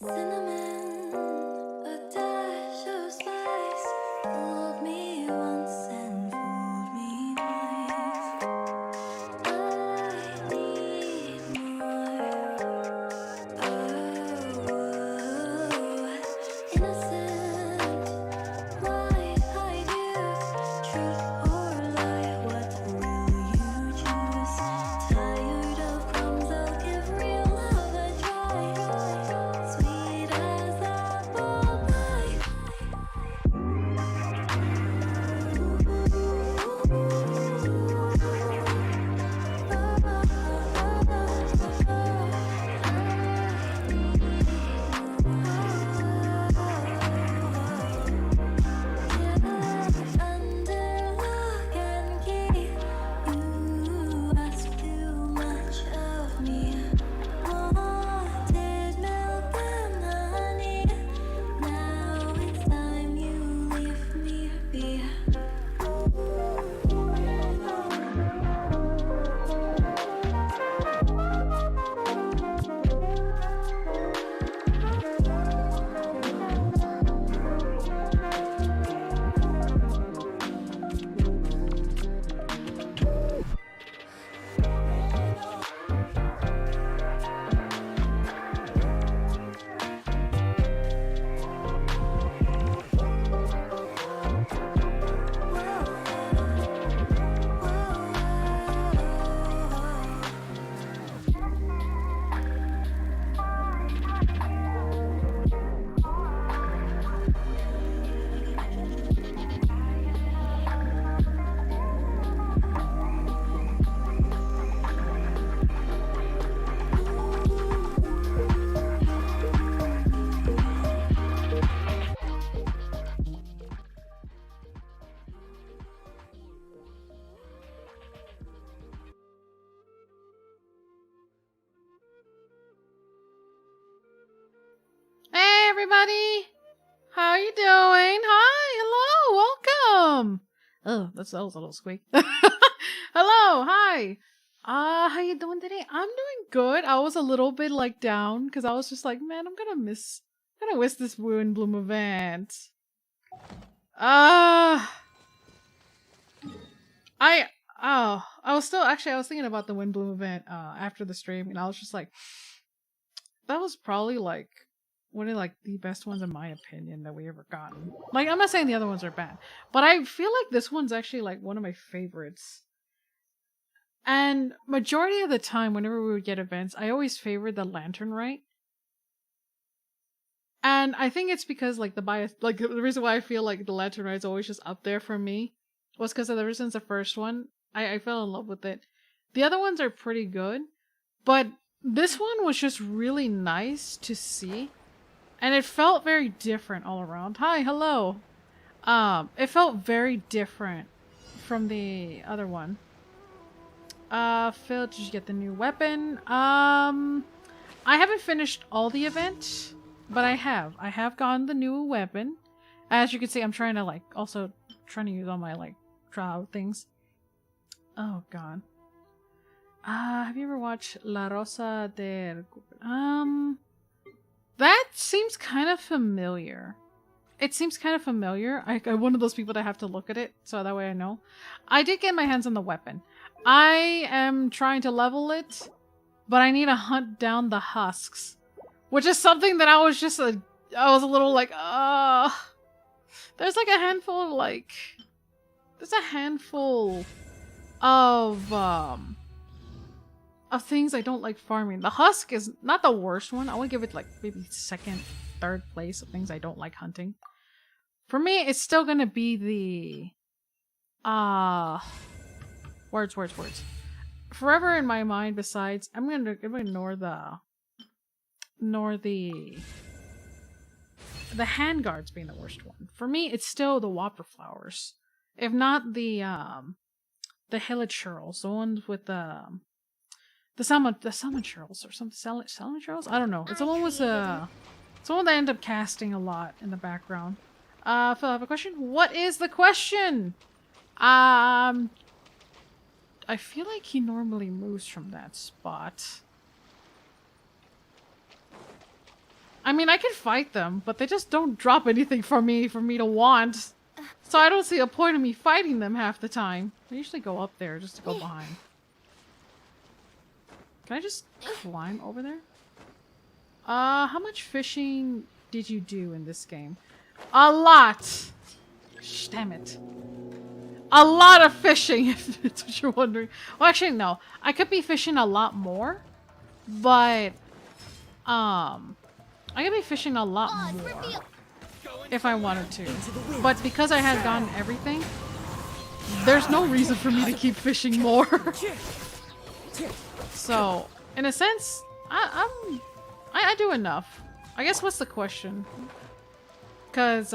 Cinnamon, a dash of spice, fooled me once and fooled me twice. I need more. Oh, innocent, wide-eyed youth, truth or lie, what will you choose? Tired of crumbs, I'll give real love a try. Sweet as apple pie. Under lock and key, you ask too much of me. Wanted milk and honey, now it's time you leave me be. Hey everybody! How you doing? Hi, hello, welcome! Oh, that was a little squeak. Hello, hi! How you doing today? I'm doing good. I was a little bit like down because I was just like, man, I'm gonna miss this Wind Bloom event. I was thinking about the Wind Bloom event after the stream, and I was just like, that was probably like one of like the best ones in my opinion that we ever gotten. Like, I'm not saying the other ones are bad, but I feel like this one's actually like one of my favorites. And majority of the time, whenever we would get events, I always favored the Lantern Rite. And I think it's because like the bias, like the reason why I feel like the Lantern Rite is always just up there for me was because ever since the first one, I fell in love with it. The other ones are pretty good, but this one was just really nice to see. And it felt very different all around. Hi, hello. It felt very different from the other one. Phil, did you get the new weapon? I haven't finished all the event, but I have gotten the new weapon. As you can see, I'm trying to use all my like trial things. Oh god. Have you ever watched La Rosa del That seems kind of familiar. It seems kind of familiar. I'm one of those people that have to look at it, so that way I know. I did get my hands on the weapon. I am trying to level it, but I need to hunt down the husks. Which is something that I was a little like, there's like a handful, there's a handful of things I don't like farming. The husk is not the worst one. I would give it like maybe second, third place of things I don't like hunting. For me, it's still gonna be the words. Forever in my mind. Besides, I'm gonna ignore the handguards being the worst one. For me, it's still the whopper flowers, if not the hilichurls, the ones with the salmon churls or some salmon churls. I don't know. It's the one with it's the one that I end up casting a lot in the background. Phil, I have a question. What is the question? I feel like he normally moves from that spot. I mean, I can fight them, but they just don't drop anything for me to want. So I don't see a point of me fighting them half the time. I usually go up there just to go behind. Can I just climb over there? How much fishing did you do in this game? A lot! Shh, damn it. A lot of fishing, if that's what you're wondering. Well, actually, no. I could be fishing a lot more, but, I could be fishing a lot more if I wanted to. But because I had gotten everything, there's no reason for me to keep fishing more. So, in a sense, I do enough. I guess what's the question? Because,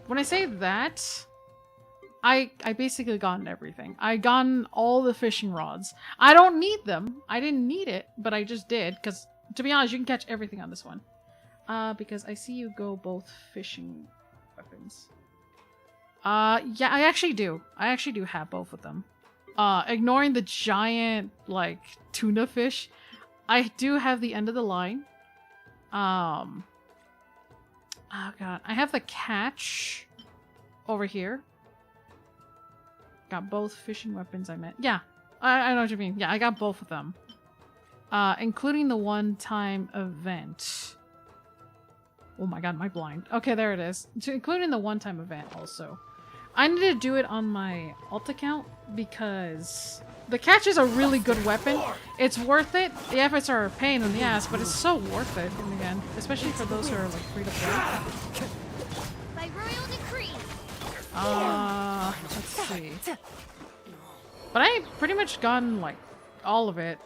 when I say that, I basically gotten everything. I gotten all the fishing rods. I don't need them. I didn't need it, but I just did. Because, to be honest, you can catch everything on this one. Because I see you go both fishing weapons. Yeah, I actually do. I actually do have both of them. Ignoring the giant, like, tuna fish, I do have the end of the line. Oh god. I have the catch over here. Got both fishing weapons I meant. Yeah, I know what you mean. Yeah, I got both of them. Including the one-time event. Oh my god, am I blind? Okay, there it is. Including the one-time event also. I need to do it on my alt account because the catch is a really good weapon. It's worth it. The efforts are a pain in the ass, but it's so worth it in the end. Especially for those who are like free to play. By royal decree. Let's see. But I pretty much gotten like all of it.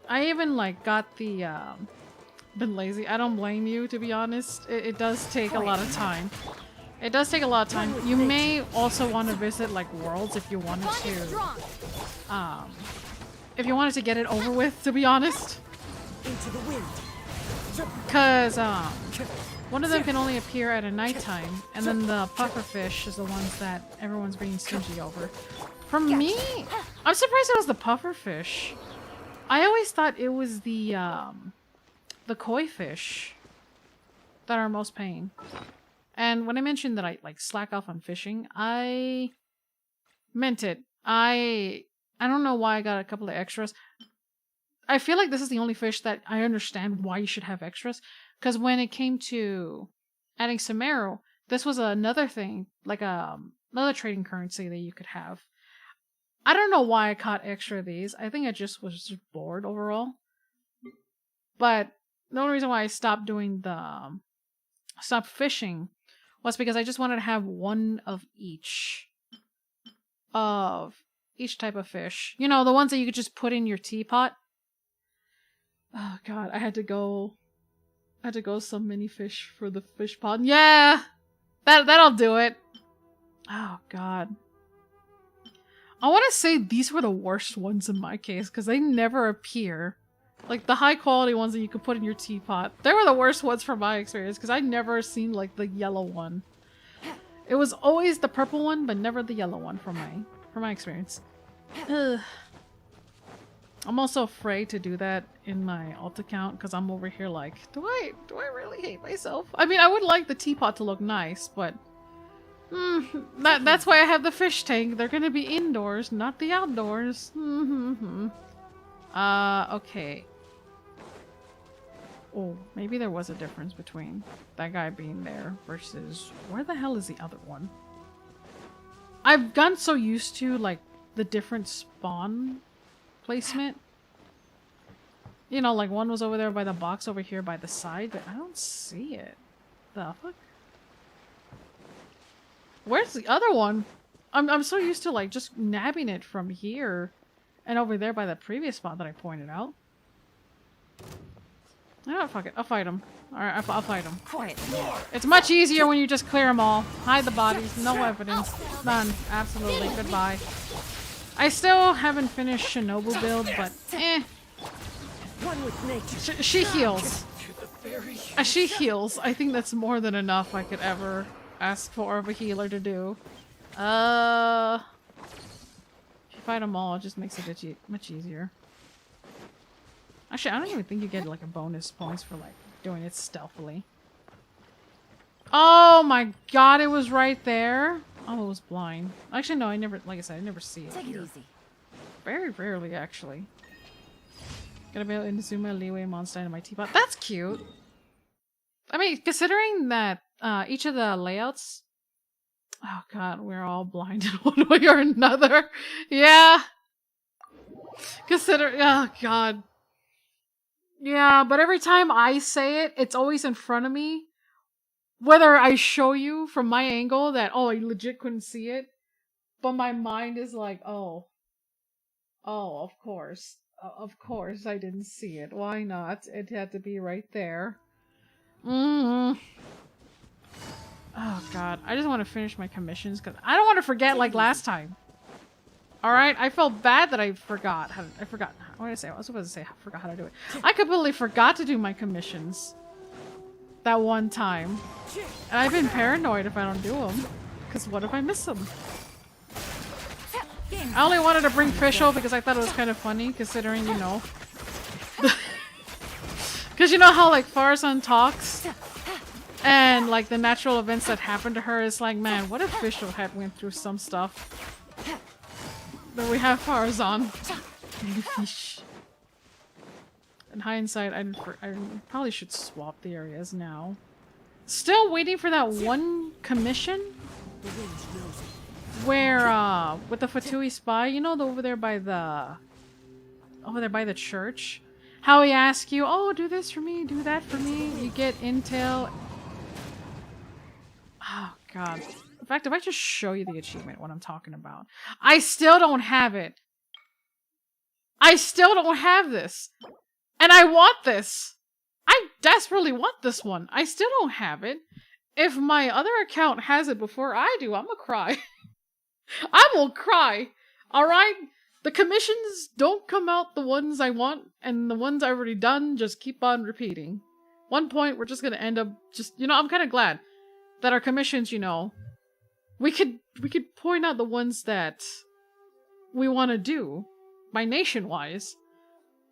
I even like got the been lazy. I don't blame you, to be honest. It does take a lot of time. It does take a lot of time. You may also want to visit like worlds if you wanted to. If you wanted to get it over with, to be honest. Into the wind. Cause one of them can only appear at a nighttime, and then the pufferfish is the ones that everyone's being stingy over. For me, I'm surprised it was the pufferfish. I always thought it was the koi fish that are most pain. And when I mentioned that I like slack off on fishing, I meant it. I don't know why I got a couple of extras. I feel like this is the only fish that I understand why you should have extras. Because when it came to adding Samaro, this was another thing, like another trading currency that you could have. I don't know why I caught extra of these. I think I just was bored overall. But the only reason why I stopped doing stopped fishing was because I just wanted to have one of each type of fish. You know, the ones that you could just put in your teapot. Oh god, I had to go some mini fish for the fish pond. Yeah! That'll do it. Oh god. I want to say these were the worst ones in my case, because they never appear. Like, the high quality ones that you could put in your teapot. They were the worst ones from my experience, because I never seen, like, the yellow one. It was always the purple one, but never the yellow one from my experience. Ugh. I'm also afraid to do that in my alt account, because I'm over here like, do I really hate myself? I mean, I would like the teapot to look nice, but... that's why I have the fish tank. They're gonna be indoors, not the outdoors. Okay. Oh, maybe there was a difference between that guy being there versus... Where the hell is the other one? I've gotten so used to, like, the different spawn placement. You know, like one was over there by the box over here by the side, but I don't see it. The fuck? Where's the other one? I'm so used to like just nabbing it from here and over there by the previous spot that I pointed out. Oh, fuck it. I'll fight him. Alright, I'll fight him. It's much easier when you just clear them all. Hide the bodies. No evidence. None. Absolutely. Goodbye. I still haven't finished Shinobu build, but eh. She heals. She heals. I think that's more than enough I could ever ask for of a healer to do. If you fight them all, it just makes it much easier. Actually, I don't even think you get like a bonus points for like doing it stealthily. Oh my god, it was right there. Oh, it was blind. Actually, no, I never, like I said, I never see it. Take it here. easy. Very rarely, actually. Gonna be able to Inazuma, Leeway, Monster, and my teapot. That's cute. I mean, considering that each of the layouts. Oh god, we're all blind in one way or another. Yeah. Consider. Oh god. Yeah, but every time I say it, it's always in front of me. Whether I show you from my angle that, oh, I legit couldn't see it, but my mind is like, oh, of course. Of course I didn't see it. Why not? It had to be right there. Oh god, I just want to finish my commissions because I don't want to forget like last time. Alright, I felt bad that I forgot how to, what did I say? I was supposed to say I forgot how to do it. I completely forgot to do my commissions. That one time. And I've been paranoid if I don't do them. Because what if I miss them? I only wanted to bring Fischl because I thought it was kind of funny considering, you know. Because you know how like Faruzan talks? And like the natural events that happened to her is like, man, what if Fischl had went through some stuff? But we have Faruzan. Fish. In hindsight, I probably should swap the areas now. Still waiting for that one commission? Where, with the Fatui spy, you know, over there by the church? How he asks you, oh, do this for me, do that for me. You get intel. Oh, God. In fact, if I just show you the achievement, what I'm talking about. I still don't have it. I still don't have this. And I want this. I desperately want this one. I still don't have it. If my other account has it before I do, I'm gonna cry. I will cry. Alright? The commissions don't come out the ones I want, and the ones I've already done just keep on repeating. One point, we're just gonna end up just, you know, I'm kind of glad that our commissions, you know, we could point out the ones that we want to do by nation-wise.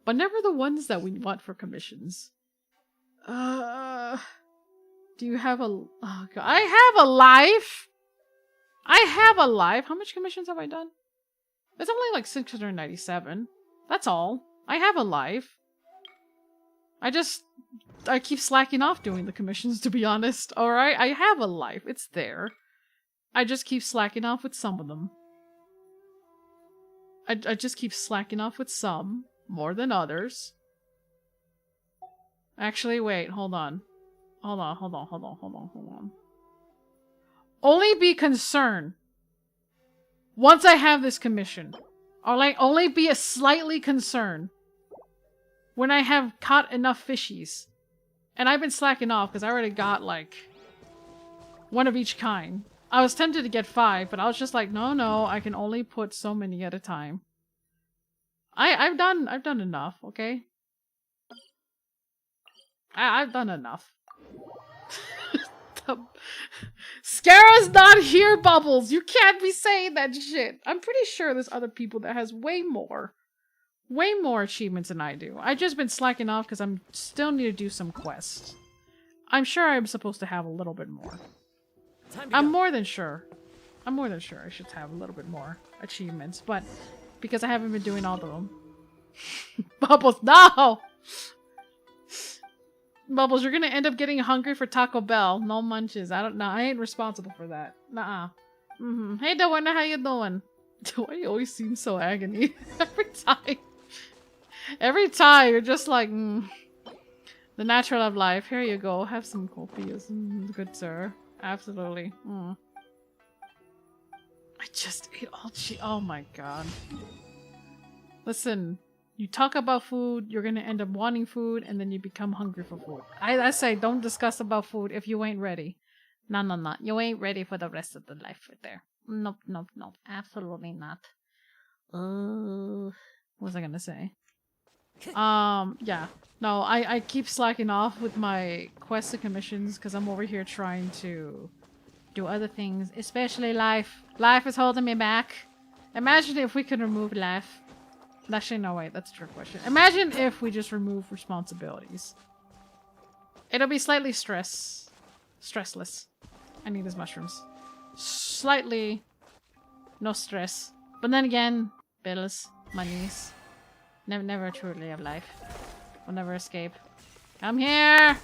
But never the ones that we want for commissions. Do you have a... Oh god. I have a life! I have a life! How much commissions have I done? It's only like 697. That's all. I have a life. I keep slacking off doing the commissions, to be honest. Alright? I have a life. It's there. I just keep slacking off with some of them. I just keep slacking off with some. More than others. Actually, wait, hold on. Hold on. Only be concerned once I have this commission. Or like, only be a slightly concerned when I have caught enough fishies. And I've been slacking off because I already got like one of each kind. I was tempted to get 5, but I was just like, no, I can only put so many at a time. I've done enough, okay? I've done enough. Scara's not here, Bubbles! You can't be saying that shit! I'm pretty sure there's other people that has way more achievements than I do. I've just been slacking off because I'm still need to do some quests. I'm sure I'm supposed to have a little bit more. I'm more than sure I should have a little bit more achievements, but because I haven't been doing all of them. Bubbles, no! Bubbles, you're gonna end up getting hungry for Taco Bell. No munches. I don't know. I ain't responsible for that. Nuh-uh. Hey, Dawana, how you doing? Why you always seem so agony? Every time, you're just like, The natural of life. Here you go. Have some copious. Good sir. Absolutely. I just ate all oh my god. Listen, you talk about food, you're gonna end up wanting food, and then you become hungry for food. I say, don't discuss about food if you ain't ready. No. You ain't ready for the rest of the life right there. Nope. Absolutely not. What was I gonna say? Yeah. No, I keep slacking off with my quests and commissions because I'm over here trying to do other things, especially life. Life is holding me back. Imagine if we could remove life. Actually, no, wait, that's a trick question. Imagine if we just remove responsibilities. It'll be slightly stressless. I need these mushrooms. Slightly no stress. But then again, bills, monies. Never truly have life. Will never escape. Come here!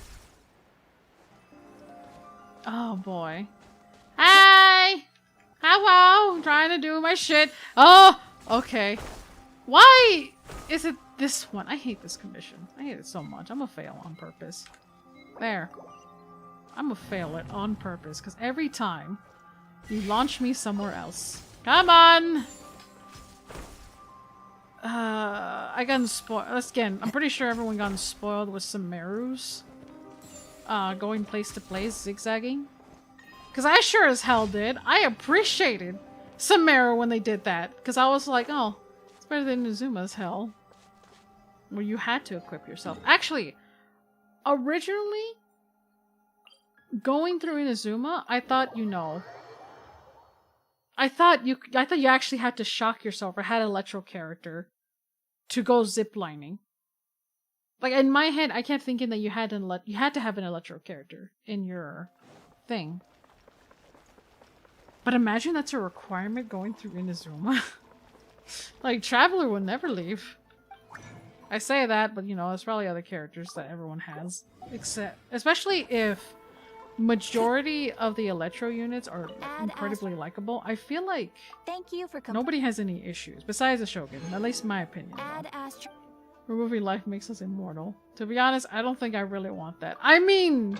Oh boy. Hi! Hello! I'm trying to do my shit. Oh! Okay. Why is it this one? I hate this condition. I hate it so much. I'm gonna fail on purpose. There. I'm gonna fail it on purpose because every time you launch me somewhere else. Come on! I got spoiled. Again, I'm pretty sure everyone got spoiled with some Merus. Going place to place, zigzagging. Because I sure as hell did. I appreciated some Meru when they did that. Because I was like, oh, it's better than Izuma's hell. Where you had to equip yourself. Actually, originally, going through Inazuma, I thought, you know, I thought you actually had to shock yourself or had an electro character to go ziplining. Like in my head, I kept thinking that you had to have an electro character in your thing. But imagine that's a requirement going through Inazuma. Like Traveler will never leave. I say that, but you know, there's probably other characters that everyone has, especially if majority of the electro units are incredibly likable. I feel like Thank you for nobody has any issues besides the Shogun, at least my opinion. Removing life makes us immortal. To be honest, I don't think I really want that. I mean,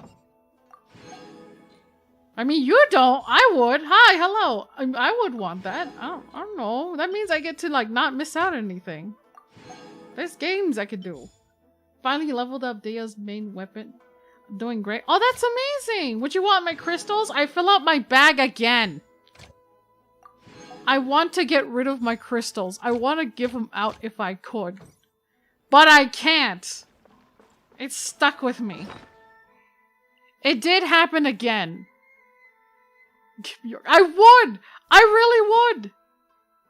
you don't. I would. Hi, hello. I would want that. I don't know. That means I get to like not miss out on anything. There's games I could do. Finally leveled up Dia's main weapon. Doing great. Oh, that's amazing! Would you want my crystals? I fill up my bag again. I want to get rid of my crystals. I want to give them out if I could. But I can't. It's stuck with me. It did happen again. I would! I really would!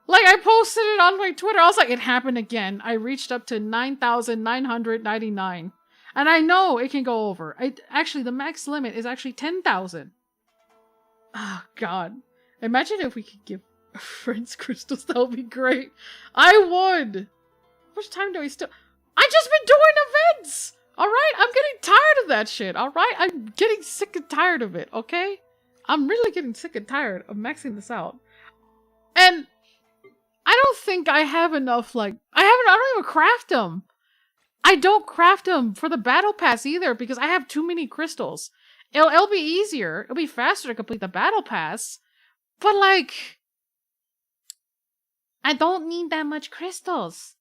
Like, I posted it on my Twitter. I was like, it happened again. I reached up to 9,999. And I know it can go over. Actually, the max limit is actually 10,000. Oh, God. Imagine if we could give friends crystals. That would be great. I would. How much time do I still... I just been doing events! Alright? I'm getting tired of that shit. Alright? I'm getting sick and tired of it. Okay? I'm really getting sick and tired of maxing this out. And I don't think I have enough, like... I don't even craft them. I don't craft them for the battle pass either because I have too many crystals. It'll be easier. It'll be faster to complete the battle pass. But like, I don't need that much crystals.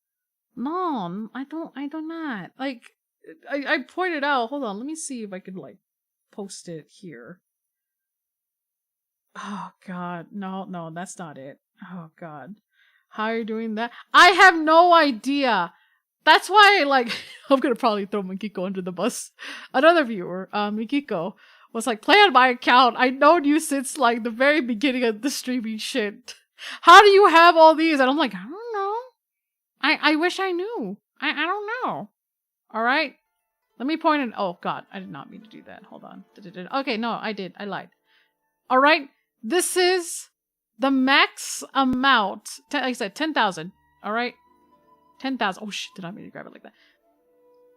No, I do not. Like, I pointed out, hold on, let me see if I could like post it here. Oh God, no, that's not it. Oh God. How are you doing that? I have no idea. That's why, like, I'm gonna probably throw Mikiko under the bus. Another viewer, Mikiko, was like, play on my account. I've known you since, like, the very beginning of the streaming shit. How do you have all these? And I'm like, I don't know. I wish I knew. I don't know. Alright? Let me point it. Oh, God. I did not mean to do that. Hold on. Okay, no, I did. I lied. Alright? This is the max amount. Like I said, 10,000. Alright? 10,000. Oh shit, did I mean to grab it like that?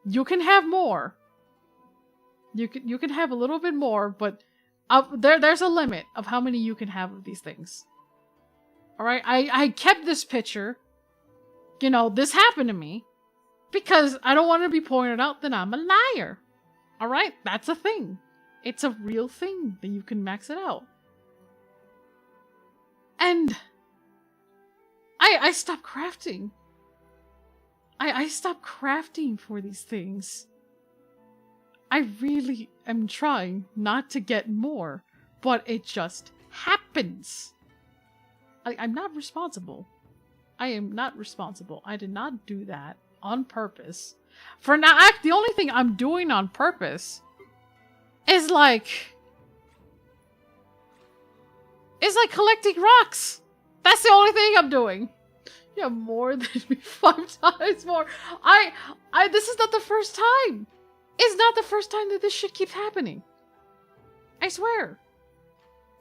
You can have more. You can have a little bit more, but there's a limit of how many you can have of these things. Alright, I kept this picture. You know, this happened to me. Because I don't want to be pointed out that I'm a liar. Alright, that's a thing. It's a real thing that you can max it out. And I stopped crafting. I stopped crafting for these things. I really am trying not to get more, but it just happens. I'm not responsible. I am not responsible. I did not do that on purpose. For now, the only thing I'm doing on purpose is like collecting rocks. That's the only thing I'm doing. You have more than me 5 times more. This is not the first time. It's not the first time that this shit keeps happening. I swear.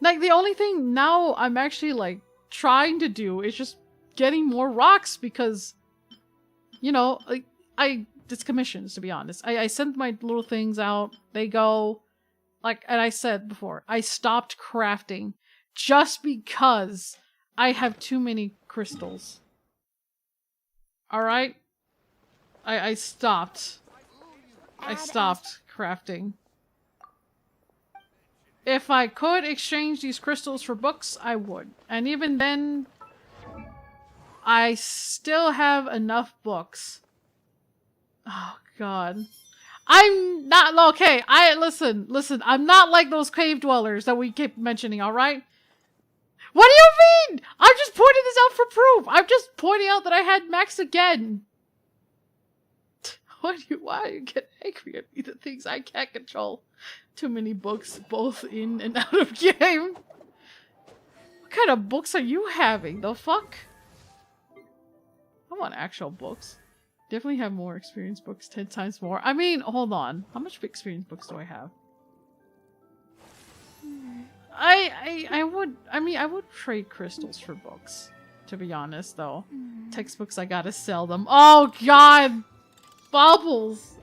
Like, the only thing now I'm actually, like, trying to do is just getting more rocks because, you know, like, it's commissions, to be honest. I send my little things out. They go, like, and I said before, I stopped crafting just because I have too many crystals. Alright? I stopped. I stopped crafting. If I could exchange these crystals for books, I would. And even then, I still have enough books. Oh, God. I'm not, okay, listen, I'm not like those cave dwellers that we keep mentioning, alright? What do you mean? I'm just pointing this out for proof. I'm just pointing out that I had max again. Why are you getting angry at me? The things I can't control. Too many books, both in and out of game. What kind of books are you having? The fuck? I want actual books. Definitely have more experience books, 10 times more. I mean, hold on. How much experience books do I have? I would trade crystals for books. To be honest, though. Textbooks, I gotta sell them. Oh, God! Bubbles!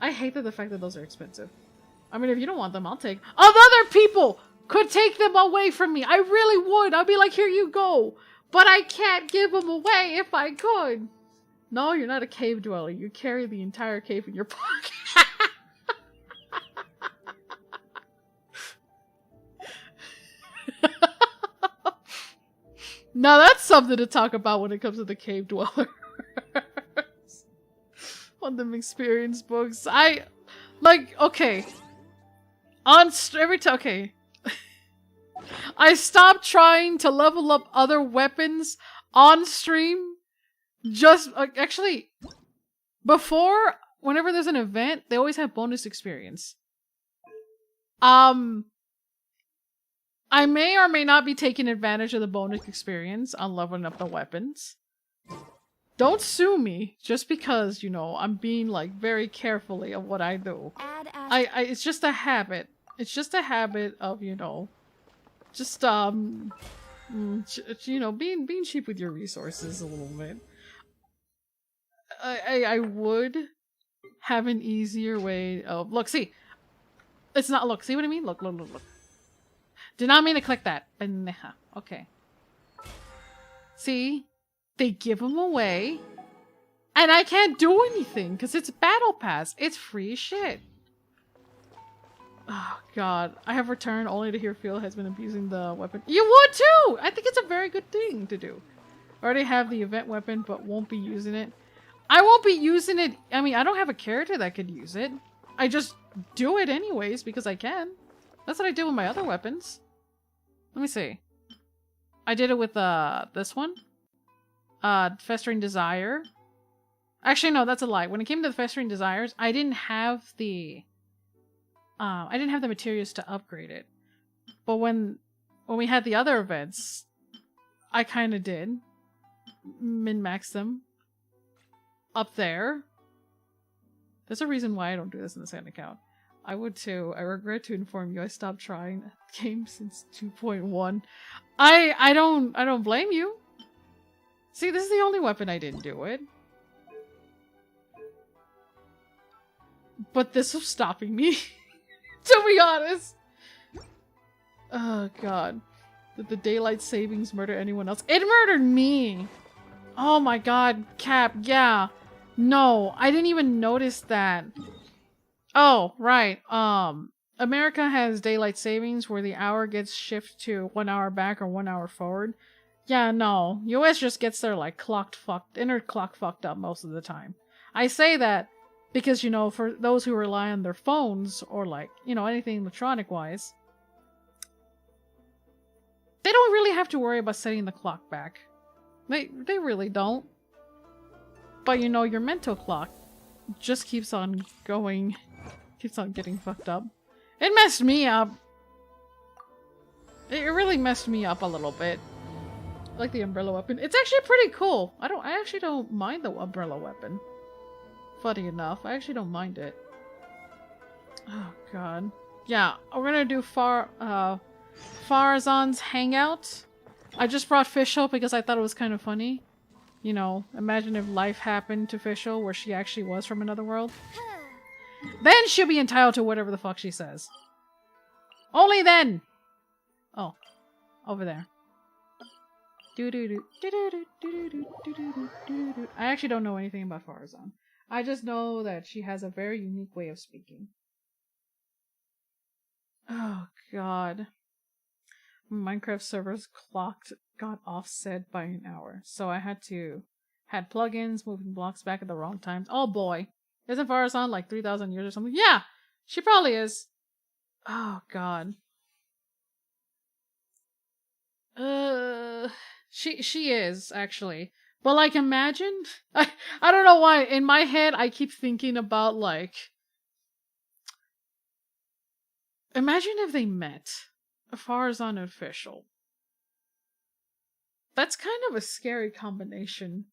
I hate the fact that those are expensive. I mean, if you don't want them, I'll take... Other people could take them away from me! I really would! I'd be like, here you go! But I can't give them away if I could! No, you're not a cave dweller. You carry the entire cave in your pocket. Now that's something to talk about when it comes to the cave dwellers. On them experience books. Okay. Okay. I stopped trying to level up other weapons on stream. Just, actually, before, whenever there's an event, they always have bonus experience. I may or may not be taking advantage of the bonus experience on leveling up the weapons. Don't sue me just because, you know, I'm being, like, very carefully of what I do. It's just a habit. It's just a habit of, you know, just, you know, being cheap with your resources a little bit. I would have an easier way of... Look, see. It's not... Look, see what I mean? Look. Did not mean to click that. Okay. See? They give them away. And I can't do anything because it's Battle Pass. It's free shit. Oh, God. I have returned only to hear Phil has been abusing the weapon. You would too! I think it's a very good thing to do. I already have the event weapon but won't be using it. I won't be using it. I mean, I don't have a character that could use it. I just do it anyways because I can. That's what I did with my other weapons. Let me see. I did it with this one. Festering Desire. Actually, no, that's a lie. When it came to the Festering Desires, I didn't have the materials to upgrade it. But when we had the other events, I kind of did min-max them. Up there. There's a reason why I don't do this in the second account. I would too. I regret to inform you I stopped trying the game since 2.1. I don't blame you. See, this is the only weapon I didn't do it. But this was stopping me. To be honest. Oh, God. Did the daylight savings murder anyone else? It murdered me! Oh my God, Cap, yeah. No, I didn't even notice that. Oh, right. America has daylight savings where the hour gets shifted to 1 hour back or 1 hour forward. Yeah, no. US just gets their, like, inner clock fucked up most of the time. I say that because, you know, for those who rely on their phones or, like, you know, anything electronic-wise, they don't really have to worry about setting the clock back. They really don't. But, you know, your mental clock just keeps on going, keeps on getting fucked up. It messed me up. It really messed me up a little bit. Like the umbrella weapon. It's actually pretty cool. I actually don't mind the umbrella weapon. Funny enough, I actually don't mind it. Oh god. Yeah, we're gonna do Farazan's hangout. I just brought Fischl because I thought it was kind of funny. You know, imagine if life happened to Fischl where she actually was from another world. Then she'll be entitled to whatever the fuck she says. Only then! Oh, over there. I actually don't know anything about Farazan. I just know that she has a very unique way of speaking. Oh god. Minecraft server's clock got offset by an hour, so I had plugins moving blocks back at the wrong times. Oh boy. Isn't Farazan like 3,000 years or something? Yeah! She probably is. Oh god. She is actually, but like imagine, I don't know why in my head I keep thinking about like, imagine if they met, Farzan and Fischl. That's kind of a scary combination.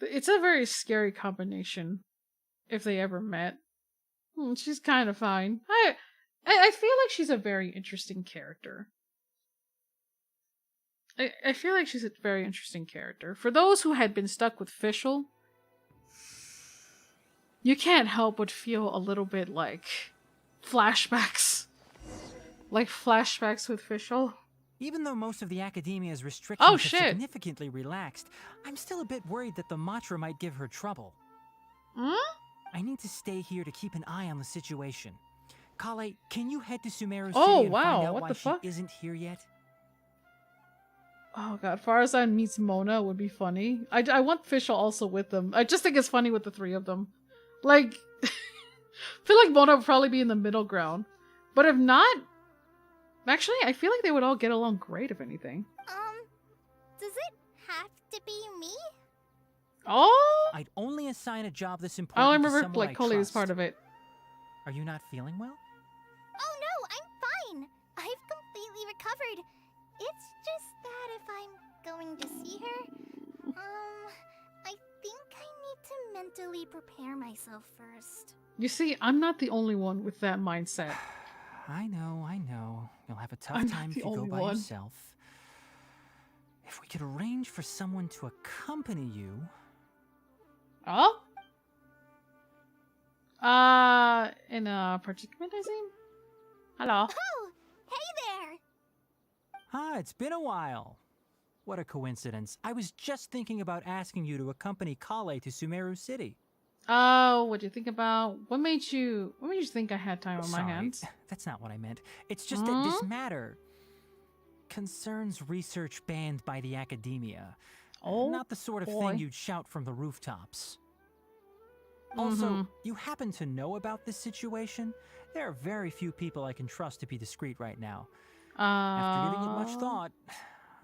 It's a very scary combination if they ever met. She's kind of fine. I feel like she's a very interesting character. I feel like she's a very interesting character. For those who had been stuck with Fischl, you can't help but feel a little bit like flashbacks. Like flashbacks with Fischl. Even though most of the academia's restrictions have shit. significantly relaxed, I'm still a bit worried that the Matra might give her trouble. I need to stay here to keep an eye on the situation. Kale, can you head to Sumeru City and find out what why the she fuck? isn't here yet? Oh god, Farazan meets Mona would be funny. I want Fischl also with them. I just think it's funny with the three of them. Like, I feel like Mona would probably be in the middle ground. But if not, actually, I feel like they would all get along great, if anything. Does it have to be me? Oh! I'd only assign a job this I important only to remember, someone like, I Coley was trust. part of it. Are you not feeling well? Oh no, I'm fine. I've completely recovered. It's just that if I'm going to see her, I think I need to mentally prepare myself first. You see, I'm not the only one with that mindset. I know. You'll have a tough I'm not time if the you go only by one. yourself. If we could arrange for someone to accompany you... Oh? In a particular magazine? Hello. Oh, hey there! Ah, it's been a while. What a coincidence. I was just thinking about asking you to accompany Kale to Sumeru City. Oh, what'd you think about? What made you think I had time on my Sorry, hands? that's not what I meant. It's just that this matter concerns research banned by the academia. Oh, not the sort of boy. thing you'd shout from the rooftops. Also, you happen to know about this situation? There are very few people I can trust to be discreet right now. After giving it much thought,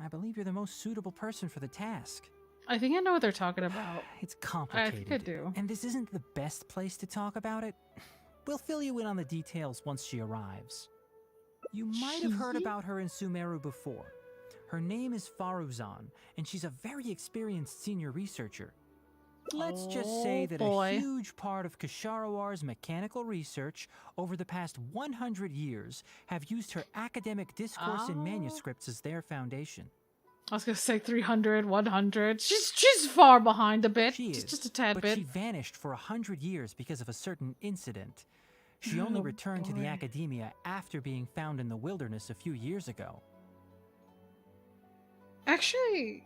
I believe you're the most suitable person for the task. I think I know what they're talking about. It's complicated. I think I do. And this isn't the best place to talk about it. We'll fill you in on the details once she arrives. You might have heard about her in Sumeru before. Her name is Faruzan, and she's a very experienced senior researcher. Let's just say that a huge part of Kasharowar's mechanical research over the past 100 years have used her academic discourse and manuscripts as their foundation. I was gonna say 300, 100. She's far behind a bit. She is, just a tad but bit. she vanished for 100 years because of a certain incident. She only returned to the academia after being found in the wilderness a few years ago. Actually,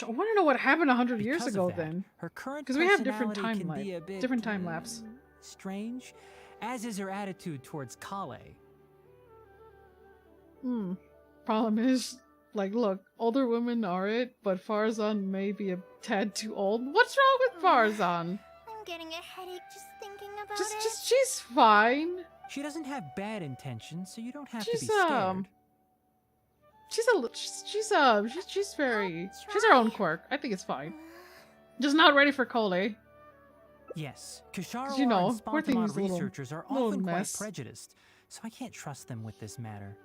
I want to know what happened 100 years Because ago of that, then. her current Because we have different personality time can be a bit, different time lapse. Strange, as is her attitude towards Kale. Problem is, like, look, older women are it, but Farzan may be a tad too old. What's wrong with Farzan? I'm getting a headache just thinking about it. She's fine. She doesn't have bad intentions, so you don't have to She's, be scared. She's her own quirk. I think it's fine. Just not ready for Cole. Yes, Kasharawar you know, and poor thing Spontamon is a little- researchers are little often quite mess. prejudiced, so I can't trust them with this matter.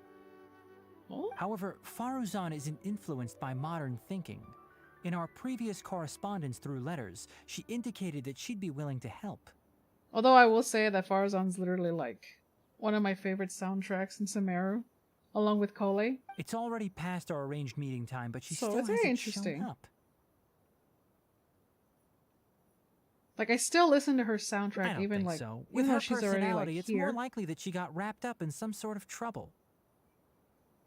Oh? However, Faruzan isn't influenced by modern thinking. In our previous correspondence through letters, she indicated that she'd be willing to help. Although I will say that Faruzan's literally like one of my favorite soundtracks in Sumeru, along with Kole. It's already past our arranged meeting time, but she So still it's very hasn't interesting. shown up. Like I still listen to her I soundtrack, don't even think like so. even With though her she's already personality, like it's more here. likely that she got wrapped up in some sort of trouble.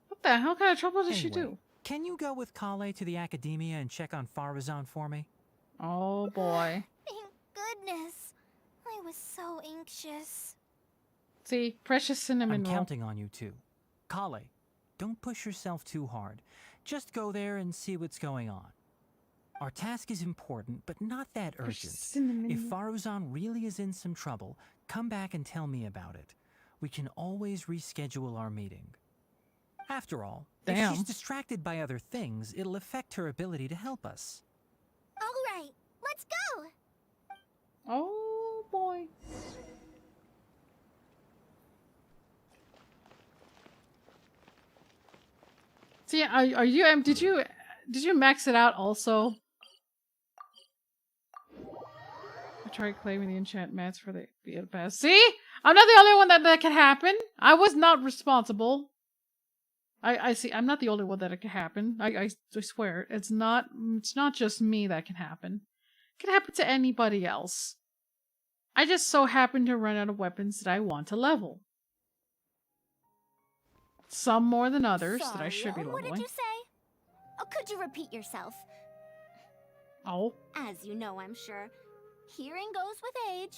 What the hell kind of trouble does she Anyway, do? can you go with Kale to the academia and check on Faruzan for me? Oh boy. Thank goodness. I was so anxious. See, precious cinnamon I'm roll. counting on you too. Kale, don't push yourself too hard. Just go there and see what's going on. Our task is important, but not that Precious urgent. cinnamon If roll. Faruzan really is in some trouble, come back and tell me about it. We can always reschedule our meeting. After all, if Damn. she's distracted by other things, it'll affect her ability to help us. All right, let's go. Oh boy. See, are you? Did you max it out also? I tried claiming the enchant mats for the field pass. See, I'm not the only one that can happen. I was not responsible. I see. I'm not the only one that it can happen. I swear, it's not just me that can happen. It can happen to anybody else. I just so happen to run out of weapons that I want to level. Some more than others that I should be Sorry, what leveling. did you say? Oh, could you repeat yourself? Oh, As you know, I'm sure. Hearing goes with age.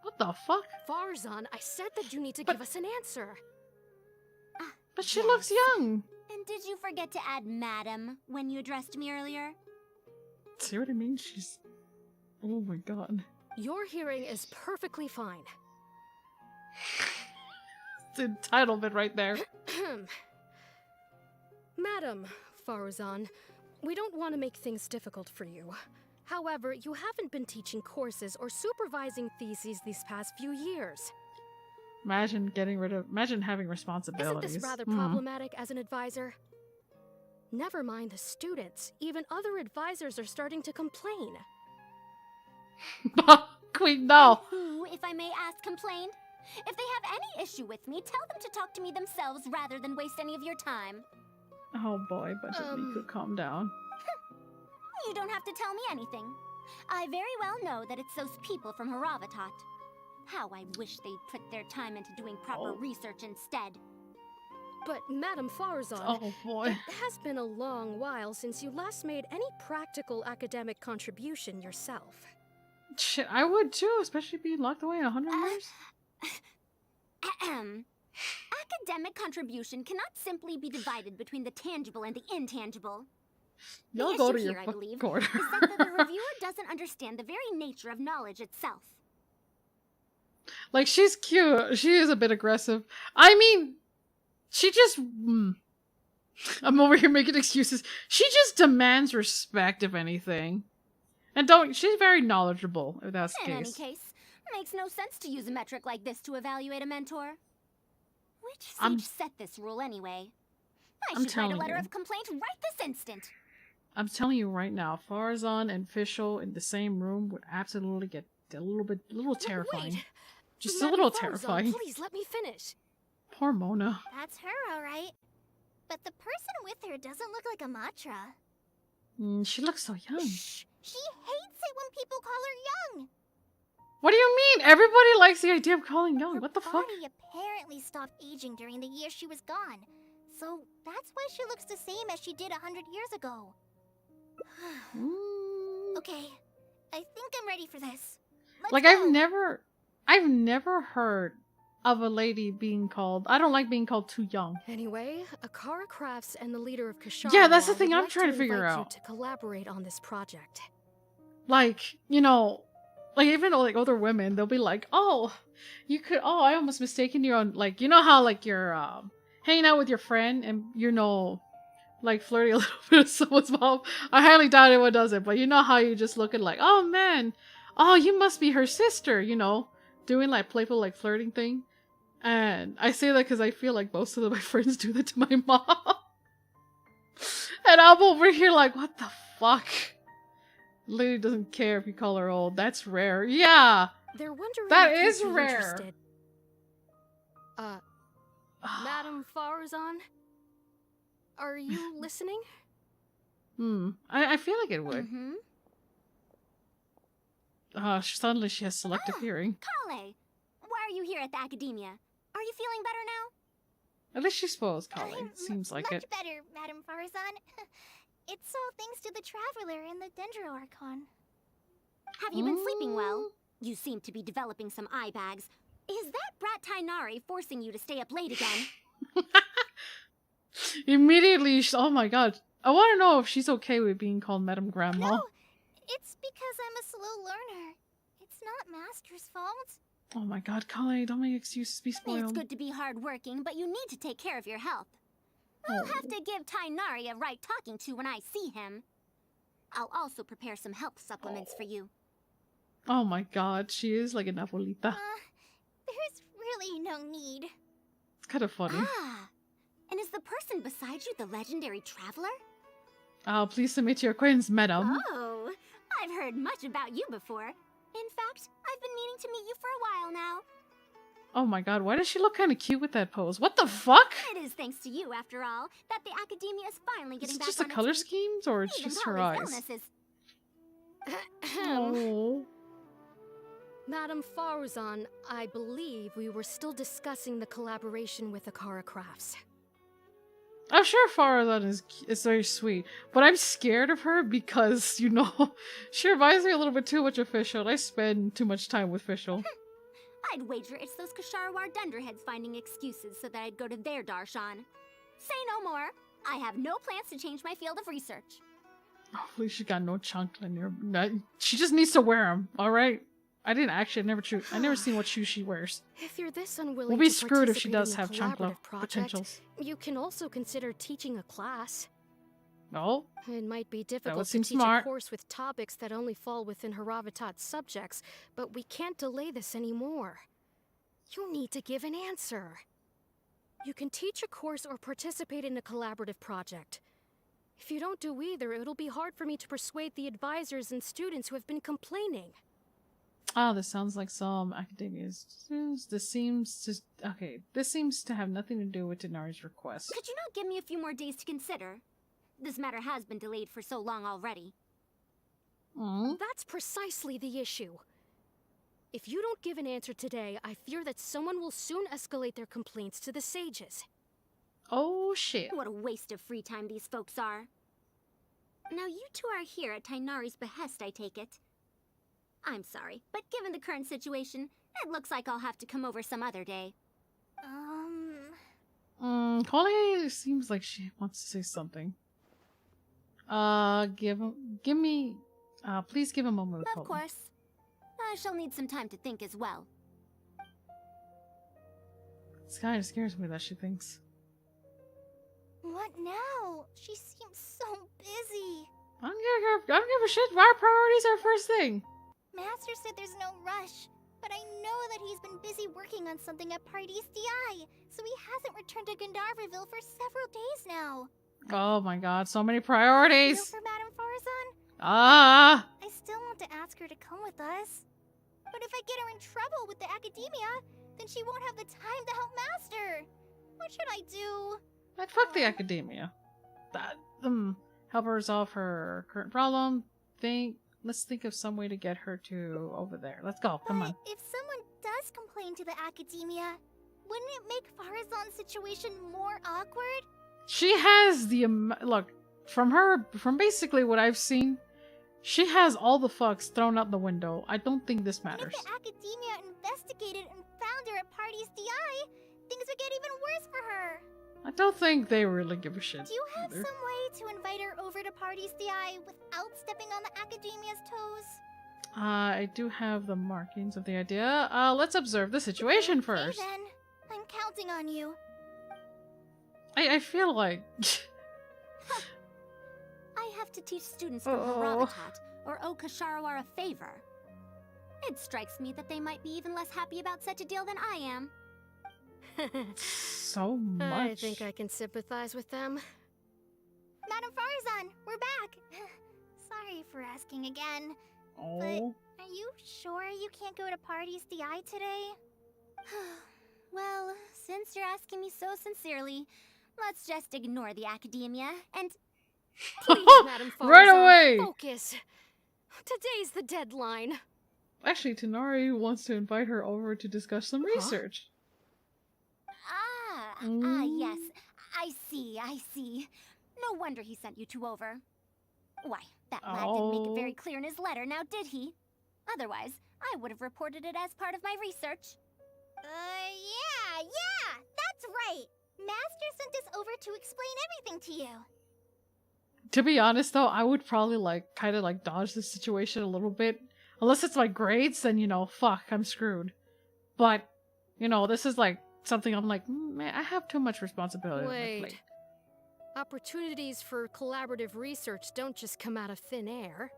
what the fuck? Faruzan, I said that you need to But- give us an answer. But she looks Yes. young. And did you forget to add madam when you addressed me earlier? See what I mean? She's... Oh my god. Your hearing is perfectly fine. It's entitlement right there. Madam Faruzan, we don't want to make things difficult for you. However, you haven't been teaching courses or supervising theses these past few years. Imagine having Isn't responsibilities. this rather problematic as an advisor? Never mind the students. Even other advisors are starting to complain. Queen, no. Who, if I may ask, complained? If they have any issue with me, tell them to talk to me themselves rather than waste any of your time. Oh boy, Budget Miku, calm down. You don't have to tell me anything. I very well know that it's those people from Haravatat. How I wish they'd put their time into doing proper research instead. But Madam Faruzan, Oh boy. it has been a long while since you last made any practical academic contribution yourself. Shit, I would too, especially being locked away in 100 years. Ahem. Academic contribution cannot simply be divided between the tangible and the intangible. Y'all the go issue to your here, I fucking believe, corner. is that the reviewer doesn't understand the very nature of knowledge itself. Like, she's cute. She is a bit aggressive. I mean, she just... I'm over here making excuses. She just demands respect, if anything. And she's very knowledgeable, if that's the In any case. case, makes no sense to use a metric like this to evaluate a mentor. Which I'm- sage set this rule anyway? I I'm should write a telling letter you. of complaint right this instant. I'm telling you right now, Faruzan and Fischl in the same room would absolutely get a little terrifying. Wait, Just a Madam little Faruzan, terrifying. Please let me finish. Poor Mona. That's her, all right. But the person with her doesn't look like a Matra. She looks so young. Shh! She hates it when people call her young. What do you mean? Everybody likes the idea of calling young. Her What the fuck? body apparently stopped aging during the year she was gone. So that's why she looks the same as she did 100 years ago. Mm. Okay, I think I'm ready for this. Let's Like, go. I've never heard of a lady being called... I don't like being called too young. Anyway, Akara Crafts and the leader of Kashara Yeah, that's the would thing I'm like trying to figure invite you out. to collaborate on this project. Like, you know... Like, even like older women, they'll be like, oh, I almost mistaken you on, like, you know how, like, you're, hanging out with your friend and, you know, like, flirting a little bit with someone's mom. I highly doubt anyone does it, but you know how you just look at, like, oh, man, oh, you must be her sister, you know, doing, like, playful, like, flirting thing. And I say that because I feel like most of my friends do that to my mom. And I'm over here like, what the fuck? Lady doesn't care if you call her old. That's rare. Yeah. They're wondering That if is you'd be rare. interested. Madam Faruzan? Are you listening? I feel like it would. Mm-hmm. Suddenly she has selective hearing. Kale, why are you here at the academia? Are you feeling better now? At least she spoils Kale. I'm Seems like much it. better, Madam Faruzan. It's all thanks to the Traveler and the Dendro Archon. Have you been sleeping well? You seem to be developing some eye bags. Is that brat Tainari forcing you to stay up late again? Immediately, oh my god. I want to know if she's okay with being called Madam Grandma. No, it's because I'm a slow learner. It's not Master's fault. Oh my god, Kale, don't make excuses, be It's spoiled. good to be hardworking, but you need to take care of your health. I'll have to give Tainari a right talking to when I see him. I'll also prepare some health supplements for you. Oh my god, she is like an abuelita. There's really no need. It's kind of funny. Ah, and is the person beside you the legendary Traveler? Please submit your acquaintance, Madam. Oh, I've heard much about you before. In fact, I've been meaning to meet you for a while now. Oh my god, why does she look kind of cute with that pose? What the fuck? It is thanks to you, after all, that the Academia is finally Is getting it back just on the its color feet. schemes, or it's Even just her Kale's eyes? illness is Oh. Madam Faruzan, I believe we were still discussing the collaboration with Akara Crafts. I'm sure Faruzan is very sweet, but I'm scared of her because, you know, she reminds me a little bit too much of Fischl. I spend too much time with Fischl. I'd wager it's those Kasharwar Dunderheads finding excuses so that I'd go to their darshan. Say no more. I have no plans to change my field of research. Hopefully she got no chunk in her. She just needs to wear them, alright? I never seen what shoes she wears. If you're this unwilling We'll be to screwed if she participate does in the have chunk collaborative project, potentials. you can also consider teaching a class. No? It might be difficult would to seem teach smart. a course with topics that only fall within Haravatat's subjects, but we can't delay this anymore. You need to give an answer. You can teach a course or participate in a collaborative project. If you don't do either, it'll be hard for me to persuade the advisors and students who have been complaining. This sounds like some academia's. This seems to have nothing to do with Denari's request. Could you not give me a few more days to consider? This matter has been delayed for so long already. That's precisely the issue. If you don't give an answer today, I fear that someone will soon escalate their complaints to the sages. Oh shit. What a waste of free time these folks are. Now you two are here at Tainari's behest, I take it. I'm sorry, but given the current situation, it looks like I'll have to come over some other day. Holly seems like she wants to say something. Please give him a moment. Of course. I shall need some time to think as well. This kind of scares me that she thinks. What now? She seems so busy. I don't give a shit. Our priorities are first thing. Master said there's no rush, but I know that he's been busy working on something at Pardees DI, so he hasn't returned to Gandharville for several days now. Oh my god, so many Feel priorities. for Madame Faruzan? Ah! I still want to ask her to come with us. But if I get her in trouble with the academia, then she won't have the time to help Master. What should I do? Fuck the academia. Help her resolve her current problem. Let's think of some way to get her to over there. Let's go. Come on. If someone does complain to the academia, wouldn't it make Faruzan's situation more awkward? She has the look from basically what I've seen. She has all the fucks thrown out the window. I don't think this matters. If the academia investigated and found her at Pardees DI, things would get even worse for her. I don't think they really give a shit. Do you have either. some way to invite her over to Pardees DI without stepping on the academia's toes? I do have the markings of the idea. Let's observe the situation first. Okay, then. I'm counting on you. I feel like I have to teach students from Oh. Haravatat or owe Kasharawar a favor. It strikes me that they might be even less happy about such a deal than I am. so much. I think I can sympathize with them. Madame Faruzan, we're back! Sorry for asking again. Oh. Are you sure you can't go to Party's DI today? Well, since you're asking me so sincerely, let's just ignore the academia and... Please, Madam Right Faruzan, away! focus. Today's the deadline. Actually, Tenari wants to invite her over to discuss some research. Yes. I see. No wonder he sent you two over. Why, that lad didn't make it very clear in his letter, now did he? Otherwise, I would have reported it as part of my research. Yeah, that's right. Master sent us over to explain everything to you. To be honest though, I would probably kind of dodge the situation a little bit. Unless it's like grades, then fuck, I'm screwed. But, this is something I'm like, man, I have too much responsibility on my plate. Opportunities for collaborative research don't just come out of thin air.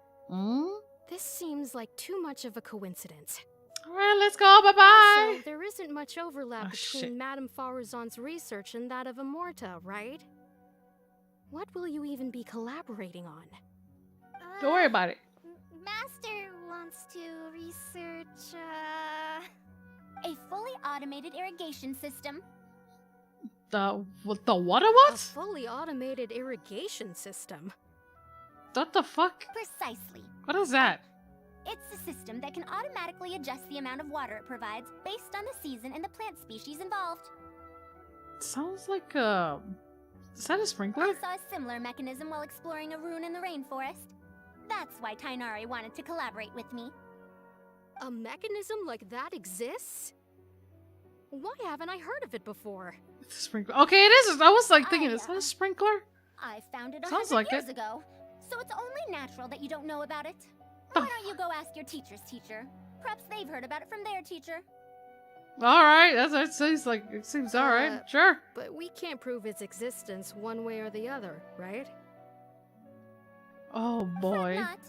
This seems like too much of a coincidence. Alright, let's go, bye-bye! So, there isn't much overlap between Madame Faruzan's research and that of Amorta, right? What will you even be collaborating on? Don't worry about it. Master wants to research, a fully automated irrigation system. The what? A fully automated irrigation system? What the fuck? Precisely. What is that? It's a system that can automatically adjust the amount of water it provides based on the season and the plant species involved. Sounds like a... Is that a sprinkler? I saw a similar mechanism while exploring a rune in the rainforest. That's why Tainari wanted to collaborate with me. A mechanism like that exists? Why haven't I heard of it before? It's a sprinkler. Okay, it is. I was thinking, is that a sprinkler? I found it Sounds 100 like years it. ago, so it's only natural that you don't know about it. Why don't you go ask your teacher's teacher? Perhaps they've heard about it from their teacher. Alright, that seems alright. Sure. But we can't prove its existence one way or the other, right? Oh boy. Not.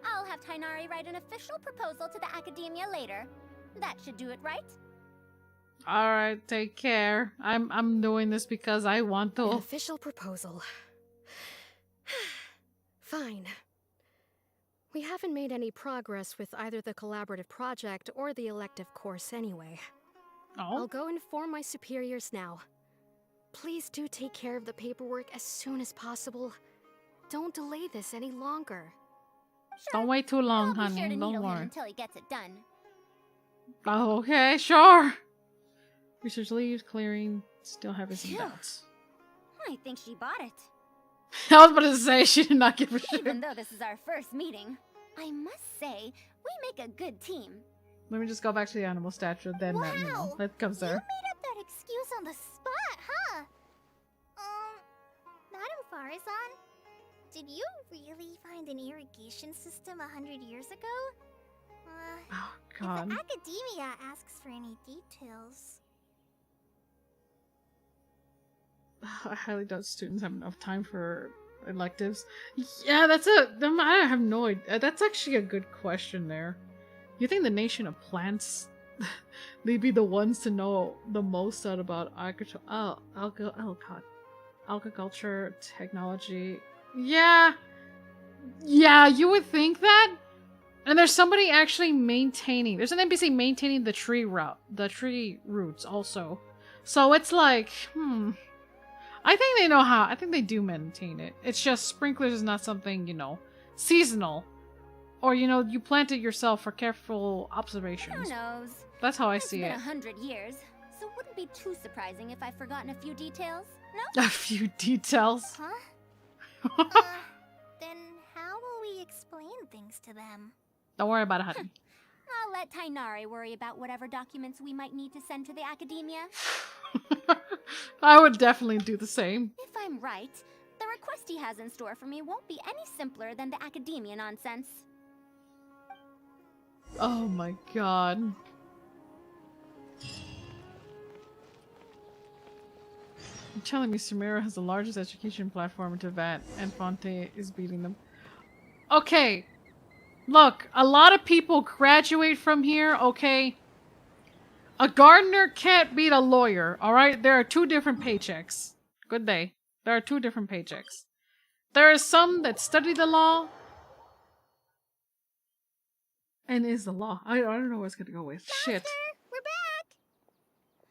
I'll have Tainari write an official proposal to the academia later. That should do it, right? Alright, take care. I'm doing this because I want to. An official proposal. Fine. We haven't made any progress with either the collaborative project or the elective course anyway. I'll go inform my superiors now. Please do take care of the paperwork as soon as possible. Don't delay this any longer. Sure. Don't wait too long, I'll be honey. sure to Don't needle him worry. until he gets it done. Oh, okay, sure. Research leaves, clearing, still having some Phew. doubts. I think she bought it. I was about to say she did not give a shit. Even though this is our first meeting, I must say, we make a good team. Let me just go back to the animal statue, then Wow. that comes You there. made up that excuse on the spot, huh? Madam Faruzan, did you really find an irrigation system 100 years ago? Oh If god. the academia asks for any details... I highly doubt students have enough time for electives. Yeah, I have no idea. That's actually a good question there. You think the nation of plants, they'd be the ones to know the most out about agriculture, technology? Yeah, you would think that. And there's somebody actually maintaining. There's an NPC maintaining the tree roots also. So it's like, I think they know how. I think they do maintain it. It's just sprinklers is not something, seasonal. Or, you plant it yourself for careful observations. Who knows? That's how I It's see been it. 100 years, so it wouldn't be too surprising if I've forgotten a few details, no? A few details. Huh? Then how will we explain things to them? Don't worry about it, honey. I'll let Tainari worry about whatever documents we might need to send to the academia. I would definitely do the same. If I'm right, the request he has in store for me won't be any simpler than the academia nonsense. Oh my god. You're telling me Sumeru has the largest education platform in Tibet and Fonte is beating them. Okay. Look, a lot of people graduate from here, okay? A gardener can't beat a lawyer, alright? There are two different paychecks. Good day. There are two different paychecks. There are some that study the law, And is the law. I don't know what's gonna go with. Shit. Master, we're back!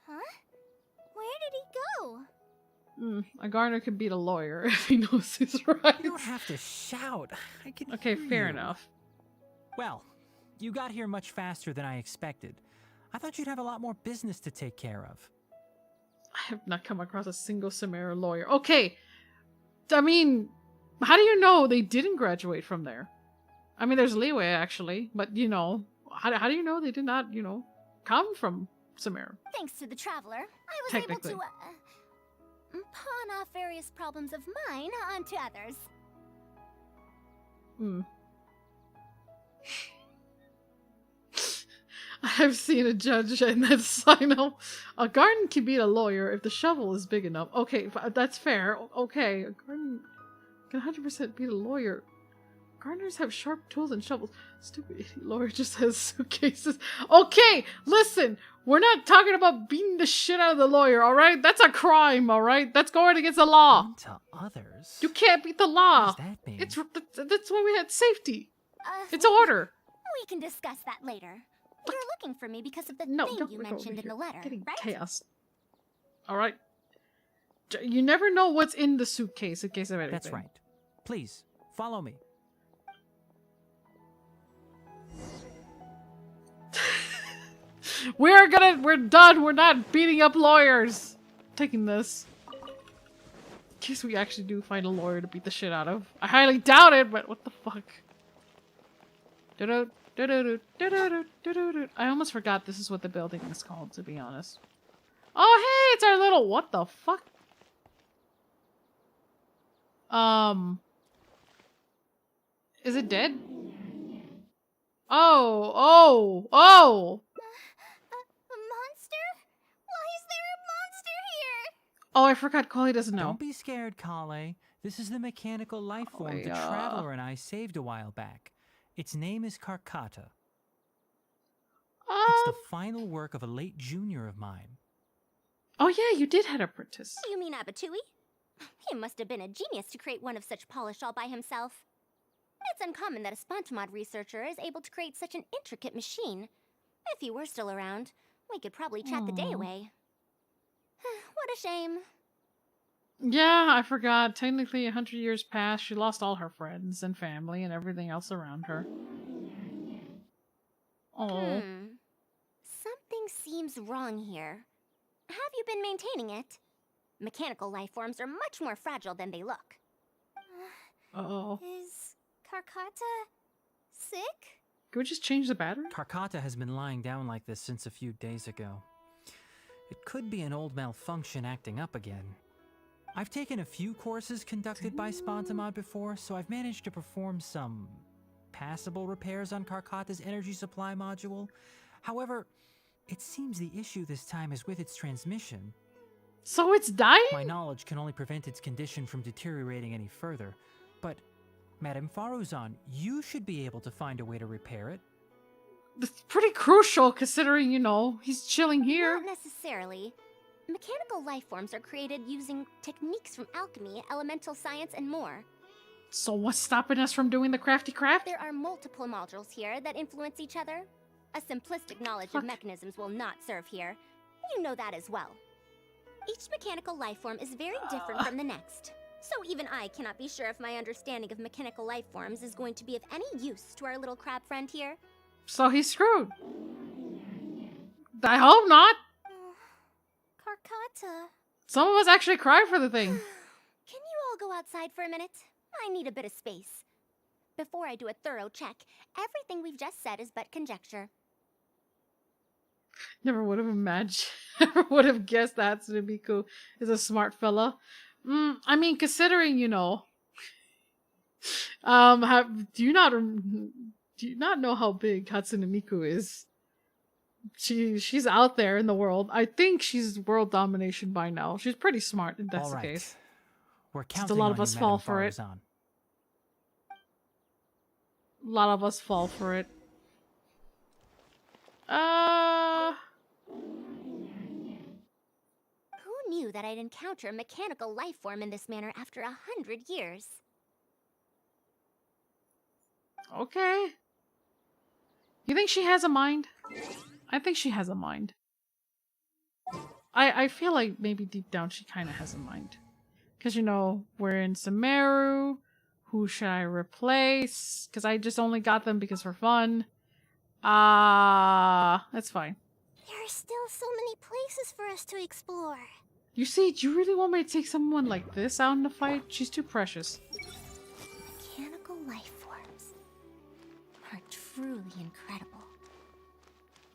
Huh? Where did he go? A gardener could beat a lawyer if he knows his rights. You don't have to shout. I can Okay, hear fair you. enough. Well, you got here much faster than I expected. I thought you'd have a lot more business to take care of. I have not come across a single Samara lawyer. Okay, I mean, how do you know they didn't graduate from there? I mean, there's leeway, actually, but, you know, how do you know they did not, you know, come from Samara? Thanks to the Traveler, I was able Technically. to, pawn off various problems of mine onto others. I've seen a judge and that's sign up. A garden can beat a lawyer if the shovel is big enough. Okay, that's fair. Okay, a garden can 100% beat a lawyer. Gardeners have sharp tools and shovels. Stupid idiot lawyer just has suitcases. Okay, listen, we're not talking about beating the shit out of the lawyer, alright? That's a crime, alright? That's going against the law. To others? You can't beat the What law. does that mean? That's why we had safety. It's We order. can discuss that later. You're looking for me because of the No, thing don't you look over mentioned in here. the letter, Getting right? chaos. Alright. You never know what's in the suitcase in case of anything. That's right. Please, follow me. We're done. We're not beating up lawyers. Taking this. In case we actually do find a lawyer to beat the shit out of. I highly doubt it, but what the fuck? I almost forgot this is what the building is called, to be honest. Oh, hey, it's our little... What the fuck? Is it dead? Oh! A monster? Why is there a monster here? Oh, I forgot Collie doesn't know. Don't be scared, Kale. This is the mechanical life form the yeah. Traveler and I saved a while back. Its name is Karkata. It's the final work of a late junior of mine. Oh yeah, you did head apprentice. You mean Abatui? He must have been a genius to create one of such polish all by himself. It's uncommon that a Spontamod researcher is able to create such an intricate machine. If he were still around, we could probably chat the day Aw. away. What a shame. Yeah, I forgot. Technically, 100 years passed. She lost all her friends and family and everything else around her. Oh. Something seems wrong here. Have you been maintaining it? Mechanical life forms are much more fragile than they look. Uh-oh. Is Karkata sick? Can we just change the battery? Karkata has been lying down like this since a few days ago. It could be an old malfunction acting up again. I've taken a few courses conducted by Spontamod before, so I've managed to perform some passable repairs on Karkata's energy supply module. However, it seems the issue this time is with its transmission. So it's dying? My knowledge can only prevent its condition from deteriorating any further, but Madame Faruzan, you should be able to find a way to repair it. That's pretty crucial considering, you know, he's chilling here. Not necessarily. Mechanical life forms are created using techniques from alchemy, elemental science, and more. So what's stopping us from doing the crafty craft? There are multiple modules here that influence each other. A simplistic knowledge Fuck. of mechanisms will not serve here. You know that as well. Each mechanical life form is very different from the next. So even I cannot be sure if my understanding of mechanical life forms is going to be of any use to our little crab friend here. So he's screwed. I hope not. Karkata, Some of us actually cry for the thing. can you all go outside for a minute? I need a bit of space. Before I do a thorough check, everything we've just said is but conjecture. Never would have imagined, never would have guessed that Hatsune is a smart fella. I mean, considering, you know, do you not know how big Hatsune Miku is? She's out there in the world. I think she's world domination by now. She's pretty smart if that's All the right. case. We're Just a counting lot on of you, us fall Madame for it. Faruzan. A lot of us fall for it. Who knew that I'd encounter a mechanical life form in this manner after 100 years? Okay. You think she has a mind? I think she has a mind. I feel like maybe deep down she kind of has a mind. Because, you know, we're in Sumeru. Who should I replace? Because I just only got them because for fun. That's fine. There are still so many places for us to explore. You see, do you really want me to take someone like this out in the fight? She's too precious. Mechanical life forms are truly incredible.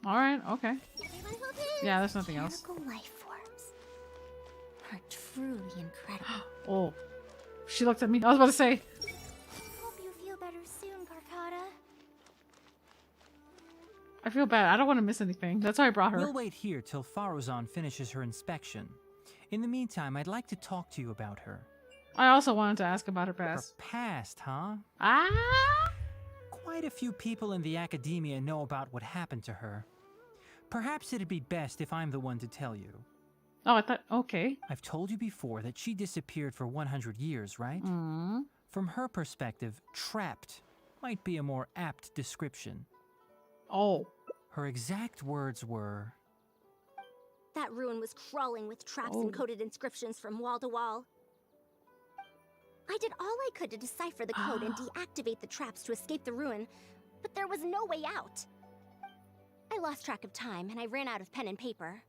Alright, okay. Everyone hold hands. Yeah, there's nothing else. Mechanical life forms are truly incredible. Oh. She looked at me. I was about to say. Hope you feel better soon, Carcata. I feel bad. I don't want to miss anything. That's why I brought her. We'll wait here till Faruzan finishes her inspection. In the meantime, I'd like to talk to you about her. I also wanted to ask about her past. Her past, huh? Ah! Quite a few people in the academia know about what happened to her. Perhaps it'd be best if I'm the one to tell you. Oh, I thought... Okay. I've told you before that she disappeared for 100 years, right? Mm. From her perspective, trapped might be a more apt description. Oh. Her exact words were... That ruin was crawling with traps and coded inscriptions from wall to wall. I did all I could to decipher the code and deactivate the traps to escape the ruin, but there was no way out. I lost track of time and I ran out of pen and paper.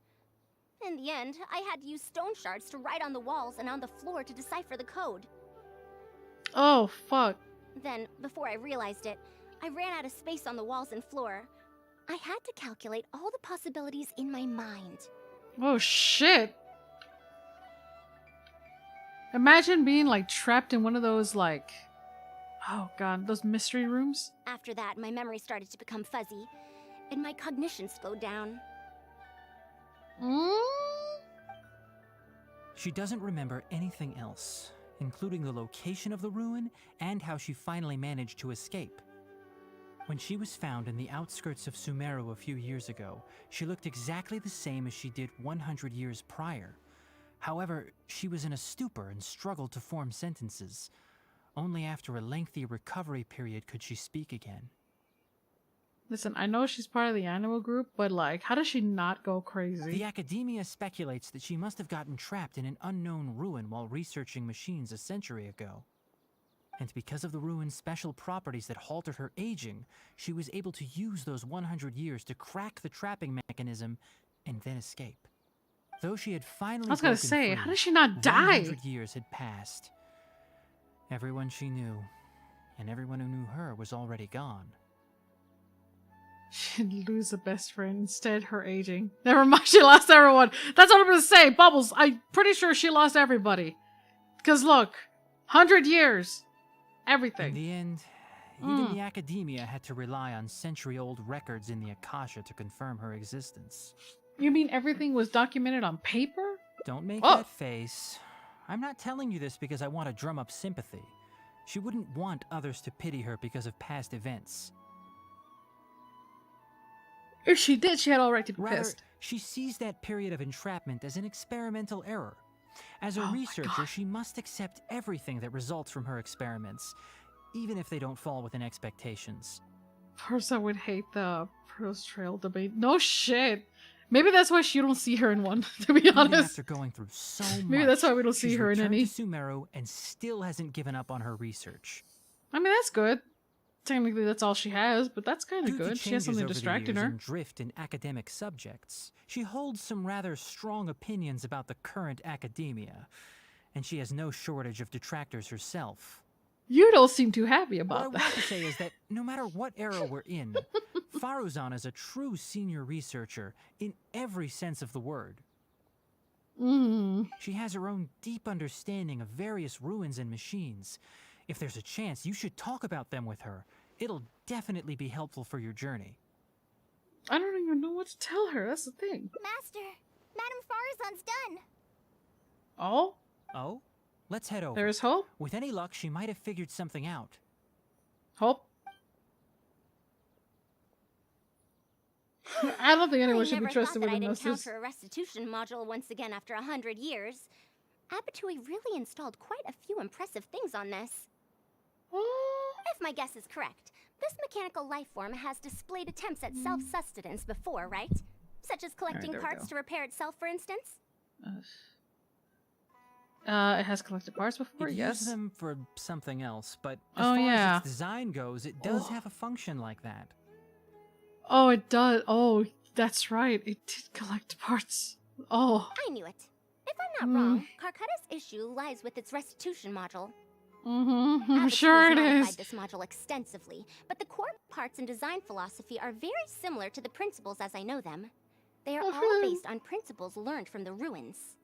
In the end, I had to use stone shards to write on the walls and on the floor to decipher the code. Oh, fuck. Then, before I realized it, I ran out of space on the walls and floor. I had to calculate all the possibilities in my mind. Oh, shit. Imagine being, like, trapped in one of those, like... Oh, God. Those mystery rooms? After that, my memory started to become fuzzy, and my cognition slowed down. Mm? She doesn't remember anything else, including the location of the ruin and how she finally managed to escape. When she was found in the outskirts of Sumeru a few years ago, she looked exactly the same as she did 100 years prior. However, she was in a stupor and struggled to form sentences. Only after a lengthy recovery period could she speak again. Listen, I know she's part of the animal group, but, like, how does she not go crazy? The academia speculates that she must have gotten trapped in an unknown ruin while researching machines a century ago. And because of the ruin's special properties that halted her aging, she was able to use those 100 years to crack the trapping mechanism and then escape. Though she had finally I was gonna broken say, free, how does she not die? 100 years had passed. Everyone she knew, and everyone who knew her, was already gone. She'd lose a best friend, instead her aging. Never mind, she lost everyone. That's what I'm gonna say, Bubbles. I'm pretty sure she lost everybody. Because look, 100 years. Everything. In the end, even the academia had to rely on century-old records in the Akasha to confirm her existence. You mean everything was documented on paper? Don't make Oh. that face. I'm not telling you this because I want to drum up sympathy. She wouldn't want others to pity her because of past events. If she did, she had all right to be Rather, pissed. she sees that period of entrapment as an experimental error. As a Oh my researcher, God. she must accept everything that results from her experiments, even if they don't fall within expectations. First, I would hate the Pearls Trail debate. No shit. Maybe that's why you don't see her in one, to be Even honest. after going through so Maybe much, that's why we don't see she's her in returned any. to Sumeru and still hasn't given up on her research. I mean, that's good. Technically, that's all she has, but that's kind Due of to good. She has changes something over the distracting years her. and drift in academic subjects, she holds some rather strong opinions about the current academia, and she has no shortage of detractors herself. You don't seem too happy What I about want that. to say is that no matter what era we're in, Faruzan is a true senior researcher in every sense of the word. Mm. She has her own deep understanding of various ruins and machines. If there's a chance, you should talk about them with her. It'll definitely be helpful for your journey. I don't even know what to tell her. That's the thing. Master, Madame Faruzan's done. Oh, Oh? Let's head over. there's hope. With any luck, she might have figured something out. Hope. I don't think anyone I should be never trusted thought with that I'd investors. encounter a restitution module once again after 100 years. Abatui really installed quite a few impressive things on this. Oh. If my guess is correct. This mechanical life form has displayed attempts at self-sustenance before, right? Such as collecting there we parts go. to repair itself, for instance? It has collected parts before, It yes. used them for something else, but as Oh, far yeah. as its design goes, it does Oh. have a function like that. Oh, it does. Oh, that's right. It did collect parts. Oh. I knew it. If I'm not wrong, Carcata's issue lies with its restitution module. Mm-hmm. I'm Abbott sure has it modified is. this module extensively, but the core parts and design philosophy are very similar to the principles as I know them. They are all based on principles learned from the ruins.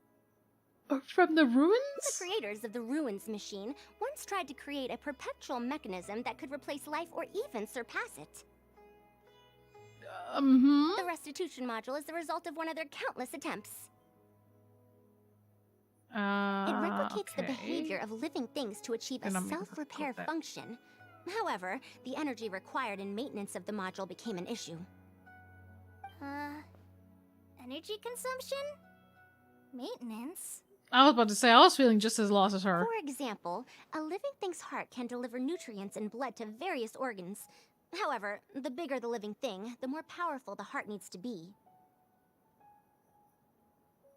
From the The ruins? creators of the ruins machine once tried to create a perpetual mechanism that could replace life or even surpass it. The restitution module is the result of one of their countless attempts. It replicates the behavior of living things to achieve a self-repair function. However, the energy required in maintenance of the module became an issue. Energy consumption? Maintenance? I was about to say, I was feeling just as lost as her. For example, a living thing's heart can deliver nutrients and blood to various organs. However, the bigger the living thing, the more powerful the heart needs to be.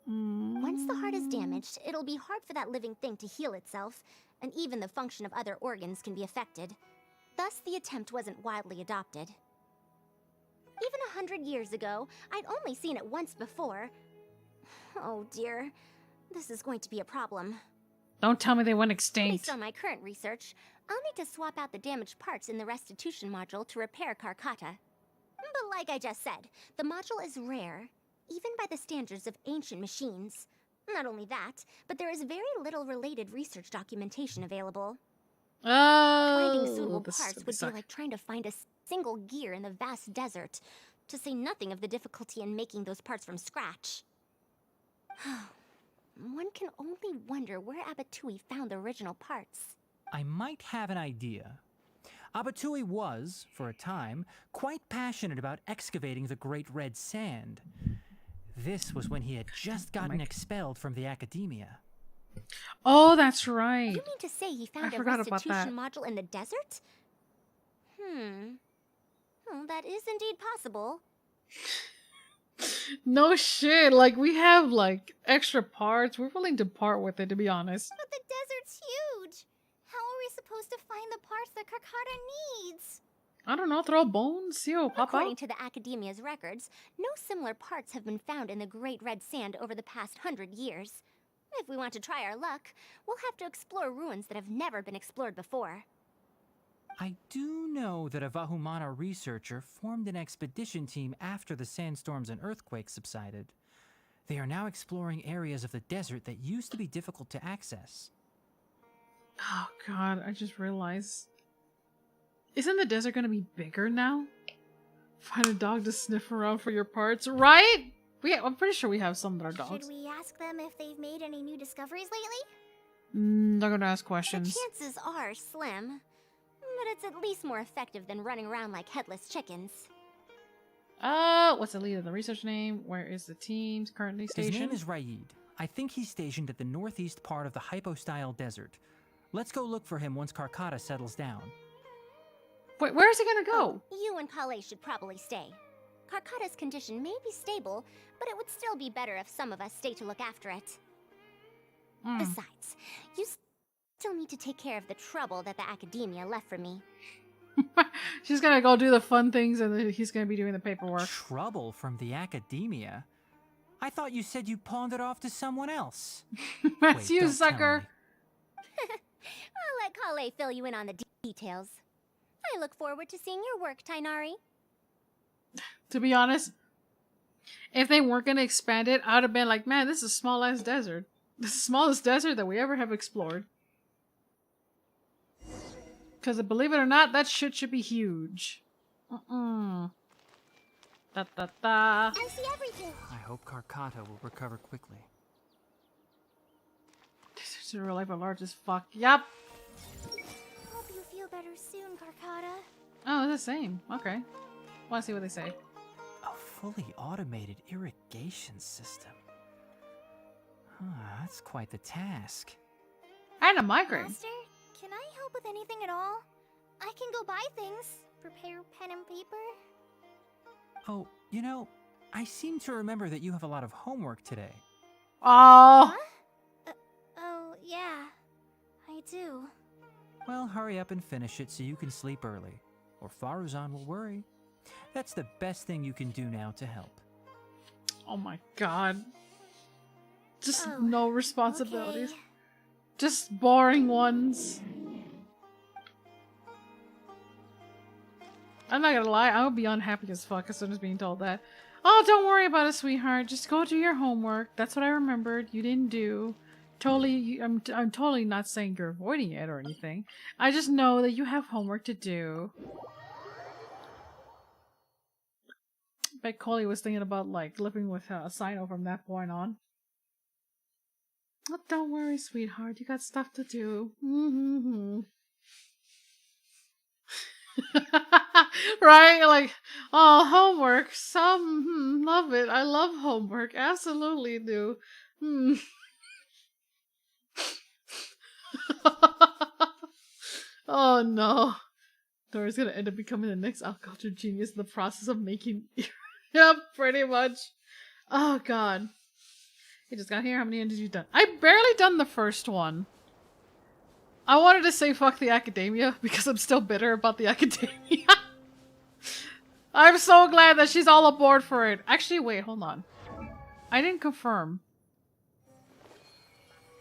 Once the heart is damaged, it'll be hard for that living thing to heal itself, and even the function of other organs can be affected. Thus, the attempt wasn't widely adopted. Even 100 years ago, I'd only seen it once before. Oh dear, this is going to be a problem. Don't tell me they went extinct. Based on my current research, I'll need to swap out the damaged parts in the restitution module to repair Carcata. But like I just said, the module is rare, even by the standards of ancient machines. Not only that, but there is very little related research documentation available. Finding suitable parts would be like trying to find a single gear in the vast desert, to say nothing of the difficulty in making those parts from scratch. One can only wonder where Abatui found the original parts. I might have an idea. Abatui was, for a time, quite passionate about excavating the Great Red Sand. This was when he had just gotten expelled from the academia. Oh, that's right. You mean to say he found a forgot about restitution module in the desert? Well, that is indeed possible. No shit. Like, we have, like, extra parts. We're willing to part with it, to be honest. But the desert's huge! How are we supposed to find the parts that Carcata needs? I don't know. Throw bones. See what pop According out. to the Academia's records, no similar parts have been found in the Great Red Sand over the past 100 years. If we want to try our luck, we'll have to explore ruins that have never been explored before. I do know that a Vahumana researcher formed an expedition team after the sandstorms and earthquakes subsided. They are now exploring areas of the desert that used to be difficult to access. Oh, God. I just realized. Isn't the desert going to be bigger now? Find a dog to sniff around for your parts, right? I'm pretty sure we have some that are dogs. Should we ask them if they've made any new discoveries lately? They're going to ask The questions. chances are slim, but it's at least more effective than running around like headless chickens. What's the lead of the research name? Where is the team currently His stationed? name is Raid. I think he's stationed at the northeast part of the Hypostyle Desert. Let's go look for him once Carcata settles down. Wait, where is he gonna go? You and Kale should probably stay. Carcata's condition may be stable, but it would still be better if some of us stay to look after it. Besides, you still need to take care of the trouble that the Academia left for me. She's gonna go do the fun things and then he's gonna be doing the paperwork. Trouble from the Academia? I thought you said you pawned it off to someone else. That's Wait, you, don't tell sucker. me. I'll let Kale fill you in on the details. I look forward to seeing your work, Tainari. To be honest, if they weren't gonna expand it, I would have been like, man, this is a small ass desert. The smallest desert that we ever have explored. Because believe it or not, that shit should be huge. Da da da. I see everything! I hope Carcata will recover quickly. Deserts in real life are large as fuck. Yep. Hope you feel better soon, Carcata. Oh, it's the same. Okay. Wanna see what they say. A fully automated irrigation system. That's quite the task. And a migraine. Master, can I help with anything at all? I can go buy things. prepare pen and paper? Oh, you know, I seem to remember that you have a lot of homework today. Oh, Oh, yeah. I do. Well, hurry up and finish it so you can sleep early, or Faruzan will worry. That's the best thing you can do now to help. oh my god. Just Oh, no responsibilities. Okay. Just boring ones. I'm not gonna lie, I'll be unhappy as fuck as soon as being told that. Oh, don't worry about it, sweetheart. Just go do your homework. That's what I remembered. You didn't do. Totally, I'm totally not saying you're avoiding it or anything. I just know that you have homework to do. Bet Coley was thinking about like living with Sino from that point on. Oh, don't worry, sweetheart. You got stuff to do. Right? Like, oh, homework. Some love it. I love homework. Absolutely do. Oh no. Dora's gonna end up becoming the next agriculture genius in the process of making. Yep, pretty much. Oh god. You just got here. How many ended you done? I barely done the first one. I wanted to say fuck the academia because I'm still bitter about the academia. I'm so glad that she's all aboard for it. Actually, wait, hold on. I didn't confirm.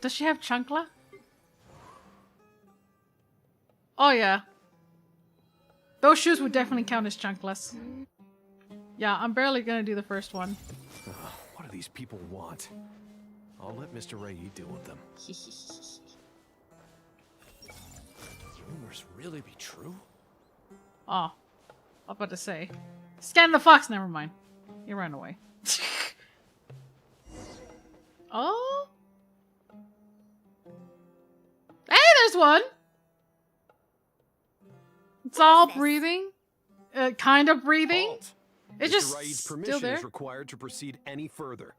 Does she have chancla? Oh yeah. Those shoes would definitely count as chanclas. Yeah, I'm barely gonna do the first one. What do these people want? I'll let Mr. Ray deal with them. Rumors really be true? Oh. I was about to say. Scan the fox, never mind. He ran away. Oh? Hey, there's one! It's all breathing. Kind of breathing. Halt. It's Mr. just Raid's still permission there. is required to proceed any further.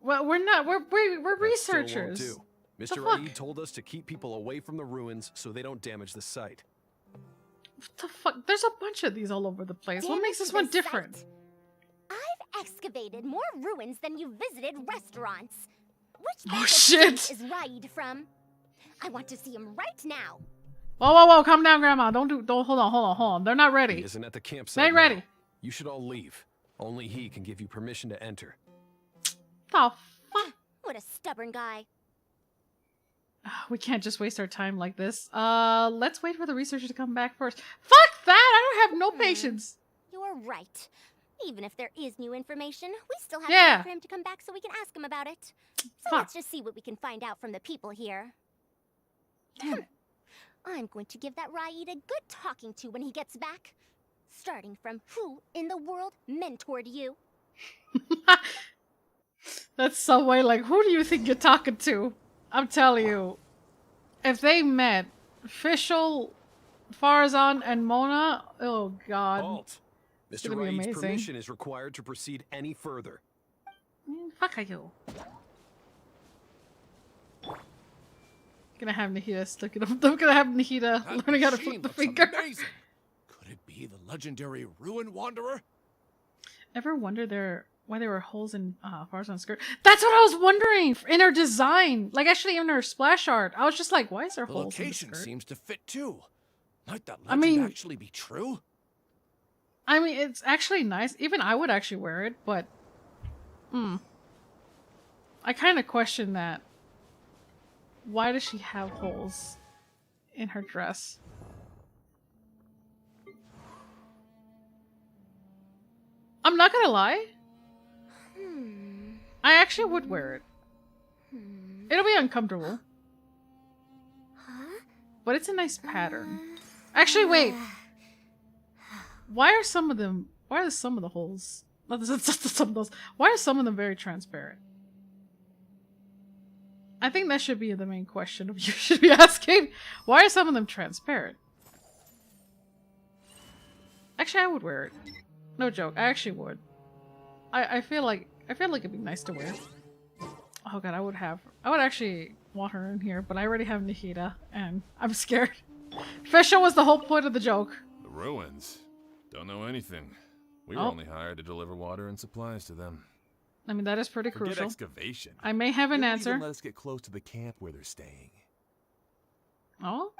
Well, we're not. We're That still won't researchers. do. The Mr. fuck? Raid told us to keep people away from the ruins so they don't damage the site. What the fuck? There's a bunch of these all over the place. What makes this one different? I've excavated more ruins than you visited restaurants. Which Oh, bag of shit. soup is Raid from? I want to see him right now. Whoa, whoa, whoa! Calm down, Grandma. Don't hold on. They're not He ready. isn't at the They campsite ain't now. ready. You should all leave. Only he can give you permission to enter. The fuck? What a stubborn guy. We can't just waste our time like this. Let's wait for the researcher to come back first. Fuck that! I don't have no patience. You're right. Even if there is new information, we still have Yeah. time for him to come back so we can ask him about it. So Fuck. let's just see what we can find out from the people here. Damn it. I'm going to give that Raid a good talking to when he gets back. Starting from who in the world mentored you? That's some way like, who do you think you're talking to? I'm telling you. If they met Fischl, Faruzan, and Mona, oh god. Halt! It's Mr. gonna be Raid's amazing. permission is required to proceed any further. Fuck you. Gonna have Nahida sticking up. I'm gonna have Nahida learning how to flip the finger. Amazing. Could it be the legendary Ruin Wanderer? Ever wonder why there were holes in Faruzan's skirt? That's what I was wondering in her design. Like actually in her splash art. I was just like, why is there The holes in the location skirt? seems to fit too. Might that I legend mean- actually be true? I mean, it's actually nice. Even I would actually wear it, but I kind of question that. Why does she have holes in her dress? I'm not gonna lie. I actually would wear it. It'll be uncomfortable, Huh? but it's a nice pattern. Actually, wait. Why are some of them? Why are some of the holes? Not some of those. Why are some of them very transparent? I think that should be the main question you should be asking. Why are some of them transparent? Actually, I would wear it. No joke. I actually would. I feel like it'd be nice to wear. Oh god, I would actually want her in here, but I already have Nahida, and I'm scared. Fischl was the whole point of the joke. Ruins? Don't know anything. We were Oh. only hired to deliver water and supplies to them. I mean, that is pretty Forget crucial. excavation. I may have an They won't answer. even let us get close to the camp where they're staying. Oh?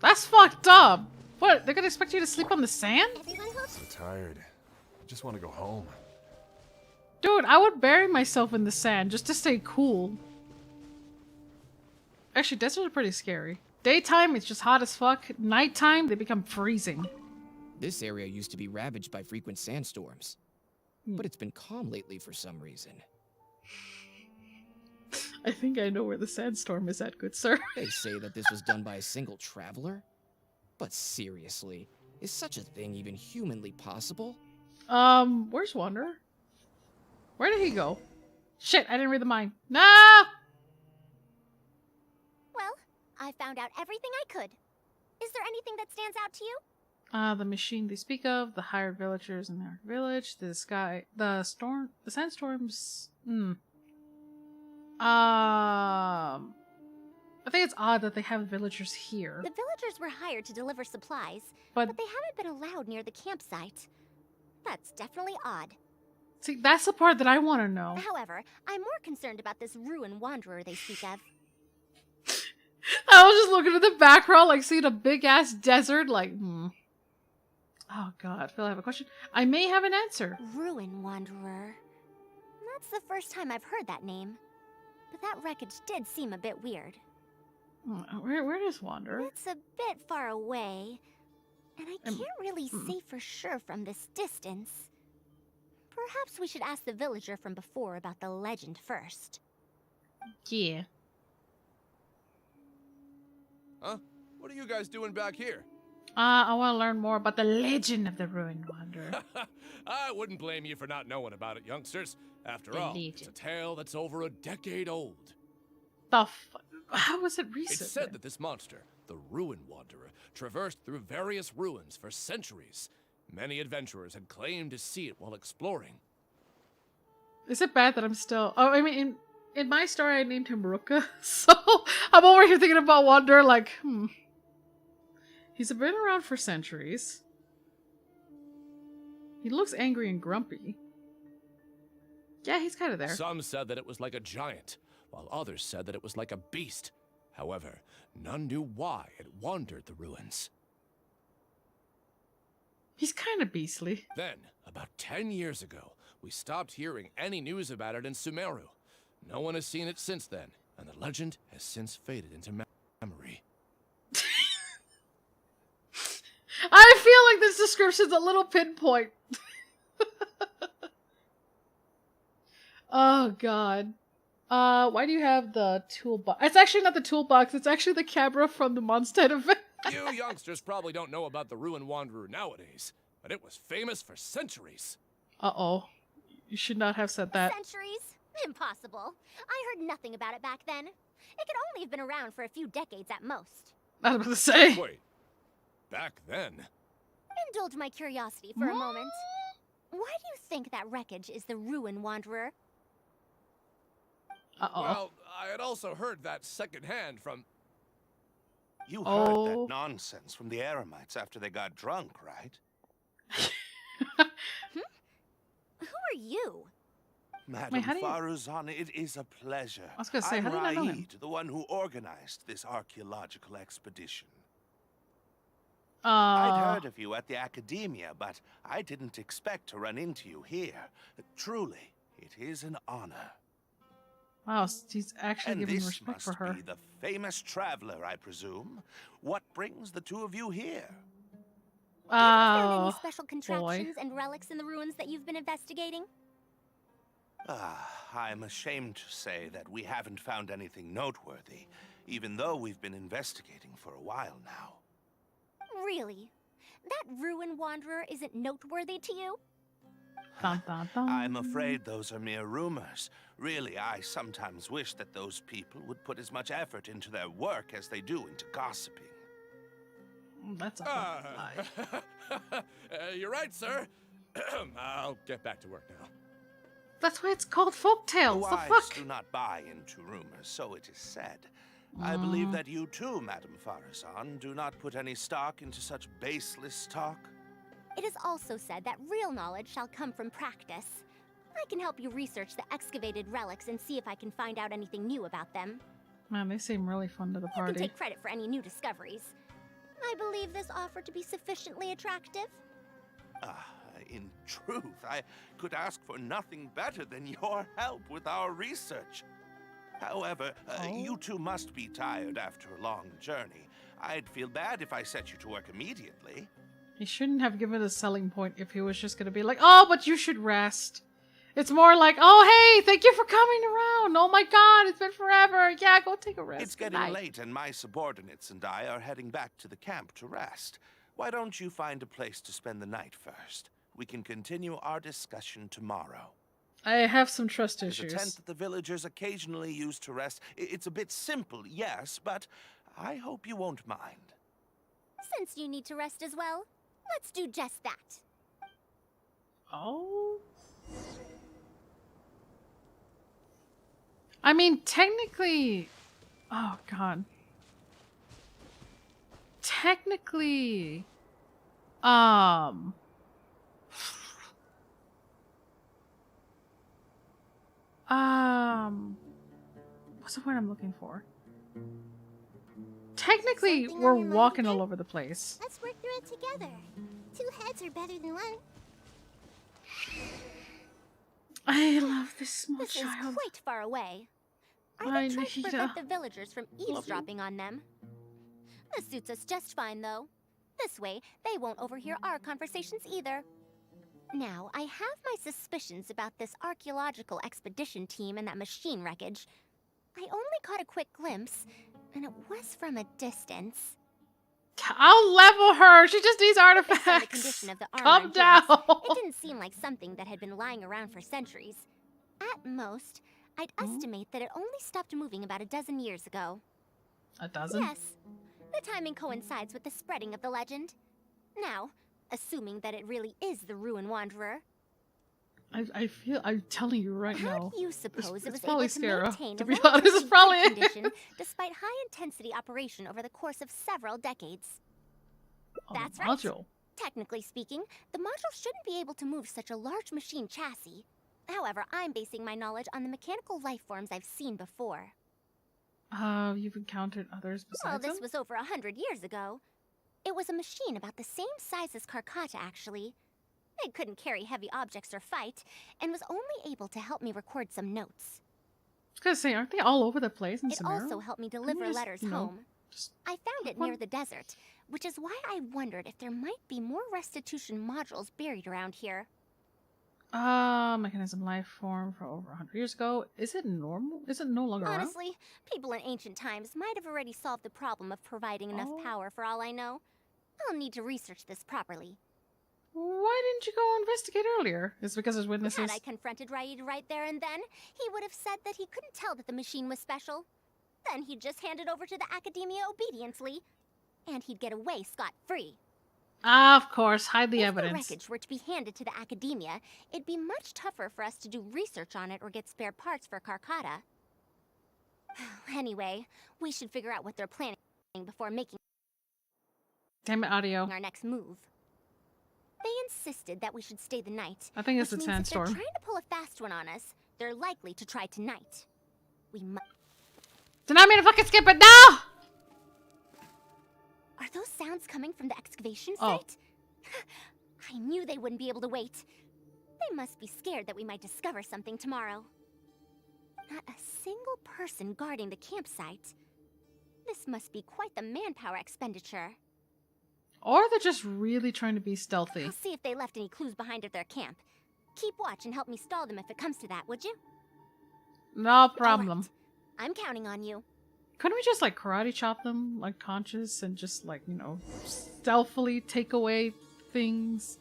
That's fucked up! What, they're gonna expect you to sleep on the sand? Everyone will So tired. I just want to go home. Dude, I would bury myself in the sand just to stay cool. Actually, deserts are pretty scary. Daytime, it's just hot as fuck. Nighttime, they become freezing. This area used to be ravaged by frequent sandstorms, but it's been calm lately for some reason. I think I know where the sandstorm is at, good sir. They say that this was done by a single traveler? But seriously, is such a thing even humanly possible? Where's Wanderer? Where did he go? Shit, I didn't read the mind. No! Well, I found out everything I could. Is there anything that stands out to you? The machine they speak of, the hired villagers in their village, the sky, the sandstorms. I think it's odd that they have villagers here. The villagers were hired to deliver supplies, But but they haven't been allowed near the campsite. That's definitely odd. see, that's the part that I want to know. However, I'm more concerned about this ruin wanderer they speak of. I was just looking at the background, like seeing a big ass desert, like, Oh god, Phil, I have a question. I may have an answer. Ruin wanderer. That's the first time I've heard that name. But that wreckage did seem a bit weird. Where is Wanderer? It's a bit far away, and I Um, can't really say for sure from this distance. Perhaps we should ask the villager from before about the legend first. Yeah. Huh? What are you guys doing back here? I want to learn more about the legend of the Ruined Wanderer. I wouldn't blame you for not knowing about it, youngsters. After The all, it's a legend. tale that's over a decade old. How was it recent? It's said that this monster, the Ruin Wanderer, traversed through various ruins for centuries. Many adventurers had claimed to see it while exploring. Is it bad that I'm still... Oh, I mean, in my story, I named him Ruka, so I'm over here thinking about Wanderer like, He's been around for centuries. He looks angry and grumpy. Yeah, he's kind of there. Some said that it was like a giant, while others said that it was like a beast. However, none knew why it wandered the ruins. He's kind of beastly. Then, about 10 years ago, we stopped hearing any news about it in Sumeru. No one has seen it since then, and the legend has since faded into memory. I feel like this description's a little pinpoint. Oh god. Why do you have the toolbox? It's actually not the toolbox, it's actually the camera from the Mondstadt event. You youngsters probably don't know about the Ruin Wanderer nowadays, but it was famous for centuries. Uh-oh. You should not have said that. Centuries? Impossible. I heard nothing about it back then. It could only have been around for a few decades at most. I was about to say. Wait, back then? Indulge my curiosity for a moment. Why do you think that wreckage is the Ruin Wanderer? Uh-oh. Well, I had also heard that secondhand from... You Oh. heard that nonsense from the Eremites after they got drunk, right? Who are you? Madam how do you- Faruzan, it is a pleasure. I was gonna say, I'm how do you not know him? Raid, the one who organized this archaeological expedition. Uh, I'd heard of you at the academia, but I didn't expect to run into you here. Truly, it is an honor. wow, he's actually And giving this respect must for her. be the famous traveler, I presume. What brings the two of you here? Have you found Oh, any special contraptions and relics in the ruins that you've been investigating? I'm ashamed to say that we haven't found anything noteworthy, even though we've been investigating for a while now. Really? That Ruin Wanderer isn't noteworthy to you? dun, dun, dun. I'm afraid those are mere rumors. Really, I sometimes wish that those people would put as much effort into their work as they do into gossiping. That's a lie. You're right, sir. I'll get back to work now. That's why it's called folktales. The Wise fuck? do not buy into rumors, so it is said. I believe that you too, Madam Faruzan, do not put any stock into such baseless talk. It is also said that real knowledge shall come from practice. I can help you research the excavated relics and see if I can find out anything new about them. Man, they seem really fun to the You can party. take credit for any new discoveries. I believe this offer to be sufficiently attractive. In truth, I could ask for nothing better than your help with our research. However, you two must be tired after a long journey. I'd feel bad if I set you to work immediately. He shouldn't have given a selling point if he was just gonna be like, oh, but you should rest. It's more like, oh, hey, thank you for coming around. Oh my god, it's been forever. Yeah, go take a rest. It's getting late, and my subordinates and I are heading back to the camp to rest. Why don't you find a place to spend the night first? We can continue our discussion tomorrow. I have some trust There's a issues. tent that the villagers occasionally use to rest. It's a bit simple, yes, but I hope you won't mind. Since you need to rest as well, let's do just that. Oh? I mean, technically... Oh, God. Technically... What's the word I'm looking for? Technically, Something on we're your mind walking there? all over the place. Let's work through it together. Two heads are better than one. I love this small This is child. quite far away. I I will try to need prevent to- the villagers from eavesdropping on them. This suits us just fine, though. This way, they won't overhear our conversations either. Now, I have my suspicions about this archaeological expedition team and that machine wreckage. I only caught a quick glimpse, and it was from a distance. I'll level her. She just needs Based on the artifacts. condition of the armor Calm and down. joints, it didn't seem like something that had been lying around for centuries. At most, I'd estimate that it only stopped moving about a dozen years ago. A dozen? Yes, the timing coincides with the spreading of the legend. Now, assuming that it really is the Ruin Wanderer, I feel. I'm telling you right how now. do you suppose it it's was probably able to Scarra, maintain to a be honest, it's relatively probably good it. condition despite high-intensity operation over the course of several decades? Oh, That's the right. module. Technically speaking, the module shouldn't be able to move such a large machine chassis. However, I'm basing my knowledge on the mechanical life forms I've seen before. You've encountered others Well, besides this him? was over 100 years ago. It was a machine about the same size as Karkata, actually. It couldn't carry heavy objects or fight, and was only able to help me record some notes. I was gonna say, aren't they all over the place in It Sumeru? also helped me Couldn't deliver you just, letters you know, home. just I found it one- near the desert, which is why I wondered if there might be more restitution modules buried around here. Mechanism life form for over 100 years ago. Is it normal? Is it no longer around? Honestly, people in ancient times might have already solved the problem of providing enough Oh. power for all I know. I'll need to research this properly. Why didn't you go investigate earlier? Is it because there's witnesses? Had I confronted Raid right there and then, he would have said that he couldn't tell that the machine was special. Then he'd just hand it over to the Academia obediently, and he'd get away scot-free. Of course, hide the If evidence. the wreckage were to be handed to the Academia, it'd be much tougher for us to do research on it or get spare parts for Karkata. Anyway, we should figure out what they're planning before making Damn it, audio. our next move. They insisted that we should stay the night. I think it's which the means if they're sandstorm. trying to pull a fast one on us, they're likely to try tonight. We must. Do not mean to fucking skip it now! Are those sounds coming from the excavation Oh. site? I knew they wouldn't be able to wait. They must be scared that we might discover something tomorrow. Not a single person guarding the campsite. This must be quite the manpower expenditure. Or they're just really trying to be stealthy. I'll see if they left any clues behind at their camp. Keep watch and help me stall them if it comes to that, would you? No problem. Alright. I'm counting on you. Couldn't we just like karate chop them like conscious and just like, you know, stealthily take away things?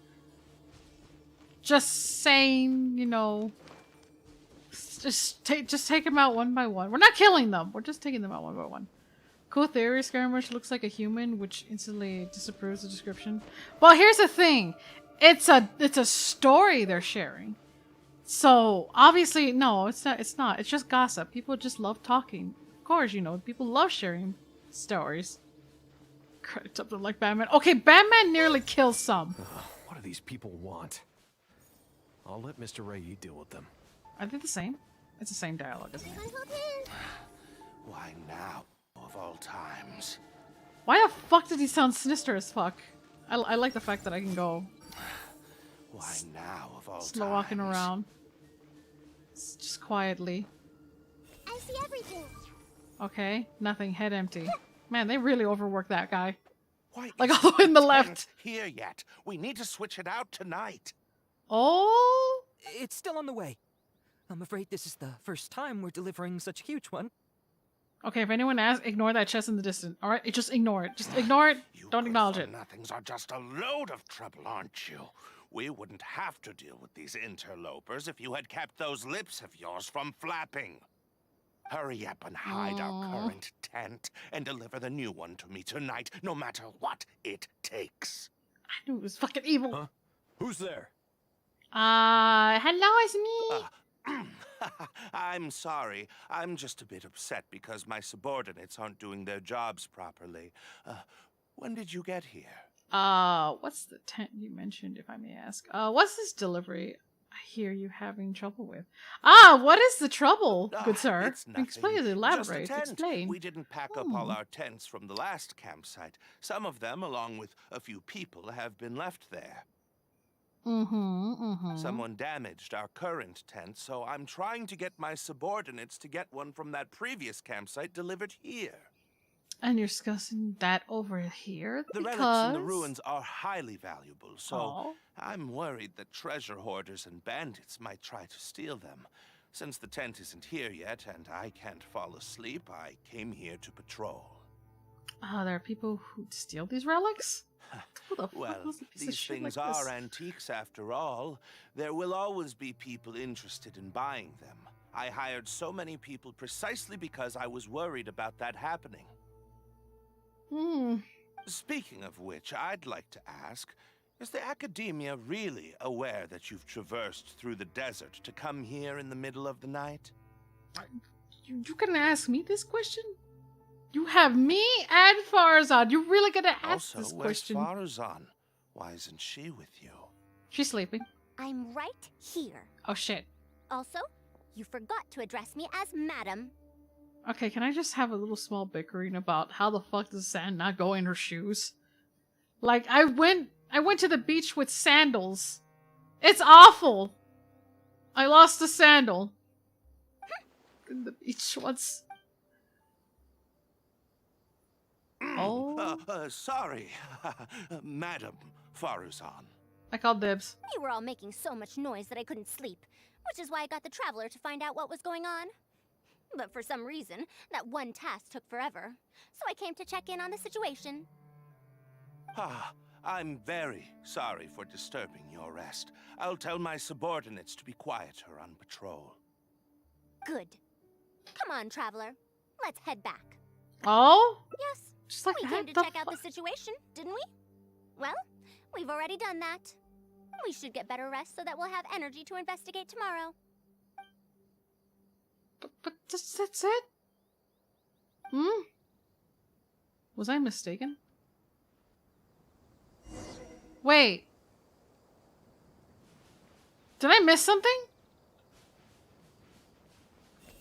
Just saying, you know, just take them out one by one. We're not killing them. We're just taking them out one by one. Cool theory, Skirmish looks like a human, which instantly disapproves the description. Well, here's the thing. It's a story they're sharing. So, obviously, no, it's not. It's just gossip. People just love talking. Of course, you know, people love sharing stories. Credit something like Batman. Okay, Batman nearly kills some. What do these people want? I'll let Mr. Ray deal with them. Are they the same? It's the same dialogue, isn't it? Everyone hold hands. Why now, of all times? Why the fuck did he sound sinister as fuck? I like the fact that I can go Why now, of all slow times? walking around. Just quietly. I see everything. Okay, nothing, head empty. Man, they really overworked that guy. Why Like isn't all the way in the tent left. here yet? We need to switch it out tonight. Oh? It's still on the way. I'm afraid this is the first time we're delivering such a huge one. Okay, if anyone asks, ignore that chest in the distance. Alright, just ignore it. Just ignore it. You Don't acknowledge it. Nothings are just a load of trouble, aren't you? We wouldn't have to deal with these interlopers if you had kept those lips of yours from flapping. Hurry up and hide our current tent and deliver the new one to me tonight, no matter what it takes. I knew it was fucking evil. Huh? Who's there? Hello, it's me. I'm sorry. I'm just a bit upset because my subordinates aren't doing their jobs properly. When did you get here? What's the tent you mentioned, if I may ask? What's this delivery I hear you having trouble with? What is the trouble, good sir? It's nothing. Explain, Just a elaborate, tent. explain. We didn't pack up all our tents from the last campsite. Some of them, along with a few people, have been left there. Someone damaged our current tent, so I'm trying to get my subordinates to get one from that previous campsite delivered here. And you're discussing that over here? The because... relics in the ruins are highly valuable, so Aw. I'm worried that treasure hoarders and bandits might try to steal them. Since the tent isn't here yet and I can't fall asleep, I came here to patrol. There are people who steal these relics? Who the fuck Well, was a piece of these shit things like are this? antiques after all. There will always be people interested in buying them. I hired so many people precisely because I was worried about that happening. Speaking of which, I'd like to ask, is the Academia really aware that you've traversed through the desert to come here in the middle of the night? You gonna ask me this question? You have me and Faruzan. You're really gonna ask Also, this where's question? Faruzan? Why isn't she with you? She's sleeping. I'm right here. Oh shit. Also, you forgot to address me as Madam. Okay, can I just have a little small bickering about how the fuck does sand not go in her shoes? Like, I went to the beach with sandals. It's awful. I lost a sandal. In the beach once. Oh. Sorry, Madam Faruzan. I called dibs. You were all making so much noise that I couldn't sleep, which is why I got the Traveler to find out what was going on. But for some reason, that one task took forever, so I came to check in on the situation. I'm very sorry for disturbing your rest. I'll tell my subordinates to be quieter on patrol. Good. Come on, Traveler. Let's head back. Oh? Yes, Just like we that? came to The check out the fuck? situation, didn't we? Well, we've already done that. We should get better rest so that we'll have energy to investigate tomorrow. But that's it? Was I mistaken? Wait. Did I miss something?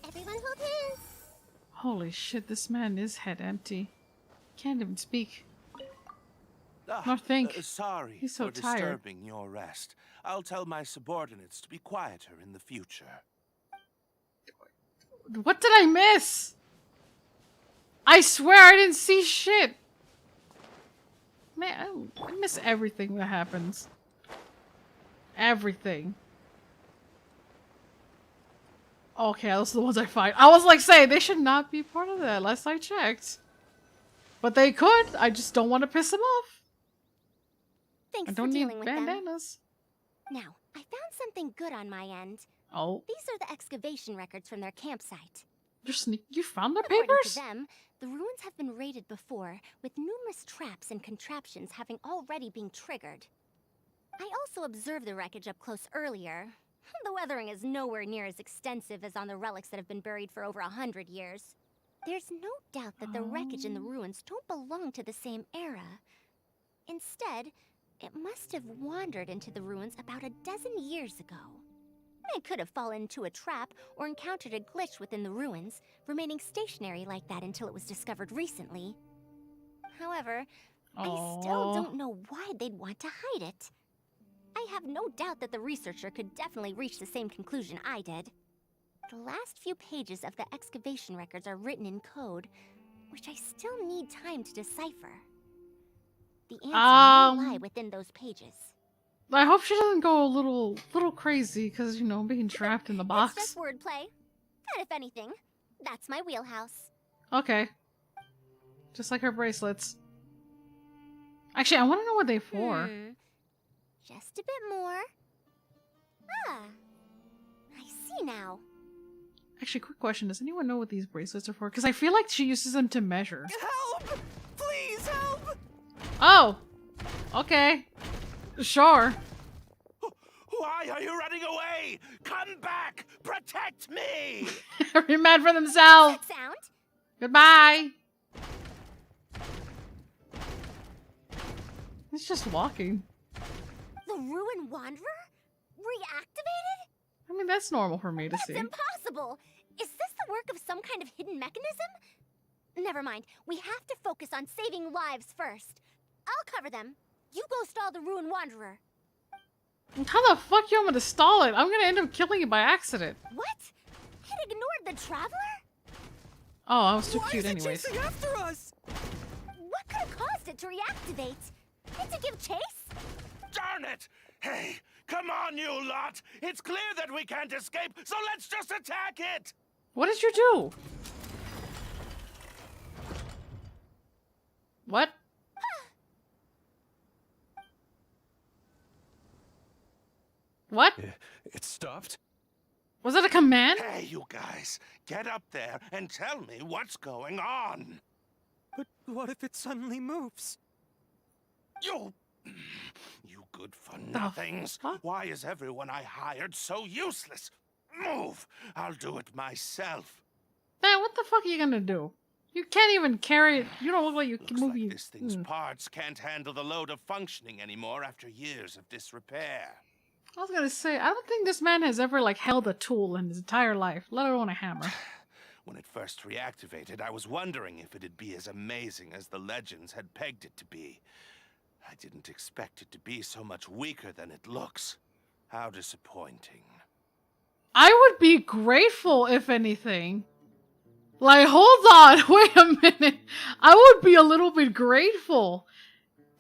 Everyone hold hands. Holy shit, this man is head empty. Can't even speak. Nor think. Sorry He's so for tired. disturbing your rest. I'll tell my subordinates to be quieter in the future. What did I miss? I swear I didn't see shit. Man, I miss everything that happens. Everything. Okay, those are the ones I find. I was like saying, they should not be part of that, last I checked. But they could. I just don't want to piss them off. Thanks I for don't need dealing with them. bandanas. Now, I found something good on my end. Oh, These are the excavation records from their campsite. you're sneaky. You found their According papers? to them, the ruins have been raided before, with numerous traps and contraptions having already been triggered. I also observed the wreckage up close earlier. The weathering is nowhere near as extensive as on the relics that have been buried for over 100 years. There's no doubt that the wreckage and the ruins don't belong to the same era. Instead, it must have wandered into the ruins about a dozen years ago. It could have fallen into a trap or encountered a glitch within the ruins, remaining stationary like that until it was discovered recently. However, I still don't know why they'd want to hide it. I have no doubt that the researcher could definitely reach the same conclusion I did. The last few pages of the excavation records are written in code, which I still need time to decipher. The answer may lie within those pages. I hope she doesn't go a little crazy, because, you know, being trapped in the box. It's just wordplay. And if anything, that's my wheelhouse. Okay. Just like her bracelets. Actually, I want to know what they're for. Just a bit more. Ah, I see now. Actually, quick question. Does anyone know what these bracelets are for? Because I feel like she uses them to measure. Help! Please help! Oh! Okay. Sure. Why are you running away? Come back! Protect me! Every man for themselves! That sound? Goodbye! He's just walking. The Ruin Wanderer? Reactivated? I mean, that's normal for me to That's see. impossible! Is this the work of some kind of hidden mechanism? Never mind. We have to focus on saving lives first. I'll cover them. You go stall the Ruin Wanderer. How the fuck you want me to stall it? I'm gonna end up killing it by accident. What? It ignored the Traveler? Oh, I was too Why cute is it anyways. chasing after us? What could have caused it to reactivate? Did it give chase? Darn it! Hey, come on, you lot! It's clear that we can't escape, so let's just attack it! What did you do? What? What? It stopped? Was it a command? Hey, you guys, get up there and tell me what's going on. But what if it suddenly moves? You good for nothings. fuck? Why is everyone I hired so useless? Move! I'll do it myself. Man, what the fuck are you gonna do? You can't even carry it. You don't look like you can Looks move like you. this thing's parts can't handle the load of functioning anymore after years of disrepair. I was gonna say, I don't think this man has ever, like, held a tool in his entire life, let alone a hammer. When it first reactivated, I was wondering if it'd be as amazing as the legends had pegged it to be. I didn't expect it to be so much weaker than it looks. How disappointing. I would be grateful, if anything. Like, hold on, wait a minute. I would be a little bit grateful.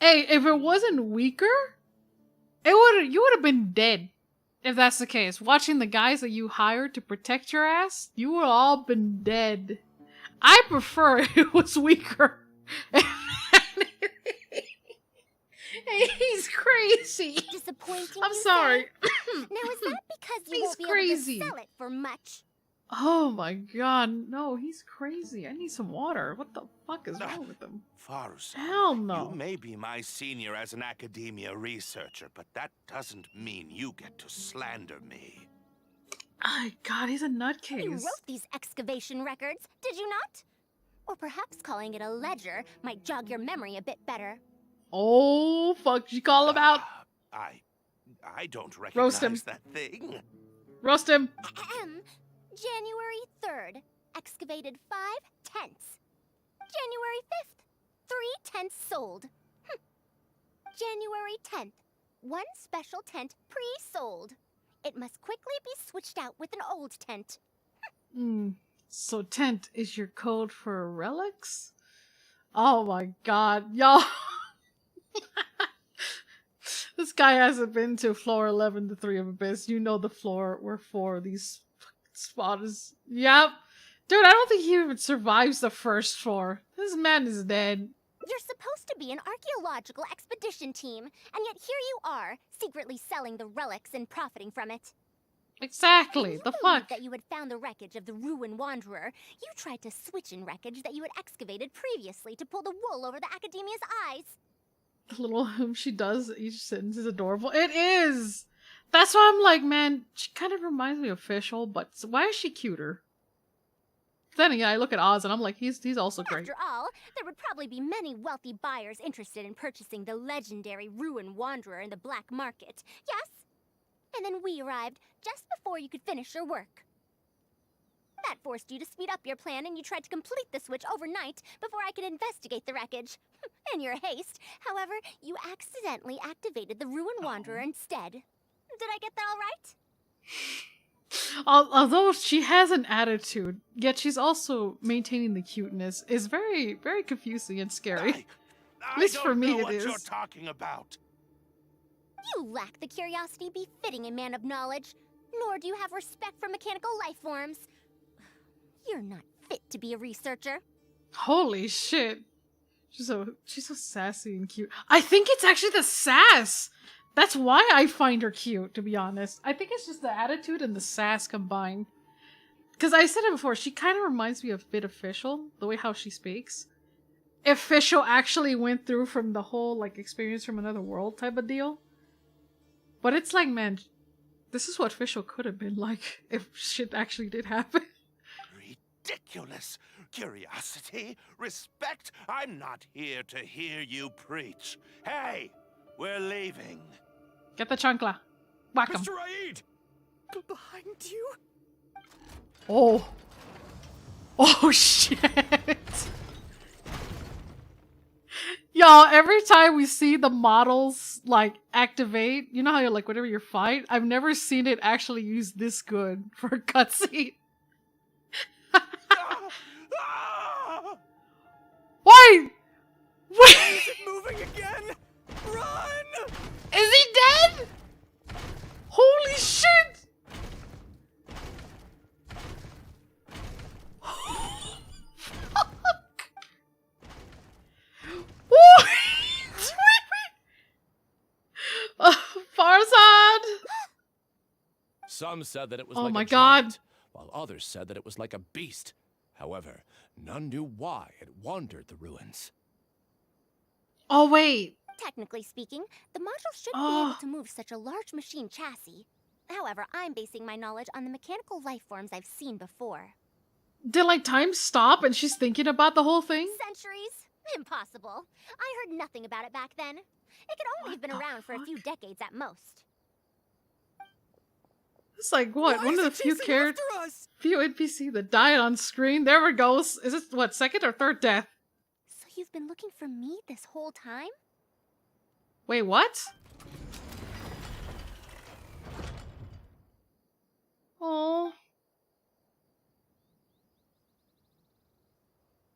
Hey, if it wasn't weaker, you would have been dead. If that's the case. Watching the guys that you hired to protect your ass, you would all been dead. I prefer it was weaker. Hey, he's crazy. Disappointing. I'm you sorry. say? Now is that because you He's won't be crazy. able to sell it for much? Oh my god, no, he's crazy. I need some water. What the fuck is wrong with him? Faruzan, Hell no. you may be my senior as an academia researcher, but that doesn't mean you get to slander me. Oh god, he's a You nutcase. wrote these excavation records, did you not? Or perhaps calling it a ledger might jog your memory a bit better. Oh, fuck, you call him out. I don't Roast him. recognize that thing. Roast him. Ahem. January 3rd, excavated 5 tents. January 5th, 3 tents sold. January 10th, 1 special tent pre-sold. It must quickly be switched out with an old tent. So tent is your code for relics? Oh my god, y'all. This guy hasn't been to floor 11 to 3 of Abyss. You know the floor where 4 of these spotters. Yep. Dude, I don't think he even survives the first floor. This man is dead. You're supposed to be an archaeological expedition team, and yet here you are, secretly selling the relics and profiting from it. Exactly. You The believed fuck? that you had found the wreckage of the Ruin Wanderer. You tried to switch in wreckage that you had excavated previously to pull the wool over the Academia's eyes. The little she does each sentence is adorable. It is! That's why I'm like, man, she kind of reminds me of Fischl, but why is she cuter? Then again, I look at Oz and I'm like, he's also great. After all, there would probably be many wealthy buyers interested in purchasing the legendary Ruin Wanderer in the black market. Yes? And then we arrived just before you could finish your work. That forced you to speed up your plan, and you tried to complete the switch overnight before I could investigate the wreckage. In your haste, however, you accidentally activated the Ruin Wanderer instead. Did I get that all right? Although she has an attitude, yet she's also maintaining the cuteness, is very, very confusing and scary. At least for me, it is. I don't know what you're talking about. You lack the curiosity befitting a man of knowledge, nor do you have respect for mechanical life forms. You're not fit to be a researcher. Holy shit. She's so sassy and cute. I think it's actually the sass. That's why I find her cute, to be honest. I think it's just the attitude and the sass combined. Because I said it before, she kind of reminds me of a bit of Fischl, the way how she speaks. If Fischl actually went through from the whole, like, experience from another world type of deal. But it's like, man, this is what Fischl could have been like if shit actually did happen. Ridiculous. Curiosity? Respect? I'm not here to hear you preach. Hey, we're leaving. Get the chancla. Whack him. Mr. Aid! Behind you? Oh. Oh, shit. Y'all, every time we see the models, like, activate, you know how you're like, whenever you fight? I've never seen it actually use this good for a cutscene. Wait! Wait! Is it moving again? Run! Is he dead? Holy shit! Fuck! Wait! Faruzan! Some said that it was Oh like my a God. giant, while others said that it was like a beast. However, none knew why it wandered the ruins. Oh, wait. Technically speaking, the module should be Oh. able to move such a large machine chassis. However, I'm basing my knowledge on the mechanical life forms I've seen before. Did, like, time stop and she's thinking about the whole thing? Centuries? Impossible. I heard nothing about it back then. It could only have been around for a few decades at most. It's like, what? Why One is of the it few chasing characters, after us? few NPC that died on screen. There we go. Is it, what, second or third death? So you've been looking for me this whole time? Wait, what? Oh.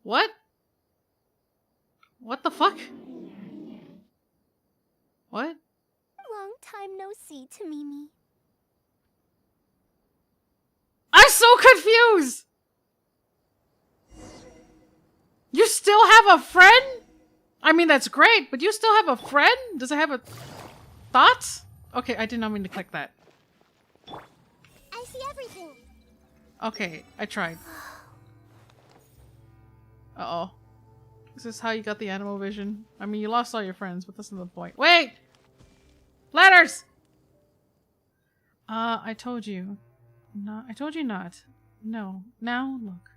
What? What the fuck? What? Long time no see, Tamimi. I'm so confused! You still have a friend? I mean, that's great, but you still have a friend? Does it have a... thoughts? Okay, I did not mean to click that. I see everything. Okay, I tried. Uh-oh. Is this how you got the animal vision? I mean, you lost all your friends, but that's not the point. Wait! Letters! I told you. No, I told you not. No. Now, look.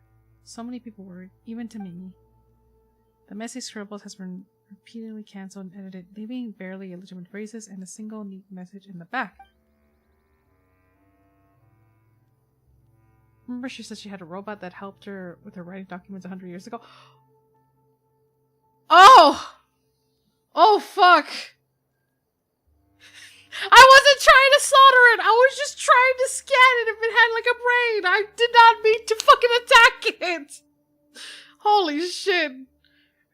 So many people worried, even to me. The messy scribbles has been repeatedly cancelled and edited, leaving barely illegible phrases and a single neat message in the back. Remember she said she had a robot that helped her with her writing documents 100 years ago? Oh! Oh, fuck! I wasn't trying to solder it! I was just trying to scan it if it had, like, a brain! I did not mean to fucking attack it! Holy shit.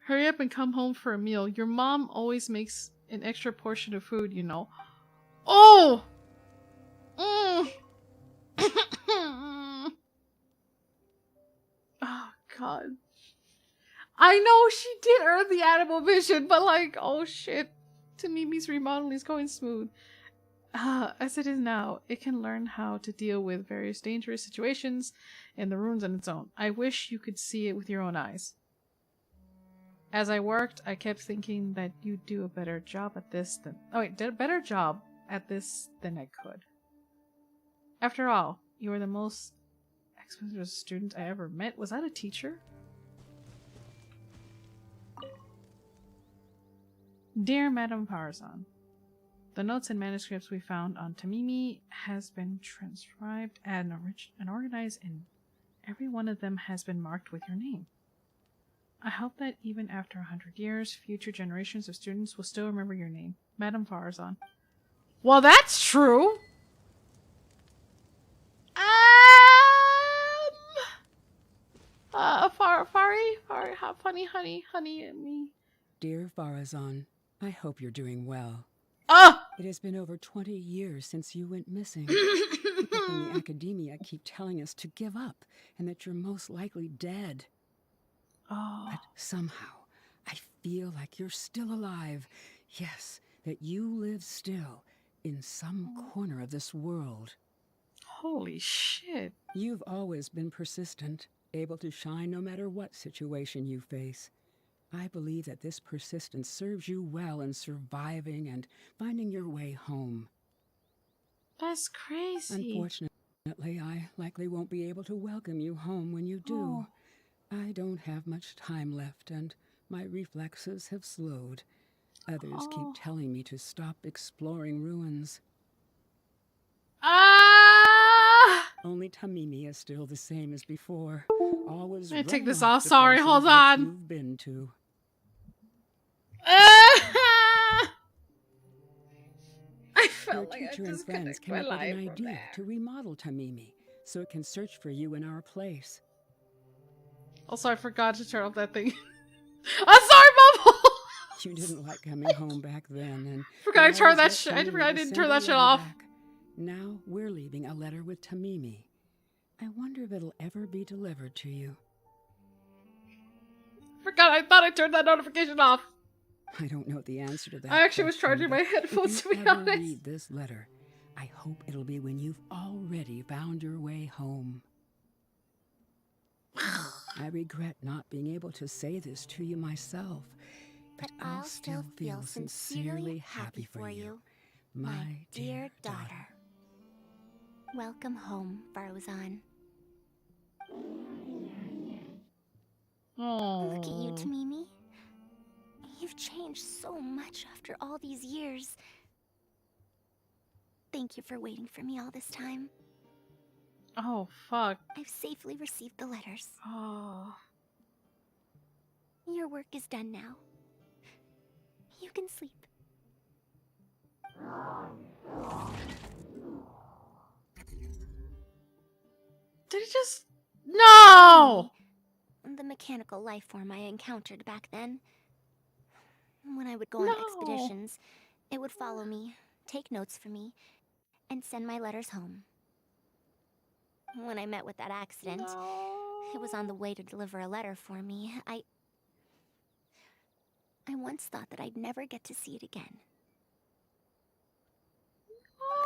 Hurry up and come home for a meal. Your mom always makes an extra portion of food, you know. Oh! Oh, God. I know she did earn the animal vision, but like, oh shit. Tamimi's remodeling is going smooth. As it is now, it can learn how to deal with various dangerous situations in the ruins on its own. I wish you could see it with your own eyes. As I worked, I kept thinking that you'd do a better job at this than... Oh wait, did a better job at this than I could. After all, you are the most Expositor student I ever met. Was that a teacher? Dear Madame Faruzan, the notes and manuscripts we found on Tamimi has been transcribed and organized, and every one of them has been marked with your name. I hope that even after 100 years, future generations of students will still remember your name, Madame Faruzan. Well, that's true! Fari, honey, and me. Dear Faruzan, I hope you're doing well. Ah! It has been over 20 years since you went missing. People from the academia keep telling us to give up and that you're most likely dead. Oh. But somehow, I feel like you're still alive. Yes, that you live still in some corner of this world. Holy shit. You've always been persistent, able to shine no matter what situation you face. I believe that this persistence serves you well in surviving and finding your way home. That's crazy. Unfortunately, I likely won't be able to welcome you home when you do. I don't have much time left, and my reflexes have slowed. Others keep telling me to stop exploring ruins. Only Tamimi is still the same as before. Always I take running this off off. to Sorry, places hold which on. You've been to. I Your felt like I teacher and friends disconnected came my up with an life from idea that. to remodel Tamimi, so it can search for you in our place. Also, I forgot to turn off that thing. I'm sorry, Bubble! You didn't like coming home back then, and Forgot I you turned always that let shit. I Tamimi forgot I didn't send turn a that shit letter off. back. Now we're leaving a letter with Tamimi. I wonder if it'll ever be delivered to you. Forgot, I thought I turned that notification off. I don't know the answer to that. I actually was question, charging my but headphones, if to you be ever honest. read this letter, I hope it'll be when you've already found your way home. I regret not being able to say this to you myself, but I'll still feel sincerely happy for you, my dear daughter. Welcome home, Faruzan. Oh. Look at you, Tamimi. You've changed so much after all these years. Thank you for waiting for me all this time. Oh, fuck. I've safely received the letters. Oh. Your work is done now. You can sleep. Did it just... No! The mechanical life form I encountered back then. When I would go on No. expeditions, it would follow me, take notes for me, and send my letters home. When I met with that accident, it was on the way to deliver a letter for me. I once thought that I'd never get to see it again.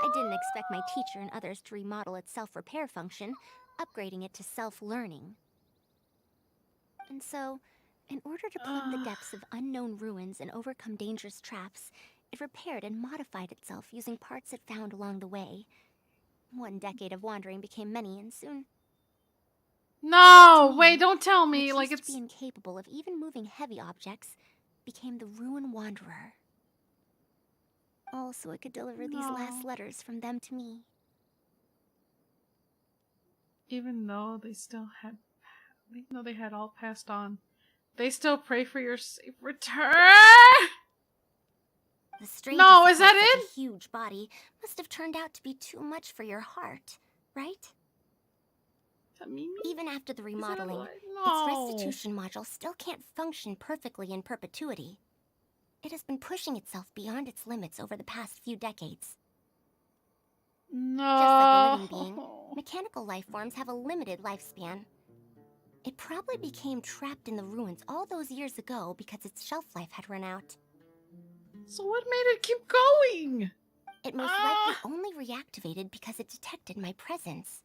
I didn't expect my teacher and others to remodel its self-repair function, upgrading it to self-learning. And so, in order to plumb the depths of unknown ruins and overcome dangerous traps, it repaired and modified itself using parts it found along the way. 1 decade of wandering became many, and soon... No! Wait, don't tell me. Which Like, used it's... to be incapable of even moving heavy objects, became the Ruin Wanderer. All so it could deliver these last letters from them to me. Even though they still had... Even though they had all passed on, they still pray for your safe return! The strange No, of is that such it? a huge body must have turned out to be too much for your heart, right? Tamimi? Even after the remodeling, its No. restitution module still can't function perfectly in perpetuity. It has been pushing itself beyond its limits over the past few decades. No. Just like a living being, mechanical life forms have a limited lifespan. It probably became trapped in the ruins all those years ago because its shelf life had run out. So what made it keep going? It most likely only reactivated because it detected my presence.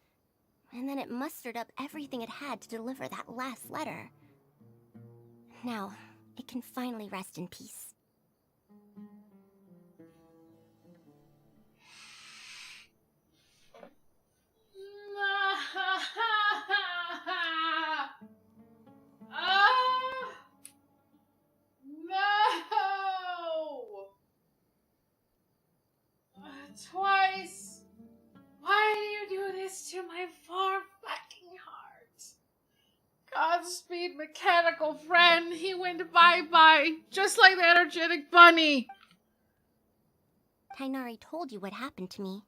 And then it mustered up everything it had to deliver that last letter. Now, it can finally rest in peace. Godspeed, mechanical friend. He went bye-bye, just like the energetic bunny. Tainari told you what happened to me,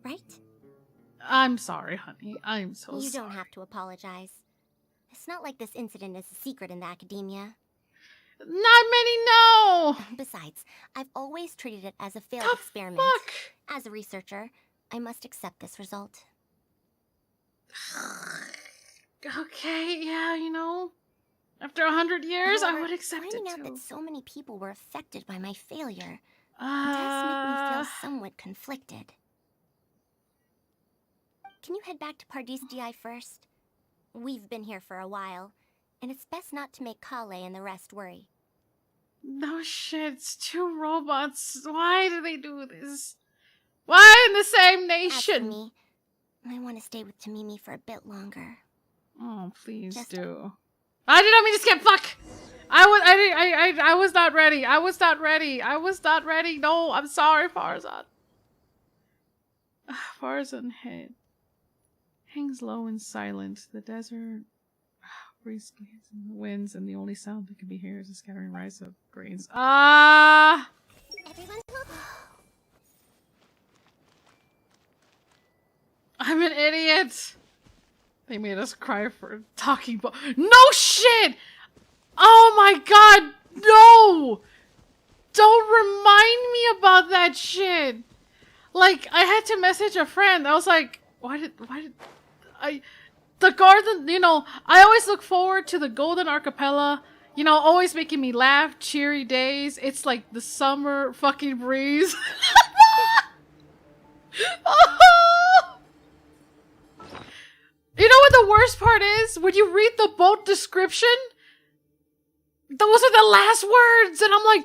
right? I'm sorry, honey. I'm so sorry. You don't have to apologize. It's not like this incident is a secret in the academia. Not many know! Besides, I've always treated it as a failed The experiment. fuck? As a researcher, I must accept this result. Okay, yeah, you know. After 100 years, However, I would accept it finding out too. that so many people were affected by my failure does make me feel somewhat conflicted. Can you head back to Pardis DI first? We've been here for a while, and it's best not to make Kale and the rest worry. No shit, it's two robots. Why do they do this? Why in the same As for nation? me, I want to stay with Tamimi for a bit longer. Oh, please Just- do. I did not mean to skip. Fuck. I was not ready. I was not ready. I was not ready. No, I'm sorry, Farzan. Farzan head hangs low and silent. The desert breeze and the winds, and the only sound that can be heard is the scattering rise of grains. Ah. Everyone will... I'm an idiot. They made us cry for talking about. No shit! Oh my god, no! Don't remind me about that shit. Like, I had to message a friend. I was like, the garden, you know, I always look forward to the Golden Archipelago, you know, always making me laugh, cheery days. It's like the summer fucking breeze. Oh! You know what the worst part is? When you read the boat description, those are the last words, and I'm like,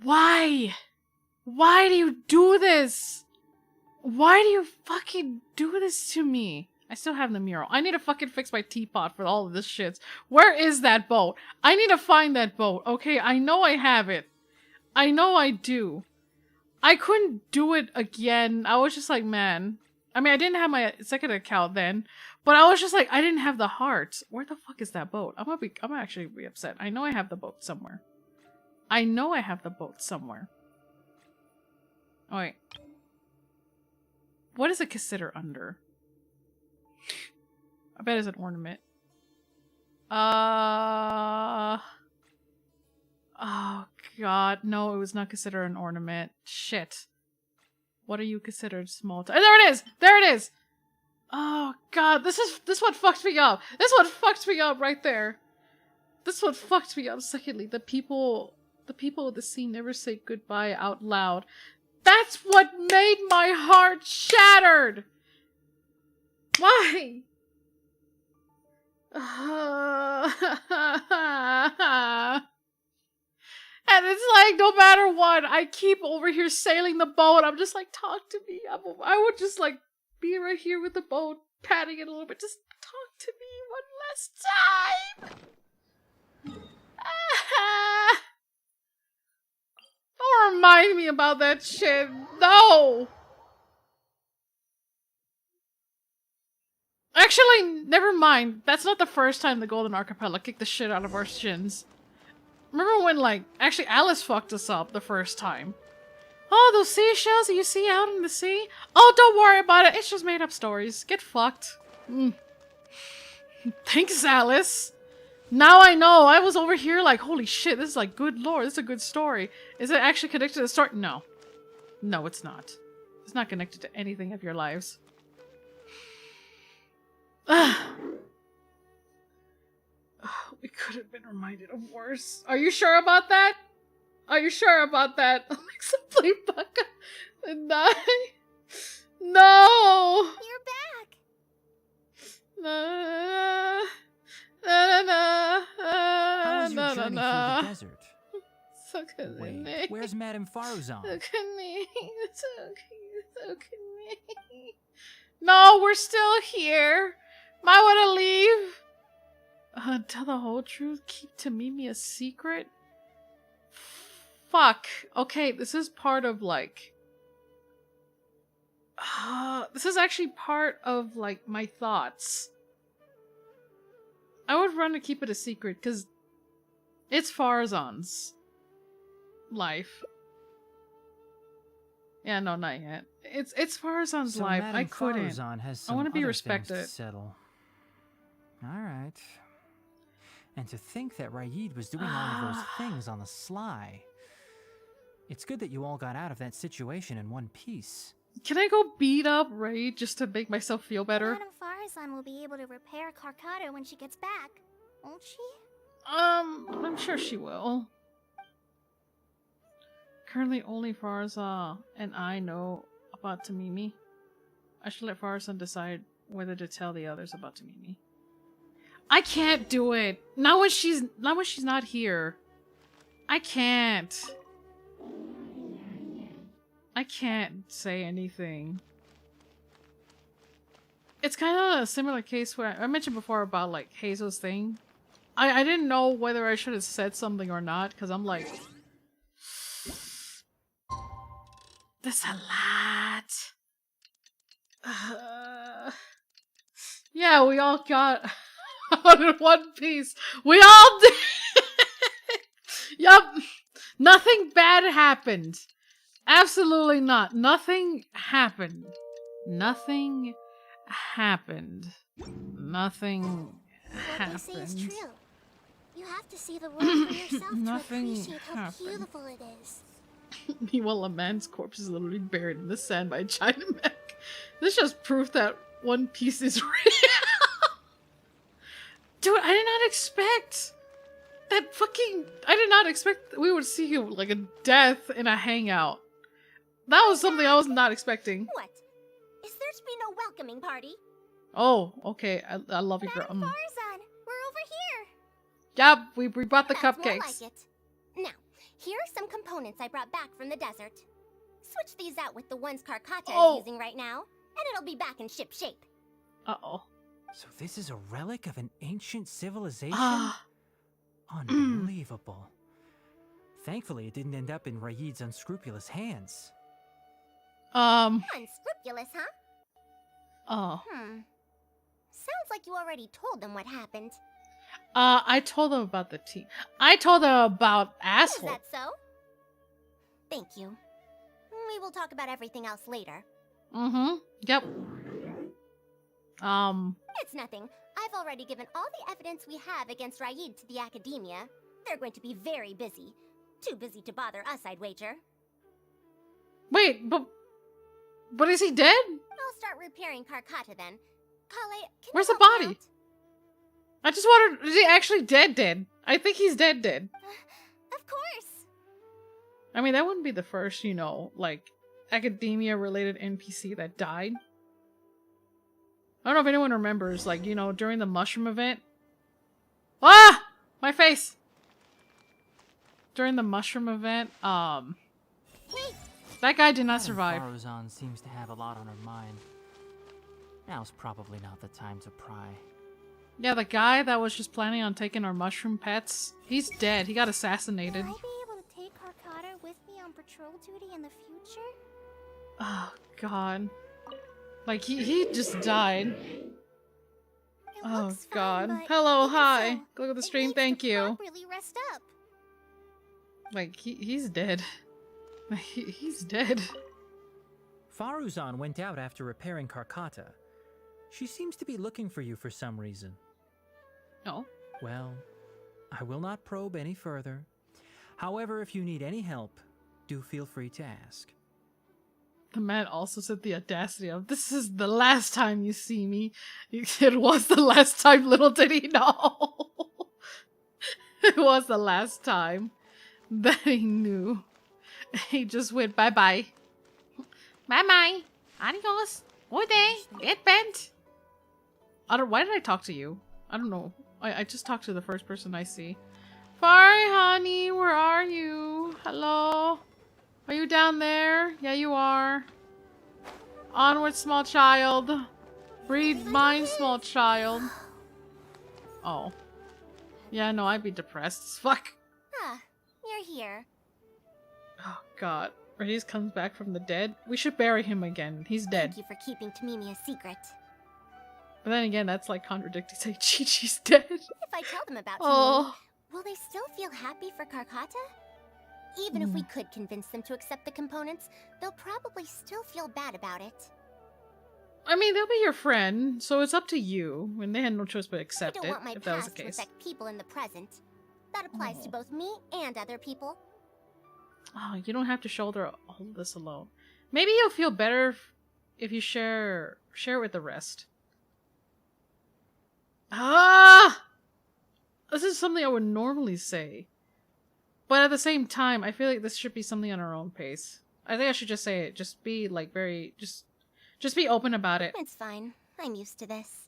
why? Why do you do this? Why do you fucking do this to me? I still have the mural. I need to fucking fix my teapot for all of this shit. Where is that boat? I need to find that boat, okay? I know I have it. I know I do. I couldn't do it again. I was just like, man. I mean, I didn't have my second account then, but I was just like, I didn't have the heart. Where the fuck is that boat? I'm gonna actually be upset. I know I have the boat somewhere. I know I have the boat somewhere. Oh, wait. What does it consider under? I bet it's an ornament. Oh god, no, it was not considered an ornament. Shit. What are you considered small? There it is! There it is! Oh god, this what fucked me up. This what fucked me up right there. This what fucked me up. Secondly, the people of the scene never say goodbye out loud. That's what made my heart shattered! Why? And it's like, no matter what, I keep over here sailing the boat. I'm just like, talk to me. I would just like be right here with the boat, patting it a little bit. Just talk to me one last time. Don't remind me about that shit. No. Actually, never mind. That's not the first time the Golden Archipelago kicked the shit out of our shins. Remember when, like, actually Alice fucked us up the first time? Oh, those seashells that you see out in the sea? Oh, don't worry about it. It's just made up stories. Get fucked. Thanks, Alice. Now I know. I was over here like, holy shit, this is like, good lord, this is a good story. Is it actually connected to the story? No. No, it's not. It's not connected to anything of your lives. We could have been reminded of worse. Are you sure about that? Are you sure about that? Alexa, play Baka and die. No! You're back! Na, na, na, How was your na, journey na, through the desert? So good. Wait, where's Madame Faruzan? Look at me. Look at me. No, we're still here. Might want to leave. Tell the whole truth. Keep Tamimi a secret. Fuck. Okay, this is part of like. This is actually part of like my thoughts. I would run to keep it a secret, because it's Faruzan's life. Yeah, no, not yet. It's Faruzan's So life. Madame I couldn't. Faruzan has I some want to be other things respected. to settle. All right. And to think that Raid was doing all of those things on the sly. It's good that you all got out of that situation in one piece. Can I go beat up Ray just to make myself feel better? Madame Faruzan will be able to repair Carcata when she gets back, won't she? I'm sure she will. Currently, only Faruzan and I know about Tamimi. I should let Faruzan decide whether to tell the others about Tamimi. I can't do it. Not when she's not here. I can't. I can't say anything. It's kind of a similar case where I mentioned before about like Hazel's thing. I didn't know whether I should have said something or not because I'm like, that's a lot. Yeah, we all got out in one piece. We all did. Yup. Nothing bad happened. Absolutely not. Nothing happened. Nothing happened. Nothing What they say is happened. true. You have to see the world for yourself to Nothing appreciate how happened. beautiful it is. Meanwhile, a man's corpse is literally buried in the sand by a Chinaman. This just proof that One Piece is real. Dude, I did not expect that fucking... I did not expect we would see like a death in a hangout. That was something I was not expecting. What? Is there to be no welcoming party? Oh, okay. I love you, girl. Madame Faruzan, we're over here. Yep, we brought the That's more cupcakes. like it. Now, here are some components I brought back from the desert. Switch these out with the ones Carcata is using right now, and it'll be back in ship shape. Uh-oh. So this is a relic of an ancient civilization? Ah. Unbelievable. Thankfully, it didn't end up in Raid's unscrupulous hands. Unscrupulous, huh? Oh. Sounds like you already told them what happened. I told them about the tea. I told them about Is asshole. that so? Thank you. We will talk about everything else later. Mm-hmm. Yep. It's nothing. I've already given all the evidence we have against Raid to the Academia. They're going to be very busy. Too busy to bother us, I'd wager. Wait, but is he dead? I'll start repairing Carcata then. Kale, can Where's you the help me body? out? I just wondered, is he actually dead? I think he's dead. Of course. I mean, that wouldn't be the first, like, academia-related NPC that died. I don't know if anyone remembers, like, during the mushroom event. Ah! My face! During the mushroom event, that guy did not survive. Faruzan seems to have a lot on her mind. Now's probably not the time to pry. Yeah, the guy that was just planning on taking our mushroom pets, he's dead. He got assassinated. Will I be able to take Carcata with me on patrol duty in the future? Oh, God. Like, he just died. It Oh, looks fine, God. but Hello, even hi. so, Look at the it stream, needs thank to you. properly rest up. Like, he's dead. He's dead. Faruzan went out after repairing Carcata. She seems to be looking for you for some reason. No. Well, I will not probe any further. However, if you need any help, do feel free to ask. The man also said the audacity of, this is the last time you see me. It was the last time, little did he know. It was the last time that he knew. He just went bye-bye. Bye-bye. Adios. Oide. Get bent. Why did I talk to you? I don't know. I just talked to the first person I see. Sorry, honey. Where are you? Hello? Are you down there? Yeah, you are. Onward, small child. Breathe mine, small child. Oh. Yeah, no, I'd be depressed as fuck. Ah, you're here. Oh, God. Reyes comes back from the dead. We should bury him again. He's dead. Thank you for keeping Tamimi a secret. But then again, that's like contradicting saying Chi-Chi's dead. If I tell them about Oh. Tamimi, will they still feel happy for Karkata? Even if we could convince them to accept the components, they'll probably still feel bad about it. I mean, they'll be your friend, so it's up to you. And they had no choice but I accept don't it, want my if that was the past to case. affect people in the present. That applies to both me and other people. Oh, you don't have to shoulder all of this alone. Maybe you'll feel better if you share it with the rest. Ah! This is something I would normally say. But at the same time, I feel like this should be something on our own pace. I think I should just say it. Just be like just be open about it. It's fine. I'm used to this.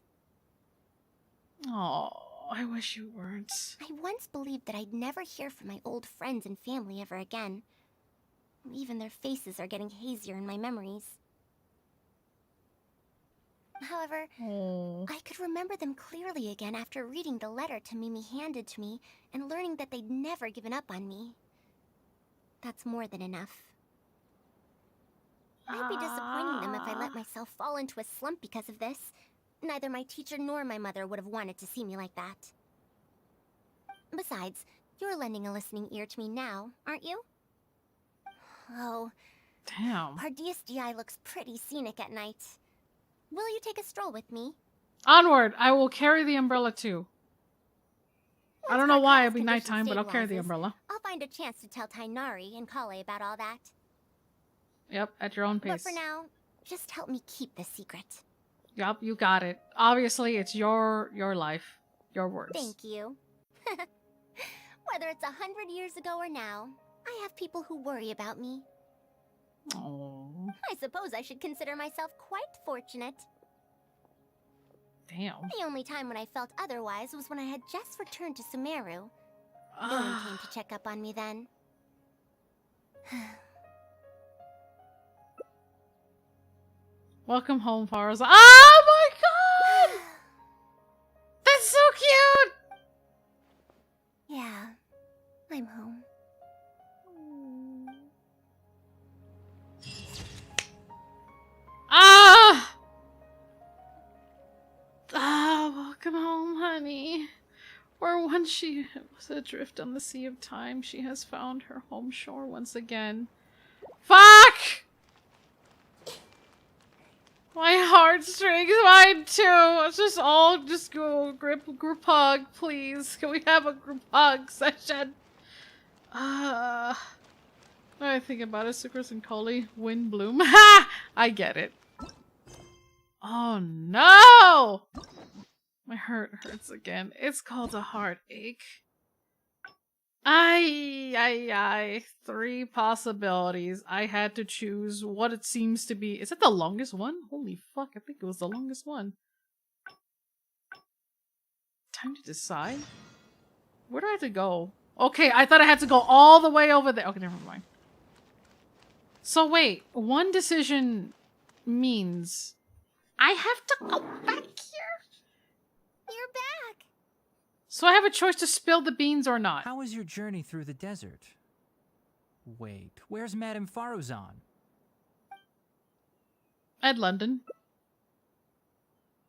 Oh, I wish you weren't. I once believed that I'd never hear from my old friends and family ever again. Even their faces are getting hazier in my memories. However, I could remember them clearly again after reading the letter Tamimi handed to me and learning that they'd never given up on me. That's more than enough. I'd be disappointing them if I let myself fall into a slump because of this. Neither my teacher nor my mother would have wanted to see me like that. Besides, you're lending a listening ear to me now, aren't you? Oh, damn. Pardeus GI looks pretty scenic at night. Will you take a stroll with me? Onward! I will carry the umbrella too. I don't know why it'll be condition nighttime, but I'll carry the stabilizes, umbrella. I'll find a chance to tell Tainari and Kale about all that. Yep, at your own But pace. for now, just help me keep the secret. Yep, you got it. Obviously, it's your life. Your words. Thank you. Whether it's 100 years ago or now, I have people who worry about me. Oh, I suppose I should consider myself quite fortunate. damn. The only time when I felt otherwise was when I had just returned to Sumeru. No one came to check up on me then. Welcome home, Faruzan. Oh my god! That's so cute! Yeah, I'm home. Ah! Ah, welcome home, honey. Where once she was adrift on the sea of time, she has found her home shore once again. Fuck! My heartstrings, mine too. Let's just all just go group hug, please. Can we have a group hug session? Now I think about it, Sucrose and Coley, wind bloom. Ha! I get it. Oh no! My heart hurts again. It's called a heartache. Ay. 3 possibilities. I had to choose what it seems to be. Is it the longest one? Holy fuck, I think it was the longest one. Time to decide? Where do I have to go? Okay, I thought I had to go all the way over there. Okay, never mind. So wait, one decision means I have to go back here? You're back! So I have a choice to spill the beans or not. How was your journey through the desert? Wait, where's Madame Faruzan? At London.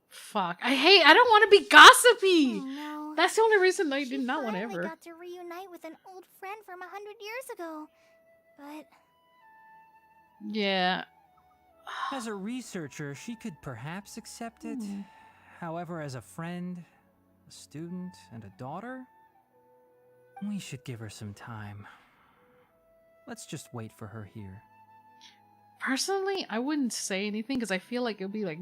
Fuck. I don't want to be gossipy! Oh, no. That's the only reason I She did not want to finally ever. got to reunite with an old friend from 100 years ago. But Yeah. As a researcher, she could perhaps accept it. However, as a friend, a student, and a daughter, we should give her some time. Let's just wait for her here. Personally, I wouldn't say anything because I feel like it would be like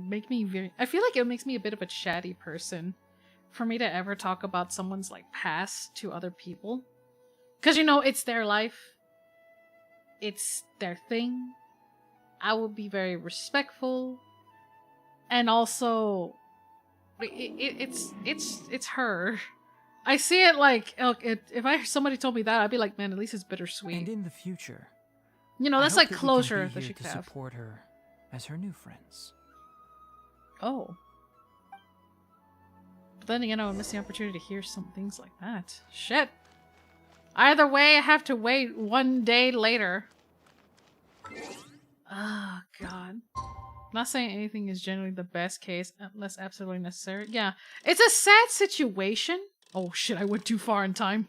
I feel like it makes me a bit of a chatty person for me to ever talk about someone's like past to other people. Because you know, it's their life. It's their thing. I would be very respectful. And also it's her. I see it like if somebody told me that, I'd be like, man, at least it's bittersweet. And in the future, You know, I that's hope like that we can closure be that here she to could have. support her as her new friends. Oh. But then again, I would miss the opportunity to hear some things like that. Shit. Either way, I have to wait 1 day later. Oh, God. Not saying anything is generally the best case unless absolutely necessary. Yeah, it's a sad situation. Oh shit, I went too far in time.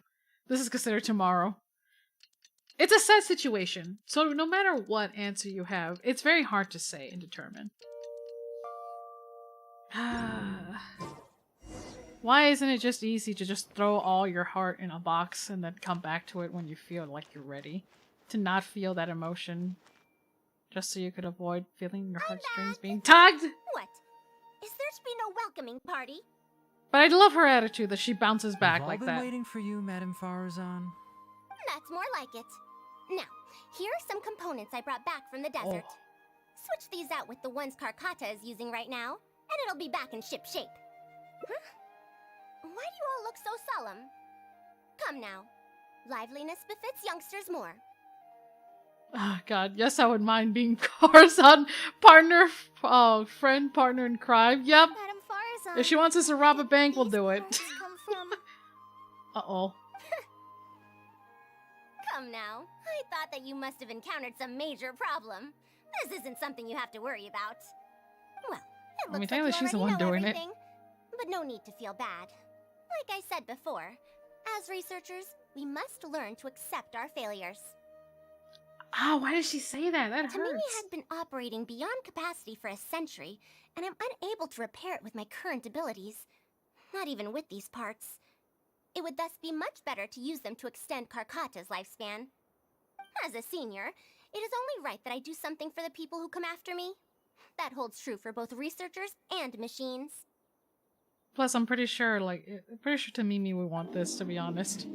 This is considered tomorrow. It's a sad situation, so no matter what answer you have, it's very hard to say and determine. Why isn't it just easy to just throw all your heart in a box and then come back to it when you feel like you're ready? To not feel that emotion, just so you could avoid feeling your heartstrings being tugged? What? Is there to be no welcoming party? But I love her attitude that she bounces back We've like all that. been waiting for you, Madame Faruzan. That's more like it. Now, here are some components I brought back from the desert. Switch these out with the ones Karkata is using right now, and it'll be back in ship shape. Huh? Why do you all look so solemn? Come now. Liveliness befits youngsters more. Oh god, yes I would mind being Faruzan partner, friend, partner in crime. Yep. Madame Faruzan. If she wants us to rob a bank, we'll do it. Come from... Uh-oh. Come now. I thought that you must have encountered some major problem. This isn't something you have to worry about. Well, it looks technically like you she's the already one know doing it. everything. But no need to feel bad. Like I said before, as researchers, we must learn to accept our failures. Oh, why did she say that? That Tamimi hurts. had been operating beyond capacity for a century, and I'm unable to repair it with my current abilities. Not even with these parts. It would thus be much better to use them to extend Karkata's lifespan. As a senior, it is only right that I do something for the people who come after me. That holds true for both researchers and machines. Plus, I'm pretty sure Tamimi would want this, to be honest.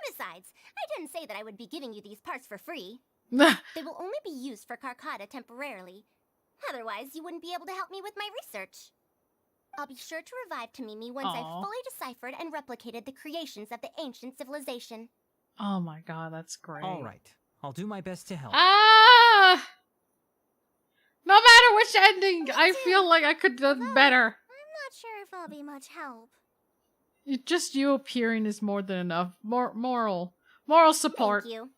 Besides, I didn't say that I would be giving you these parts for free. Nah. They will only be used for Karkata temporarily. Otherwise, you wouldn't be able to help me with my research. I'll be sure to revive Tamimi once I've fully deciphered and replicated the creations of the ancient civilization. Oh my god, that's great. All right. I'll do my best to help. Ah! No matter which ending, I feel like I could have done better. I'm not sure if I'll be much help. Just you appearing is more than enough. Moral support. Thank you.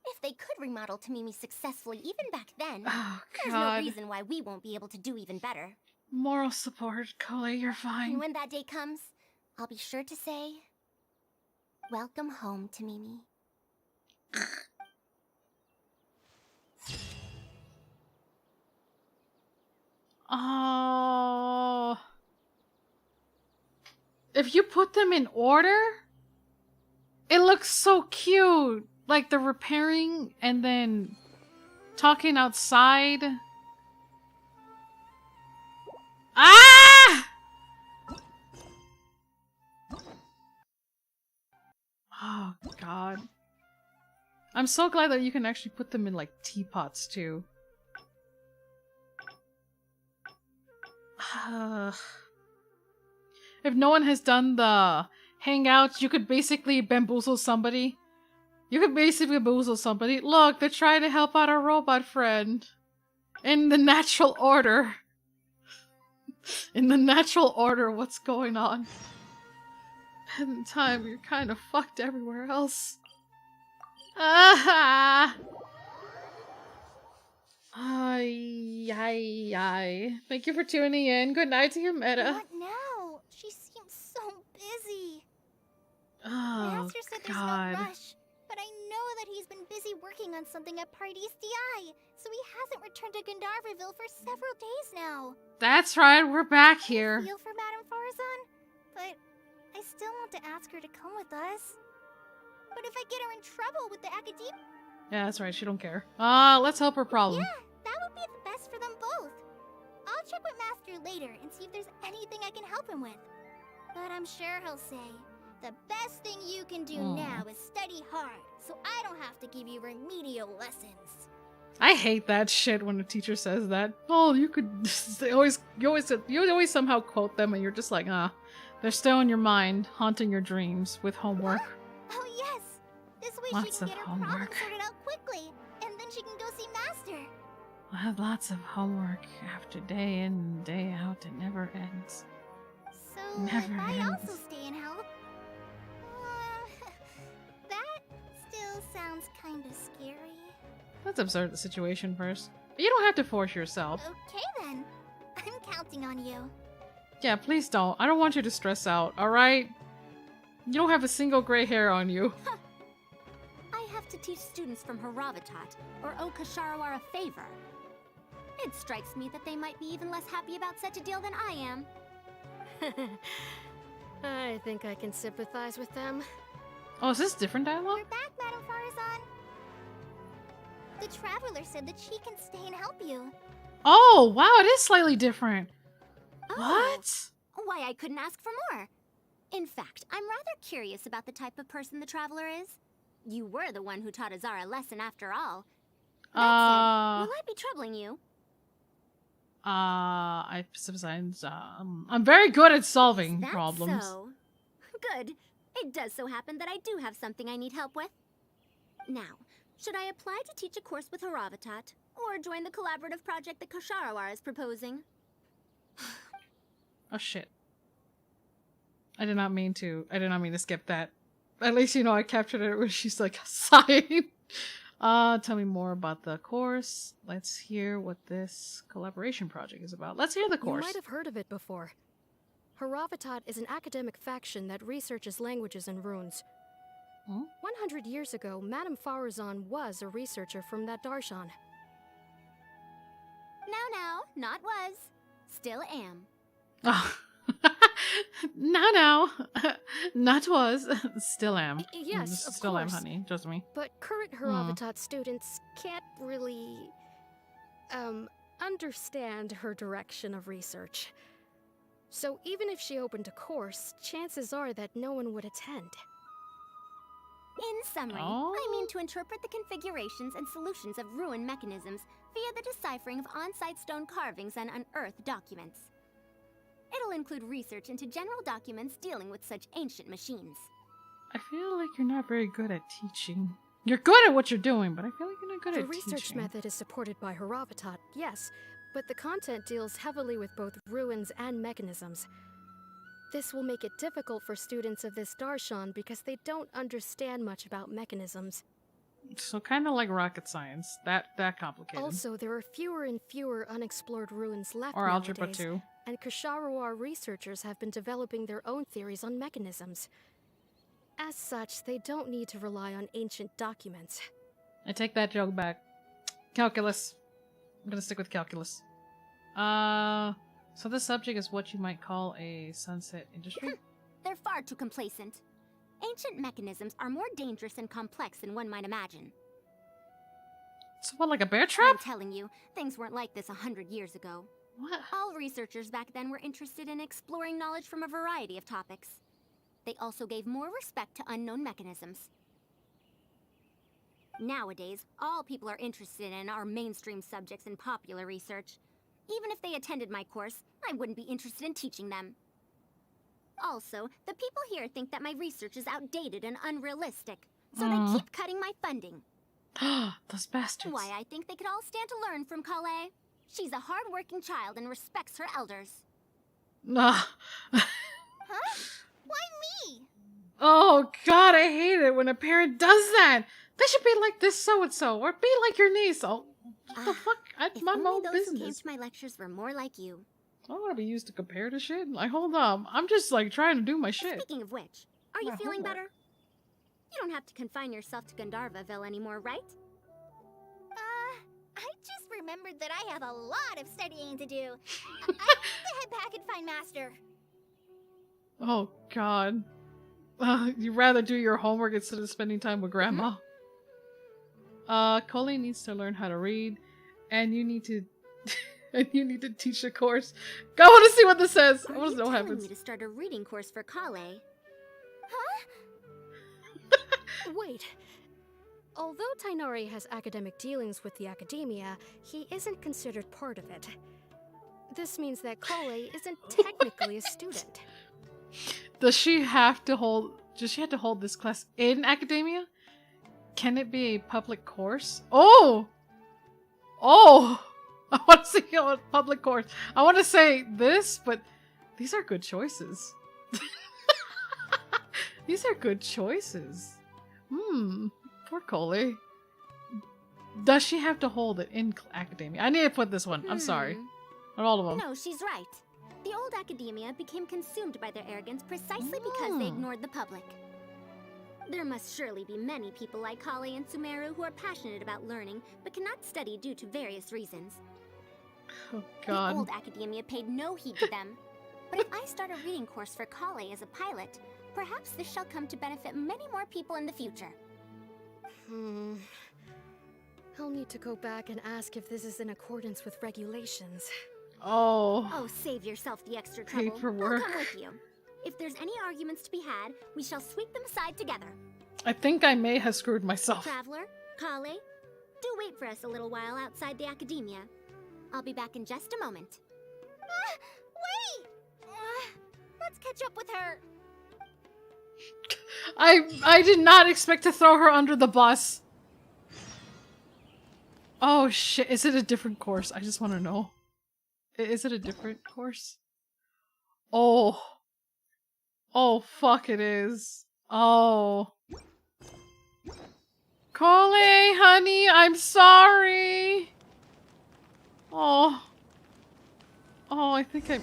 If they could remodel Tamimi successfully even back then, Oh there's god. no reason why we won't be able to do even better. Moral support, Cole, you're And fine. when that day comes, I'll be sure to say, welcome home, Tamimi. Oh. If you put them in order, it looks so cute. Like the repairing and then talking outside. Ah! Oh, God. I'm so glad that you can actually put them in, like, teapots, too. If no one has done the hangouts, you could basically bamboozle somebody. Look, they're trying to help out our robot friend. In the natural order. In the natural order, what's going on? In time, you're kind of fucked everywhere else. Ah! Ay. Thank you for tuning in. Good night to you, Meta. What now? She seems so busy. Oh, Master said there's God. no rush, but I know that he's been busy working on something at Pardees DI, so he hasn't returned to Gandharville for several days now. That's right, we're back here. I feel for Madame Faruzan, but I still want to ask her to come with us. But if I get her in trouble with the academia... Yeah, that's right, she don't care. Let's help her problem. Yeah, that would be the best for them both. I'll check with Master later and see if there's anything I can help him with. But I'm sure he'll say, the best thing you can do now is study hard, so I don't have to give you remedial lessons. I hate that shit when a teacher says that. Oh, you could... You always somehow quote them and you're just like, they're still in your mind, haunting your dreams with homework. Huh? Oh yes! This way Lots she can of get her problem homework. sorted out quickly, and then she can go see Master. I have lots of homework after day in and day out. It never ends. So Never if I ends. also stay and help... that still sounds kinda scary. Let's observe the situation first. You don't have to force yourself. Okay then. I'm counting on you. Yeah, please don't. I don't want you to stress out, alright? You don't have a single gray hair on you. I have to teach students from Haravatat or owe Kasharawar a favor. It strikes me that they might be even less happy about such a deal than I am. I think I can sympathize with them. Oh, is this different dialogue? You're back, Madam Faruzan. The Traveler said that she can stay and help you. Oh, wow, it is slightly different. Oh. What? Why, I couldn't ask for more. In fact, I'm rather curious about the type of person the Traveler is. You were the one who taught Azara a lesson after all. That said, will I be troubling you? I sometimes, I'm very good at solving That's problems. so. Good. It does so happen that I do have something I need help with. Now, should I apply to teach a course with Haravatat, or join the collaborative project that Kasharawar is proposing? Oh shit. I did not mean to skip that. At least, you know, I captured it where she's like sighing. Tell me more about the course. Let's hear what this collaboration project is about. Let's hear the course. You might have heard of it before. Haravatat is an academic faction that researches languages and runes. Hmm? 100 years ago, Madame Faruzan was a researcher from that darshan. Now, not was. Still am. Oh. now. Not was. Still am. Yes, of Still am, course. honey. Just me. But current Haravatat students can't really, understand her direction of research. So even if she opened a course, chances are that no one would attend. In summary, I mean to interpret the configurations and solutions of ruin mechanisms via the deciphering of on-site stone carvings and unearthed documents. It'll include research into general documents dealing with such ancient machines. I feel like you're not very good at teaching. You're good at what you're doing, but I feel like you're not good The at research teaching. method is supported by Haravatat, yes, but the content deals heavily with both ruins and mechanisms. This will make it difficult for students of this darshan because they don't understand much about mechanisms. So kind of like rocket science. That complicated. Also, there are fewer and fewer unexplored ruins left Or nowadays, Algebra 2. and Kasharawar researchers have been developing their own theories on mechanisms. As such, they don't need to rely on ancient documents. I take that joke back. Calculus. I'm gonna stick with calculus. So this subject is what you might call a sunset industry? They're far too complacent. Ancient mechanisms are more dangerous and complex than one might imagine. So what, like a bear trap? I'm telling you, things weren't like this 100 years ago. What? All researchers back then were interested in exploring knowledge from a variety of topics. They also gave more respect to unknown mechanisms. Nowadays, all people are interested in are mainstream subjects in popular research. Even if they attended my course, I wouldn't be interested in teaching them. Also, the people here think that my research is outdated and unrealistic, so they keep cutting my funding. Those bastards. Why, I think they could all stand to learn from Kale. She's a hard-working child and respects her elders. Nah. Huh? Why me? Oh god, I hate it when a parent does that. They should be like this so-and-so, or be like your niece. Oh, what the fuck? That's If my only own those who came business. to my lectures were more like you. I don't want to be used to compare to shit. Like, hold up. I'm just, like, trying to do my shit. Speaking of which, are you My feeling homework. better? You don't have to confine yourself to Gandharvaville anymore, right? I just remembered that I have a lot of studying to do. I need to head back and find Master. Oh god. You'd rather do your homework instead of spending time with grandma. Colleen needs to learn how to read, and you need to and you need to teach the course. I want to see what this says. I Are want you to know what telling happens. me to start a reading course for Kale? Wait. Although Tainari has academic dealings with the academia, he isn't considered part of it. This means that Kale isn't technically a student. Does she have to hold this class in academia? Can it be a public course? Oh! I want to see a public course. I want to say this, but these are good choices. These are good choices. Poor Coley. does she have to hold it in academia? I need to put this one. I'm sorry. Not all of them. No, she's right. The old academia became consumed by their arrogance precisely because they ignored the public. There must surely be many people like Kale and Sumeru who are passionate about learning, but cannot study due to various reasons. Oh, The God. old academia paid no heed to them. But if I start a reading course for Kale as a pilot, perhaps this shall come to benefit many more people in the future. I'll need to go back and ask if this is in accordance with regulations. Oh. Oh, save yourself the extra trouble. Paperwork. I'll come with you. If there's any arguments to be had, we shall sweep them aside together. I think I may have screwed myself. Traveler, Kale, do wait for us a little while outside the academia. I'll be back in just a moment. Wait! Let's catch up with her. I did not expect to throw her under the bus. Oh shit, is it a different course? I just want to know. Is it a different course? Oh. Oh fuck it is. Oh. Kale, honey, I'm sorry. Oh. Oh, I think I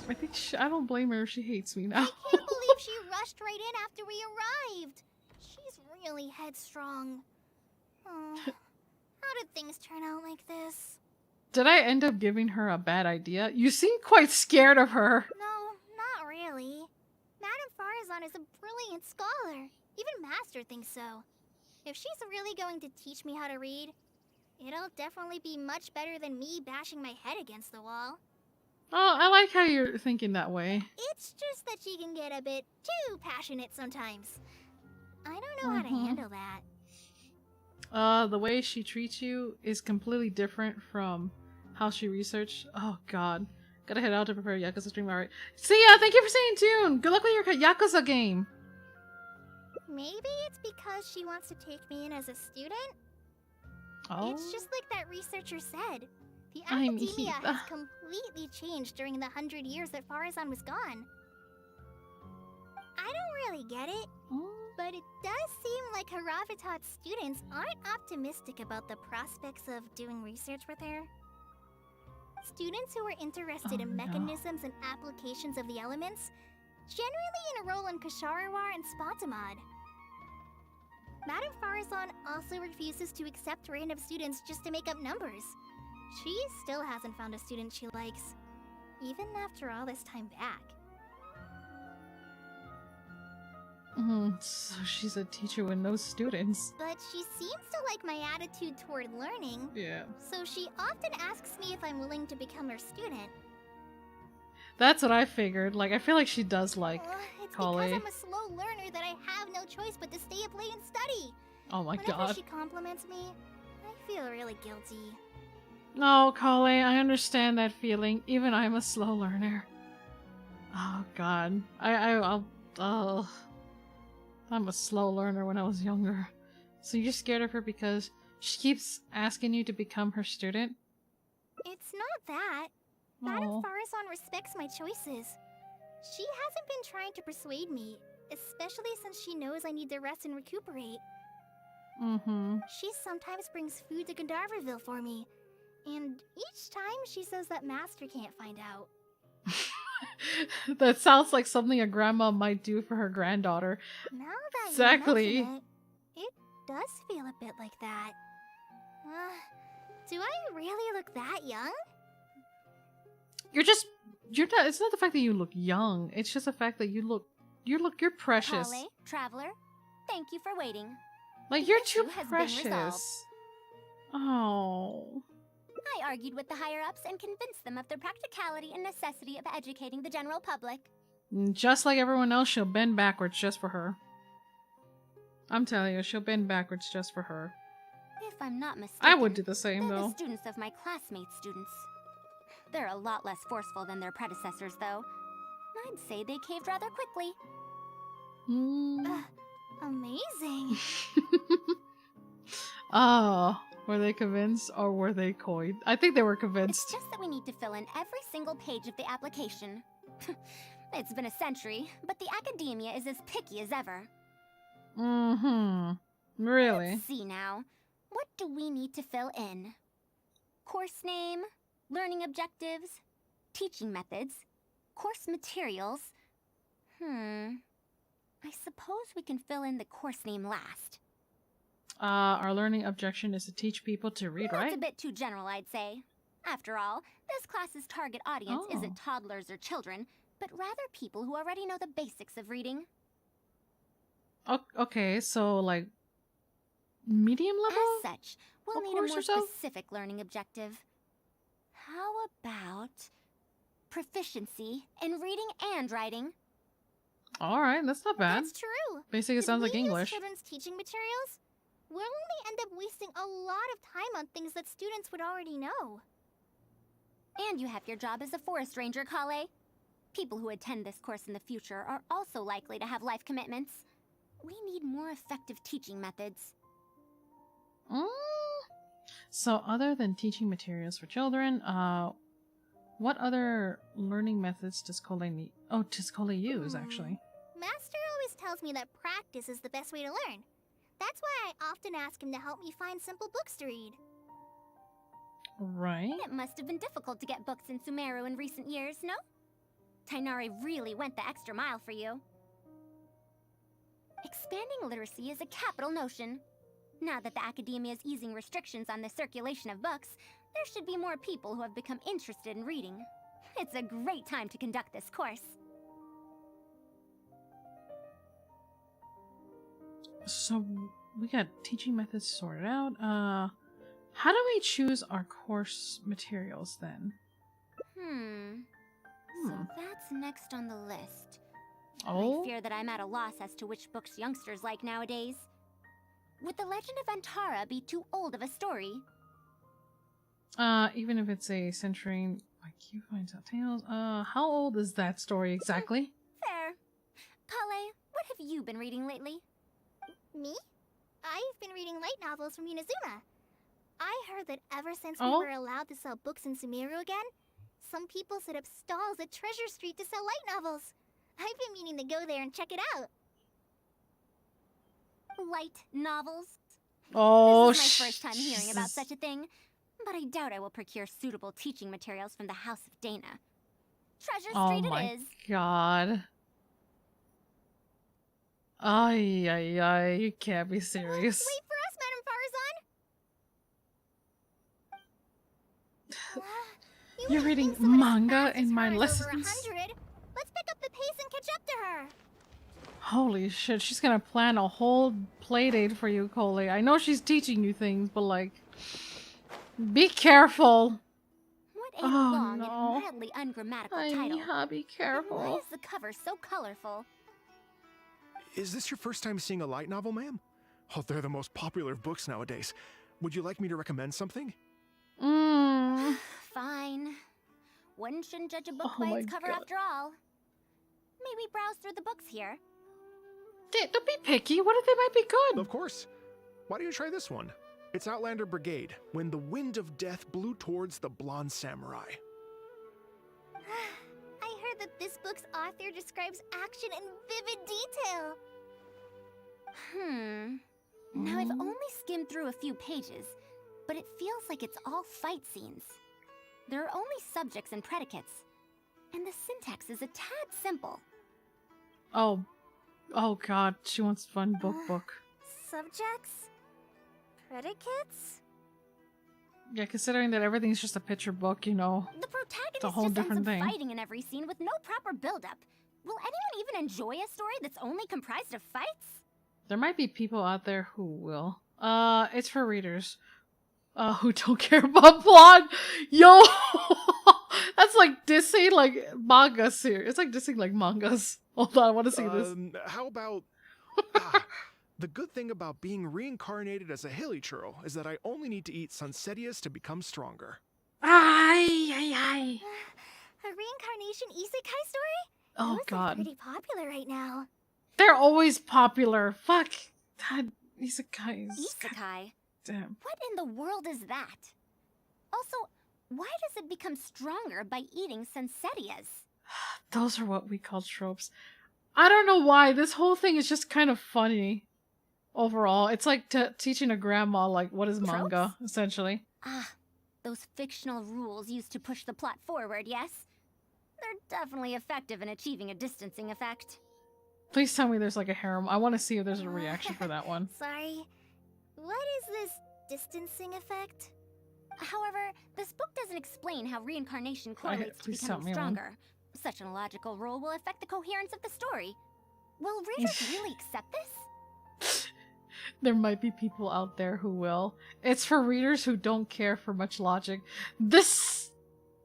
don't blame her. She hates me now. I can't believe she rushed right in after we arrived. She's really headstrong. Oh, how did things turn out like this? Did I end up giving her a bad idea? You seem quite scared of her. No, not really. Madame Faruzan is a brilliant scholar. Even Master thinks so. If she's really going to teach me how to read, it'll definitely be much better than me bashing my head against the wall. Oh, I like how you're thinking that way. It's just that she can get a bit too passionate sometimes. I don't know how to handle that. The way she treats you is completely different from how she researched. Oh god. Gotta head out to prepare Yakuza stream. Alright. See ya! Thank you for staying tuned! Good luck with your Yakuza game! Maybe it's because she wants to take me in as a student? Oh. It's just like that researcher said. The I mean, academia has completely changed during the 100 years that Faruzan was gone. I don't really get it, but it does seem like Haravitat's students aren't optimistic about the prospects of doing research with her. Students who are interested in mechanisms and applications of the elements generally enroll in Kasharawar and Spotamod. Madame Faruzan also refuses to accept random students just to make up numbers. She still hasn't found a student she likes, even after all this time back. So she's a teacher with no students. But she seems to like my attitude toward learning. Yeah. So she often asks me if I'm willing to become her student. That's what I figured. Like, I feel like she does like It's Kale. because I'm a slow learner that I have no choice but to stay up late and study. Oh my Whenever god. she compliments me, I feel really guilty. No, Kale, I understand that feeling. Even I'm a slow learner. Oh god. I'm a slow learner when I was younger. So you're scared of her because she keeps asking you to become her student? It's not that. Madame Faruzan respects my choices. She hasn't been trying to persuade me, especially since she knows I need to rest and recuperate. She sometimes brings food to Gandharvaville for me, and each time she says that Master can't find out. That sounds like something a grandma might do for her granddaughter. Now that Exactly. you mention it does feel a bit like that. Do I really look that young? You're not, it's not the fact that you look young, it's just the fact that you're precious. Kale, Traveler, thank you for waiting. Like, The you're issue too has been precious. resolved. Oh. I argued with the higher-ups and convinced them of the practicality and necessity of educating the general public. Just like everyone else, she'll bend backwards just for her. I'm telling you, she'll bend backwards just for her. If I'm not mistaken, I would do the same, they're though. the students of my classmates' students. They're a lot less forceful than their predecessors, though. I'd say they caved rather quickly. Amazing. Oh, were they convinced or were they coy? I think they were convinced. It's just that we need to fill in every single page of the application. It's been a century, but the academia is as picky as ever. Really? Let's see now. What do we need to fill in? Course name, learning objectives, teaching methods, course materials. I suppose we can fill in the course name last. Our learning objection is to teach people to read, right? That's a bit too general, I'd say. After all, this class's target audience isn't toddlers or children, but rather people who already know the basics of reading. Okay, so like medium level? As such, we'll need a more specific learning objective. How about proficiency in reading and writing? Alright, that's not bad. That's true. Basically, it sounds like English. Children's teaching materials? We'll only end up wasting a lot of time on things that students would already know. And you have your job as a forest ranger, Kale. People who attend this course in the future are also likely to have life commitments. We need more effective teaching methods. So other than teaching materials for children, what other learning methods does Cole need? Oh, does Cole use, actually? Master always tells me that practice is the best way to learn. That's why I often ask him to help me find simple books to read. Right. It must have been difficult to get books in Sumeru in recent years, no? Tainari really went the extra mile for you. Expanding literacy is a capital notion. Now that the academia is easing restrictions on the circulation of books, there should be more people who have become interested in reading. It's a great time to conduct this course. So we got teaching methods sorted out. How do we choose our course materials then? So that's next on the list. Oh? I fear that I'm at a loss as to which books youngsters like nowadays. Would The Legend of Antara be too old of a story? Even if it's a century like you finds out tales. How old is that story exactly? Fair. Kale, what have you been reading lately? Me? I've been reading light novels from Inazuma. I heard that ever since we were allowed to sell books in Sumeru again, some people set up stalls at Treasure Street to sell light novels. I've been meaning to go there and check it out. Light novels? Oh, this is my first time hearing about such a thing, but I doubt I will procure suitable teaching materials from the House of Dana. Treasure Street it is. Oh my god. Ay, you can't be serious. Wait for us, Madame Faruzan! You're reading manga in my lessons? Let's pick up the pace and catch up to her. Holy shit, she's gonna plan a whole playdate for you, Cole. I know she's teaching you things, but like, be careful. What a long and mildly ungrammatical title. Be careful. Why is the cover so colorful? Is this your first time seeing a light novel, ma'am? Oh, they're the most popular of books nowadays. Would you like me to recommend something? Fine. One shouldn't judge a book by its cover after all. Maybe browse through the books here. Don't be picky. What if they might be good? Of course. Why don't you try this one? It's Outlander Brigade, When the Wind of Death Blew Towards the Blonde Samurai. I heard that this book's author describes action in vivid detail. Now I've only skimmed through a few pages, but it feels like it's all fight scenes. There are only subjects and predicates, and the syntax is a tad simple. Oh god, she wants fun book. Subjects? Predicates? Yeah, considering that everything's just a picture book, you know. The protagonist it's a whole just different ends up thing. fighting in every scene with no proper build-up. Will anyone even enjoy a story that's only comprised of fights? There might be people out there who will. It's for readers. Who don't care about plot. Yo! That's like dissing like manga series. It's like dissing like mangas. Hold on, I want to see this. How about... the good thing about being reincarnated as a hilichurl is that I only need to eat Sunsetias to become stronger. Ay. A reincarnation isekai story? Oh Those god. are pretty popular right now. They're always popular. Fuck. God, isekais. Isekai? Damn. What in the world is that? Also, why does it become stronger by eating Sunsetias? Those are what we call tropes. I don't know why. This whole thing is just kind of funny. Overall, it's like teaching a grandma like what is manga, Tropes? essentially. Ah, those fictional rules used to push the plot forward, yes? They're definitely effective in achieving a distancing effect. Please tell me there's like a harem. I want to see if there's a reaction for that one. Sorry. What is this distancing effect? However, this book doesn't explain how reincarnation correlates to please tell becoming me one. stronger. Such an illogical rule will affect the coherence of the story. Will readers really accept this? There might be people out there who will. It's for readers who don't care for much logic. This...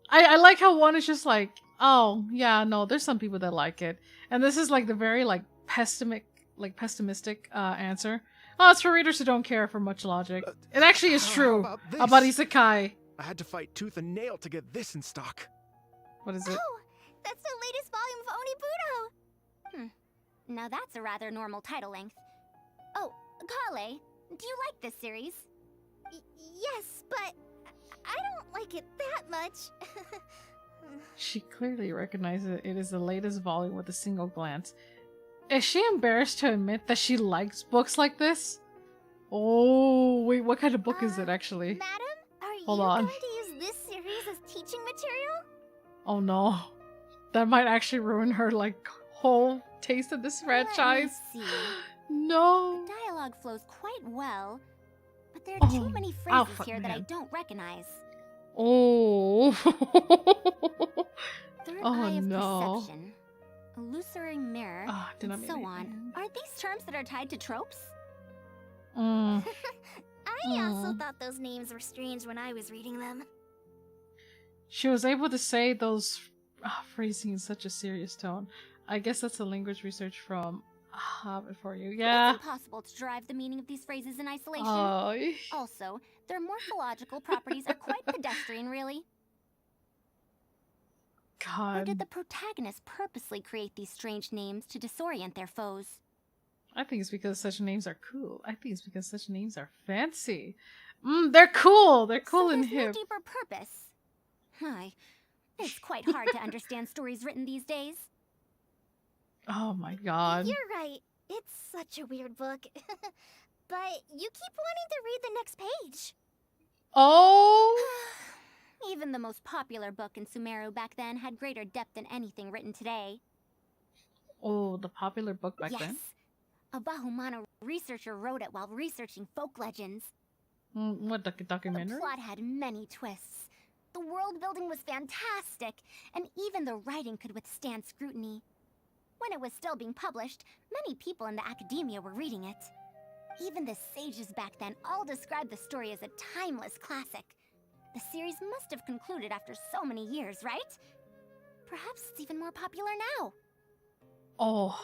I like how one is just like, oh, yeah, no, there's some people that like it. And this is like the very like pessimistic answer. Oh, it's for readers who don't care for much logic. It actually is true How about this? about isekai. I had to fight tooth and nail to get this in stock. What is it? Oh, that's the latest volume of Onibudo. Now that's a rather normal title length. Oh, Kale, do you like this series? Yes, but I don't like it that much. She clearly recognizes it is the latest volume with a single glance. Is she embarrassed to admit that she likes books like this? Oh, wait, what kind of book is it actually? Madam, are Hold you on. going to use this series as teaching material? Oh no. That might actually ruin her, like, whole taste of this franchise. Let me see. No. The dialogue flows quite well, but there are Oh, too many oh, phrases fuck, here that I man. don't recognize. Oh. Third Oh, eye of no. perception, illusory mirror, Ah, did not and mean so to on. end. Are these terms that are tied to tropes? Mm. I also Mm. thought those names were strange when I was reading them. She was able to say those phrasing in such a serious tone. I guess that's the language research from Have It For You. Yeah. It's impossible to derive the mening of these phrases in isolation. Oh. Also, their morphological properties are quite pedestrian, really. Or did God. the protagonist purposely create these strange names to disorient their foes? I think it's because such names are cool. I think it's because such names are fancy. They're cool. They're cool So and there's no hip. deeper purpose. It's quite hard to understand stories written these days. Oh my god. You're right. It's such a weird book. But you keep wanting to read the next page. Oh. Even the most popular book in Sumeru back then had greater depth than anything written today. Oh, the popular book back yes. then. A Bahumano researcher wrote it while researching folk legends. What, the documentary? The plot had many twists. The world building was fantastic, and even the writing could withstand scrutiny. When it was still being published, many people in the academia were reading it. Even the sages back then all described the story as a timeless classic. The series must have concluded after so many years, right? Perhaps it's even more popular now. Oh.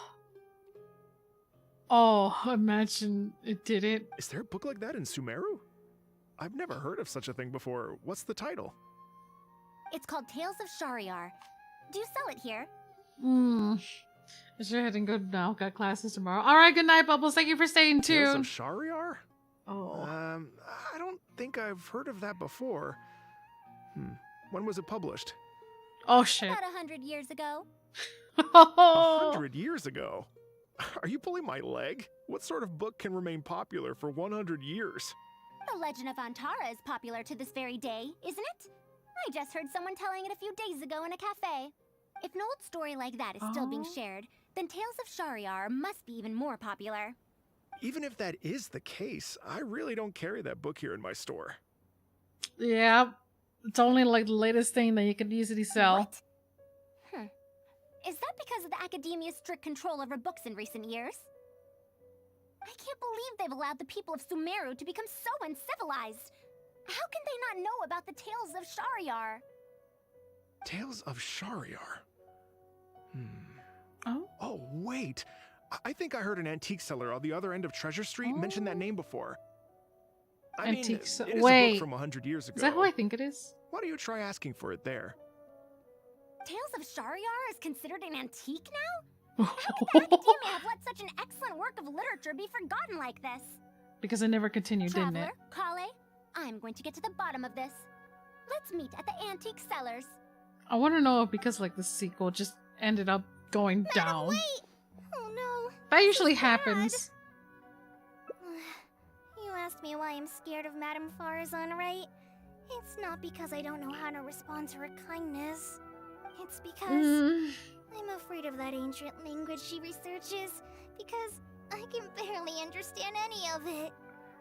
Oh, imagine it didn't. Is there a book like that in Sumeru? I've never heard of such a thing before. What's the title? It's called Tales of Shariar. Do you sell it here? I should head and go now. Got classes tomorrow. Alright, good night, Bubbles. Thank you for staying Tales of tuned. Shariar? Oh. I don't think I've heard of that before. When was it published? Oh, shit. About 100 years ago. 100 years ago? Are you pulling my leg? What sort of book can remain popular for 100 years? The Legend of Antara is popular to this very day, isn't it? I just heard someone telling it a few days ago in a cafe. If an old story like that is still being shared, then Tales of Shariar must be even more popular. Even if that is the case, I really don't carry that book here in my store. Yeah. It's only like the latest thing that you could easily sell. What? Is that because of the academia's strict control over books in recent years? I can't believe they've allowed the people of Sumeru to become so uncivilized. How can they not know about the Tales of Shariar? Tales of Shariar? Oh? Oh, wait! I think I heard an antique seller on the other end of Treasure Street mention that name before. I mean, it is a book from 100 years ago. Is that who I think it is? Why don't you try asking for it there? Tales of Shariar is considered an antique now? How could the academia have let such an excellent work of literature be forgotten like this? Because it never continued, didn't Traveler, it? Kale, I'm going to get to the bottom of this. Let's meet at the antique sellers. I want to know if because like the sequel just ended up going down. Wait! Oh no. That usually This is bad. happens. ask me why I'm scared of Madame Faruzan, right? It's not because I don't know how to respond to her kindness. It's because I'm afraid of that ancient language she researches, because I can barely understand any of it.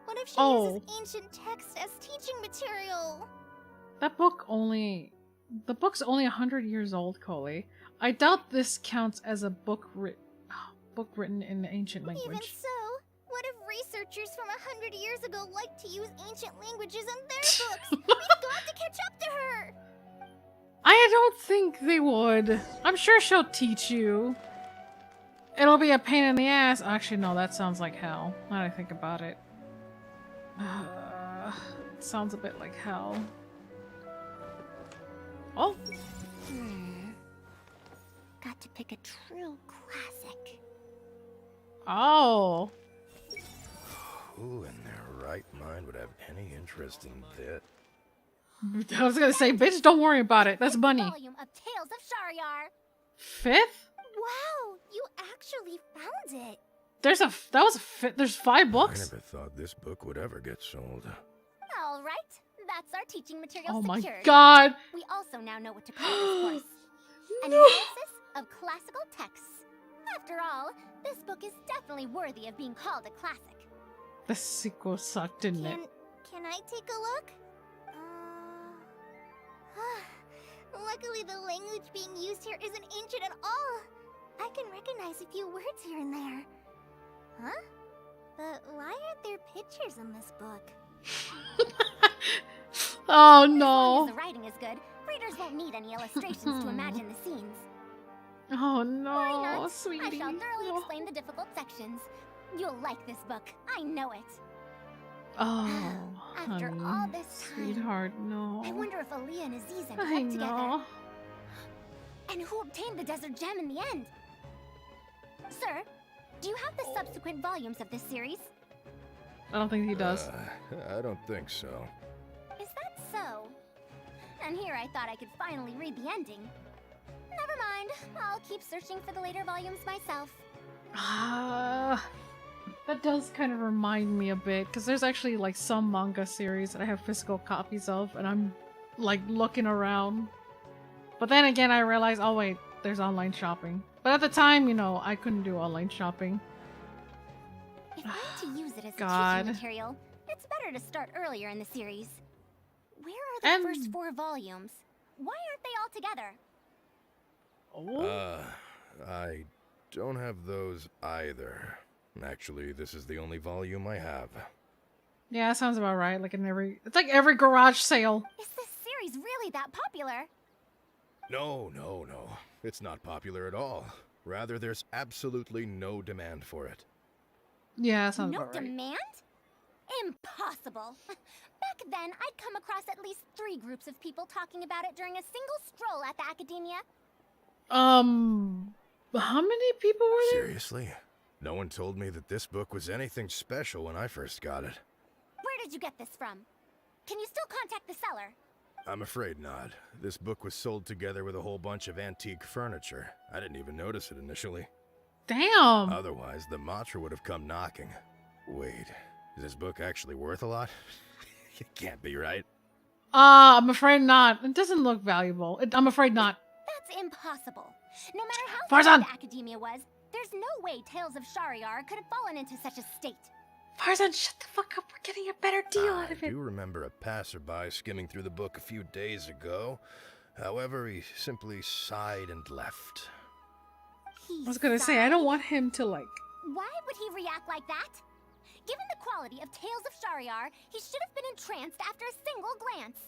What if she uses ancient text as teaching material? The book's only 100 years old, Coley. I doubt this counts as a book written in ancient language. Even so, what if researchers from 100 years ago like to use ancient languages in their books? We've got to catch up to her! I don't think they would. I'm sure she'll teach you. It'll be a pain in the ass. Actually, no, that sounds like hell. Now that I think about it. It sounds a bit like hell. Oh. Got to pick a true classic. Oh. Who in their right mind would have any interest in that? I was gonna say, bitch, don't worry about it. That's Bunny. Volume of Tales of Shariar. 5th? Wow, you actually found it. There's 5 books? I never thought this book would ever get sold. All right, that's our teaching material Oh secured. my god. We also now know what to call this course. An analysis of classical texts. After all, this book is definitely worthy of being called a classic. The sequel sucked, didn't it? Can I take a look? Luckily, the language being used here isn't ancient at all. I can recognize a few words here and there. Huh? But why aren't there pictures in this book? Oh As long no. as the writing is good, readers won't need any illustrations to imagine the scenes. Oh Why no, not? sweetie. I shall thoroughly No. explain the difficult sections. You'll like this book. I know it. Oh, After honey, all this time, sweetheart, no. I wonder if Aaliyah and Aziz ended I up together. know. And who obtained the desert gem in the end? Sir, do you have the subsequent volumes of this series? I don't think he does. I don't think so. Is that so? And here I thought I could finally read the ending. Never mind. I'll keep searching for the later volumes myself. That does kind of remind me a bit, because there's actually like some manga series that I have physical copies of, and I'm like looking around. But then again, I realized, oh wait, there's online shopping. But at the time, you know, I couldn't do online shopping. If I'm to use it as God. a teaching material, it's better to start earlier in the series. Where are the first 4 volumes? Why aren't they all together? I don't have those either. Actually, this is the only volume I have. Yeah, that sounds about right. Like it's like every garage sale. Is this series really that popular? No. It's not popular at all. Rather, there's absolutely no demand for it. Yeah, that sounds No about right. demand? Impossible. Back then, I'd come across at least 3 groups of people talking about it during a single stroll at the academia. How many people were there? Seriously? No one told me that this book was anything special when I first got it. Where did you get this from? Can you still contact the seller? I'm afraid not. This book was sold together with a whole bunch of antique furniture. I didn't even notice it initially. Damn! Otherwise, the Matra would have come knocking. Wait, is this book actually worth a lot? It can't be, right? I'm afraid not. It doesn't look valuable. I'm afraid not. That's impossible. No matter how Faruzan! bad the academia was, there's no way Tales of Shariar could have fallen into such a state. Faruzan, shut the fuck up. We're getting a better deal out of I it. do remember a passerby skimming through the book a few days ago. However, he simply sighed and left. I was gonna say, I don't want him to like... Why would he react like that? Given the quality of Tales of Shariar, he should have been entranced after a single glance.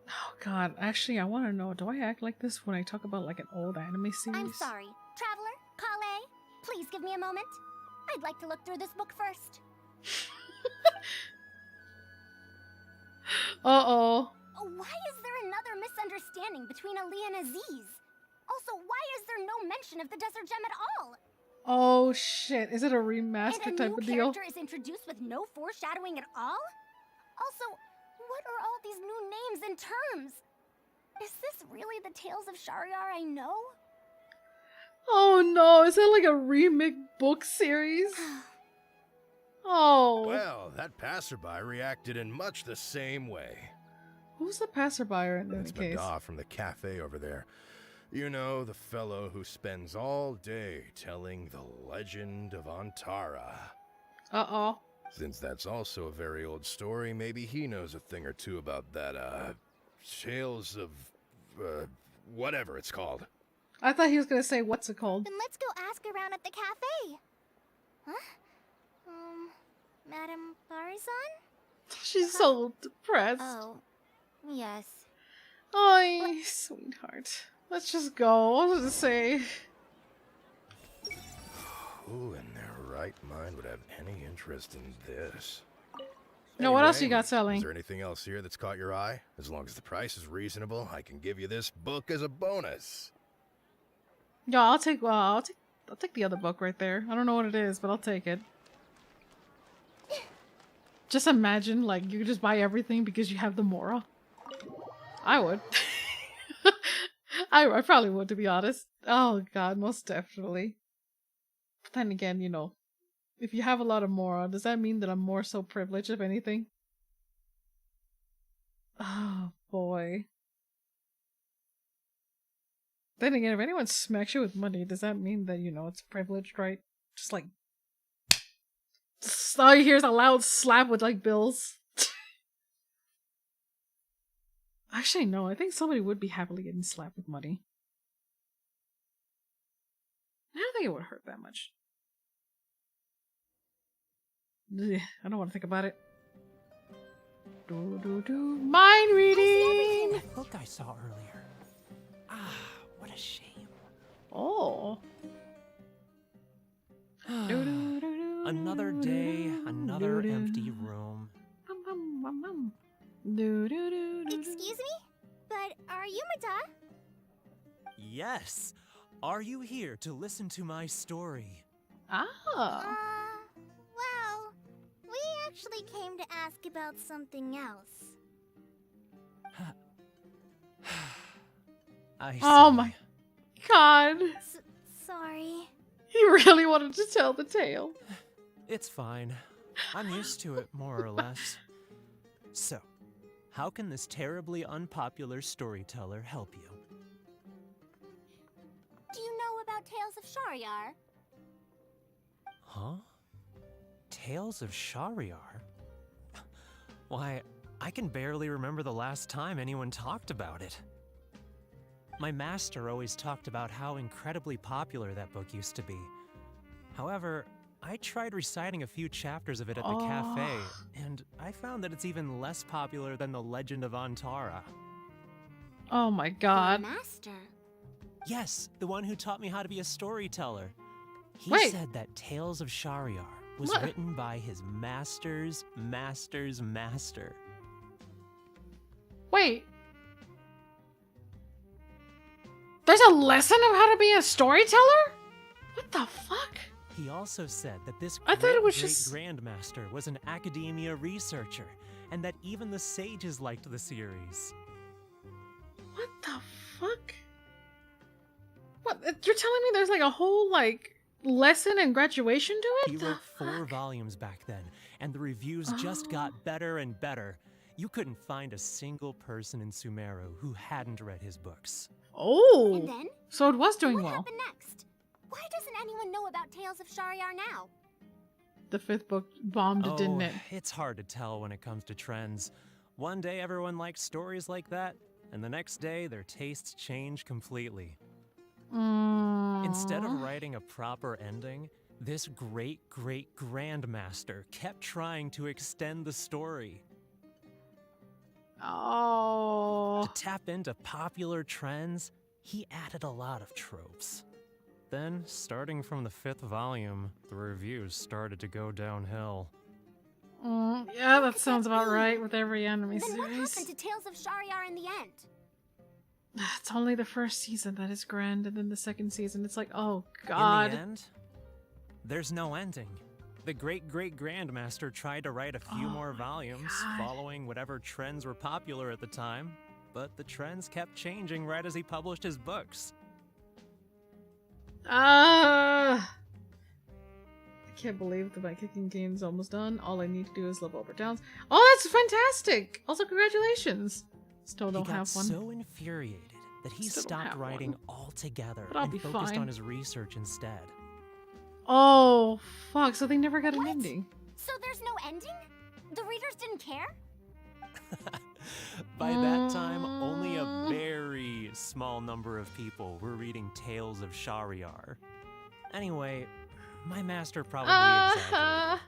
Oh god, actually, I want to know, do I act like this when I talk about like an old anime series? I'm sorry. Traveler, Kale, please give me a moment. I'd like to look through this book first. Uh-oh. Why is there another misunderstanding between Ali and Aziz? Also, why is there no mention of the Desert Gem at all? Oh shit, is it a remaster And a type new of deal? character is introduced with no foreshadowing at all? Also, what are all these new names and terms? Is this really the Tales of Shariar I know? Oh no, is that like a remake book series? Oh. Well, that passerby reacted in much the same way. Who's the passerby in It's this case? Mada from the cafe over there. You know, the fellow who spends all day telling the legend of Antara. Uh-oh. Since that's also a very old story, maybe he knows a thing or two about that, tales of, whatever it's called. I thought he was gonna say, what's it called? Then let's go ask around at the cafe. Huh? Madam Faruzan? She's so depressed. Oh, yes. Oy, sweetheart. Let's just go. I was gonna say. Who in their right mind would have any interest in this? No, what else Anyway, you got selling? Is there anything else here that's caught your eye? As long as the price is reasonable, I can give you this book as a bonus. Yeah, I'll take the other book right there. I don't know what it is, but I'll take it. Just imagine, like, you could just buy everything because you have the Mora. I would. I probably would, to be honest. Oh god, most definitely. But then again, you know, if you have a lot of Mora, does that mean that I'm more so privileged, if anything? Oh boy. Then again, if anyone smacks you with money, does that mean that, you know, it's privileged, right? Just like... all you hear is a loud slap with, like, bills. Actually, no, I think somebody would be happily getting slapped with money. I don't think it would hurt that much. Ugh, I don't want to think about it. Mind reading! That book I saw earlier. Ah, what a shame. Oh. Another day, another empty room. Excuse me? But are you Mada? Yes. Are you here to listen to my story? Ah. Well, we actually came to ask about something else. I see. Oh my god. Sorry. He really wanted to tell the tale. It's fine. I'm used to it, more or less. So, how can this terribly unpopular storyteller help you? Do you know about Tales of Shariar? Huh? Tales of Shariar? Why, I can barely remember the last time anyone talked about it. My master always talked about how incredibly popular that book used to be. However, I tried reciting a few chapters of it at the cafe, and I found that it's even less popular than the Legend of Antara. Oh my god. Your master? Yes, the one who taught me how to be a storyteller. He Wait. said that Tales of Shariar was What? written by his master's master's master. Wait. There's a lesson of how to be a storyteller? What the fuck? He also said that this I thought it was great just- grandmaster was an academia researcher, and that even the sages liked the series. What the fuck? What? You're telling me there's like a whole like lesson and graduation to it? He The wrote 4 fuck? volumes back then, and the reviews just got better and better. You couldn't find a single person in Sumeru who hadn't read his books. Oh. And then? So it was doing What well. happened next? Why doesn't anyone know about Tales of Shariar now? The 5th book bombed, didn't it? It's hard to tell when it comes to trends. One day everyone likes stories like that, and the next day their tastes change completely. Instead of writing a proper ending, this great-great-grandmaster kept trying to extend the story. Oh. To tap into popular trends, he added a lot of tropes. Then, starting from the 5th volume, the reviews started to go downhill. Yeah, that sounds about right with every anime Then what series. happened to Tales of Shariar in the end? It's only the first season that is grand, and then the second season, it's like, oh god. In the end, there's no ending. The great-great-grandmaster tried to write a few more volumes, following whatever trends were popular at the time, but the trends kept changing right as he published his books. Can't believe the my kicking game's almost done. All I need to do is level up or downs. Oh, that's fantastic! Also, congratulations. Still don't he got have one. so infuriated that he Still don't stopped have writing one. altogether But I'll and be focused fine. on his research instead. Oh, fuck. So they never got an ending. So there's no ending? The readers didn't care? By that time, only a very small number of people were reading Tales of Shariar. Anyway, my master probably exaggerated.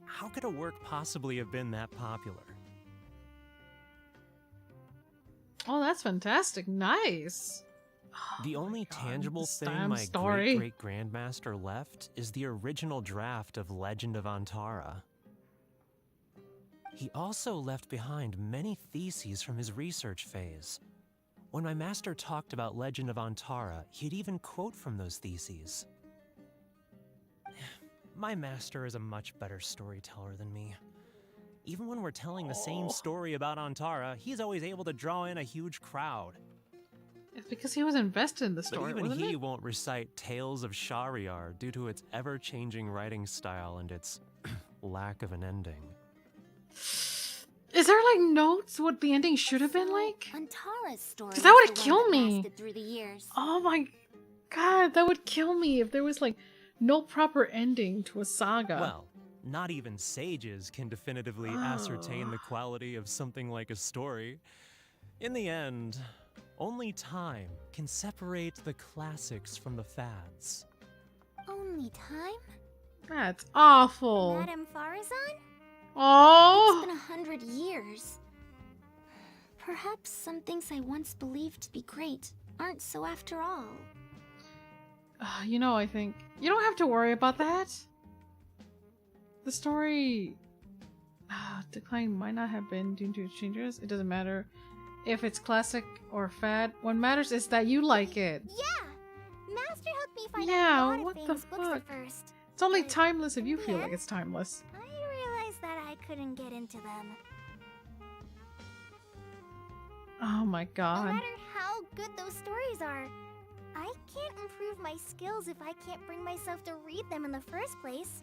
How could a work possibly have been that popular? Oh, that's fantastic. Nice. The only tangible this thing damn my story. great-great-grandmaster left is the original draft of Legend of Antara. He also left behind many theses from his research phase. When my master talked about Legend of Antara, he'd even quote from those theses. My master is a much better storyteller than me. Even when we're telling the same story about Antara, he's always able to draw in a huge crowd. It's because he was invested in the story, But even wasn't he it? won't recite Tales of Shariar due to its ever-changing writing style and its lack of an ending. Is there like notes what the ending should have been like? Antara's story. Because that would is the kill one that me. lasted through the years. Oh my god, that would kill me if there was like no proper ending to a saga. Well, not even sages can definitively ascertain the quality of something like a story. In the end, only time can separate the classics from the fads. Only time? That's awful. Madame Faruzan? Oh. It's been 100 years. Perhaps some things I once believed to be great aren't so after all. You know, I think you don't have to worry about that. The story decline might not have been due to changes. It doesn't matter if it's classic or fad. What matters is that you like it. Yeah! Master helped me find Yeah, out a lot what of the famous books fuck? at first. It's only timeless if you feel Yeah. like it's timeless. I realized that I couldn't get into them. Oh my No god. matter how good those stories are, I can't improve my skills if I can't bring myself to read them in the first place.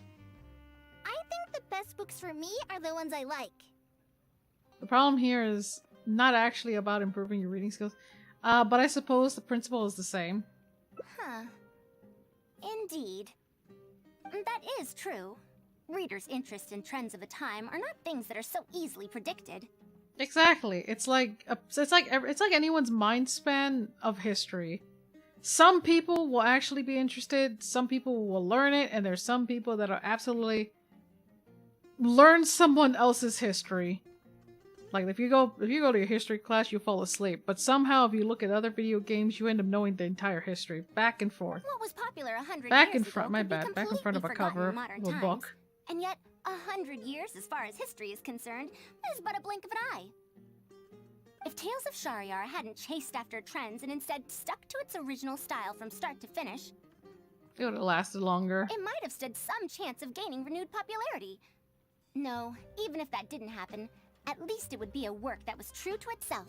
I think the best books for me are the ones I like. The problem here is not actually about improving your reading skills, but I suppose the principle is the same. Huh. Indeed. That is true. Readers' interest and trends of a time are not things that are so easily predicted. Exactly. It's like anyone's mind span of history. Some people will actually be interested, some people will learn it, and there's some people that are absolutely learn someone else's history. Like if you go to your history class, you fall asleep, but somehow if you look at other video games, you end up knowing the entire history, back and forth. What was popular 100 Back years in front, ago my could be bad, back in front of a completely forgotten cover in modern of a times. book. And yet, 100 years as far as history is concerned is but a blink of an eye. If Tales of Shariar hadn't chased after trends and instead stuck to its original style from start to finish, It would have lasted longer. it might have stood some chance of gaining renewed popularity. No, even if that didn't happen, at least it would be a work that was true to itself.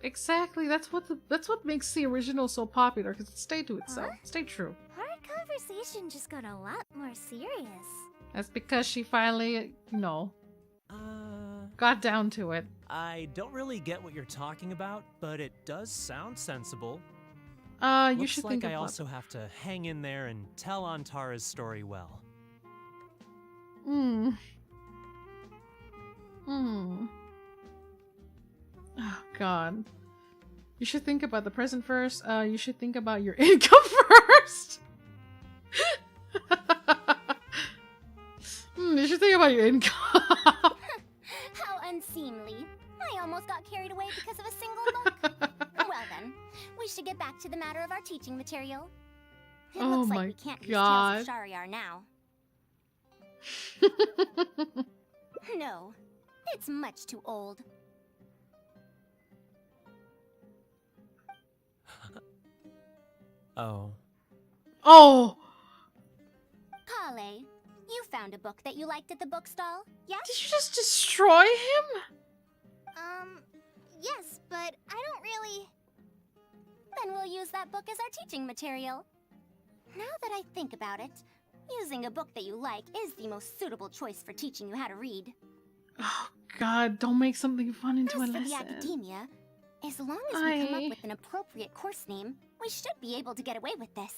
Exactly. That's what makes the original so popular, because it stayed to itself. Huh? Stayed true. Our conversation just got a lot more serious. That's because she finally, got down to it. I don't really get what you're talking about, but it does sound sensible. You Looks should like think I about also have to hang in there and tell Antara's story well. Oh god. You should think about the present first. You should think about your income first. You should think about your income. How unseemly. I almost got carried away because of a single book. Well then, we should get back to the matter of our teaching material. It Oh looks my like we can't God. use Tales of Shariar now. No, it's much too old. Oh. Oh! Kale, you found a book that you liked at the bookstall, yes? Did you just destroy him? Yes, but I don't really... Then we'll use that book as our teaching material. Now that I think about it, Using a book that you like is the most suitable choice for teaching you how to read. Oh God, don't make something fun into a As for lesson. the academia, as long as we come up with an appropriate course name, we should be able to get away with this.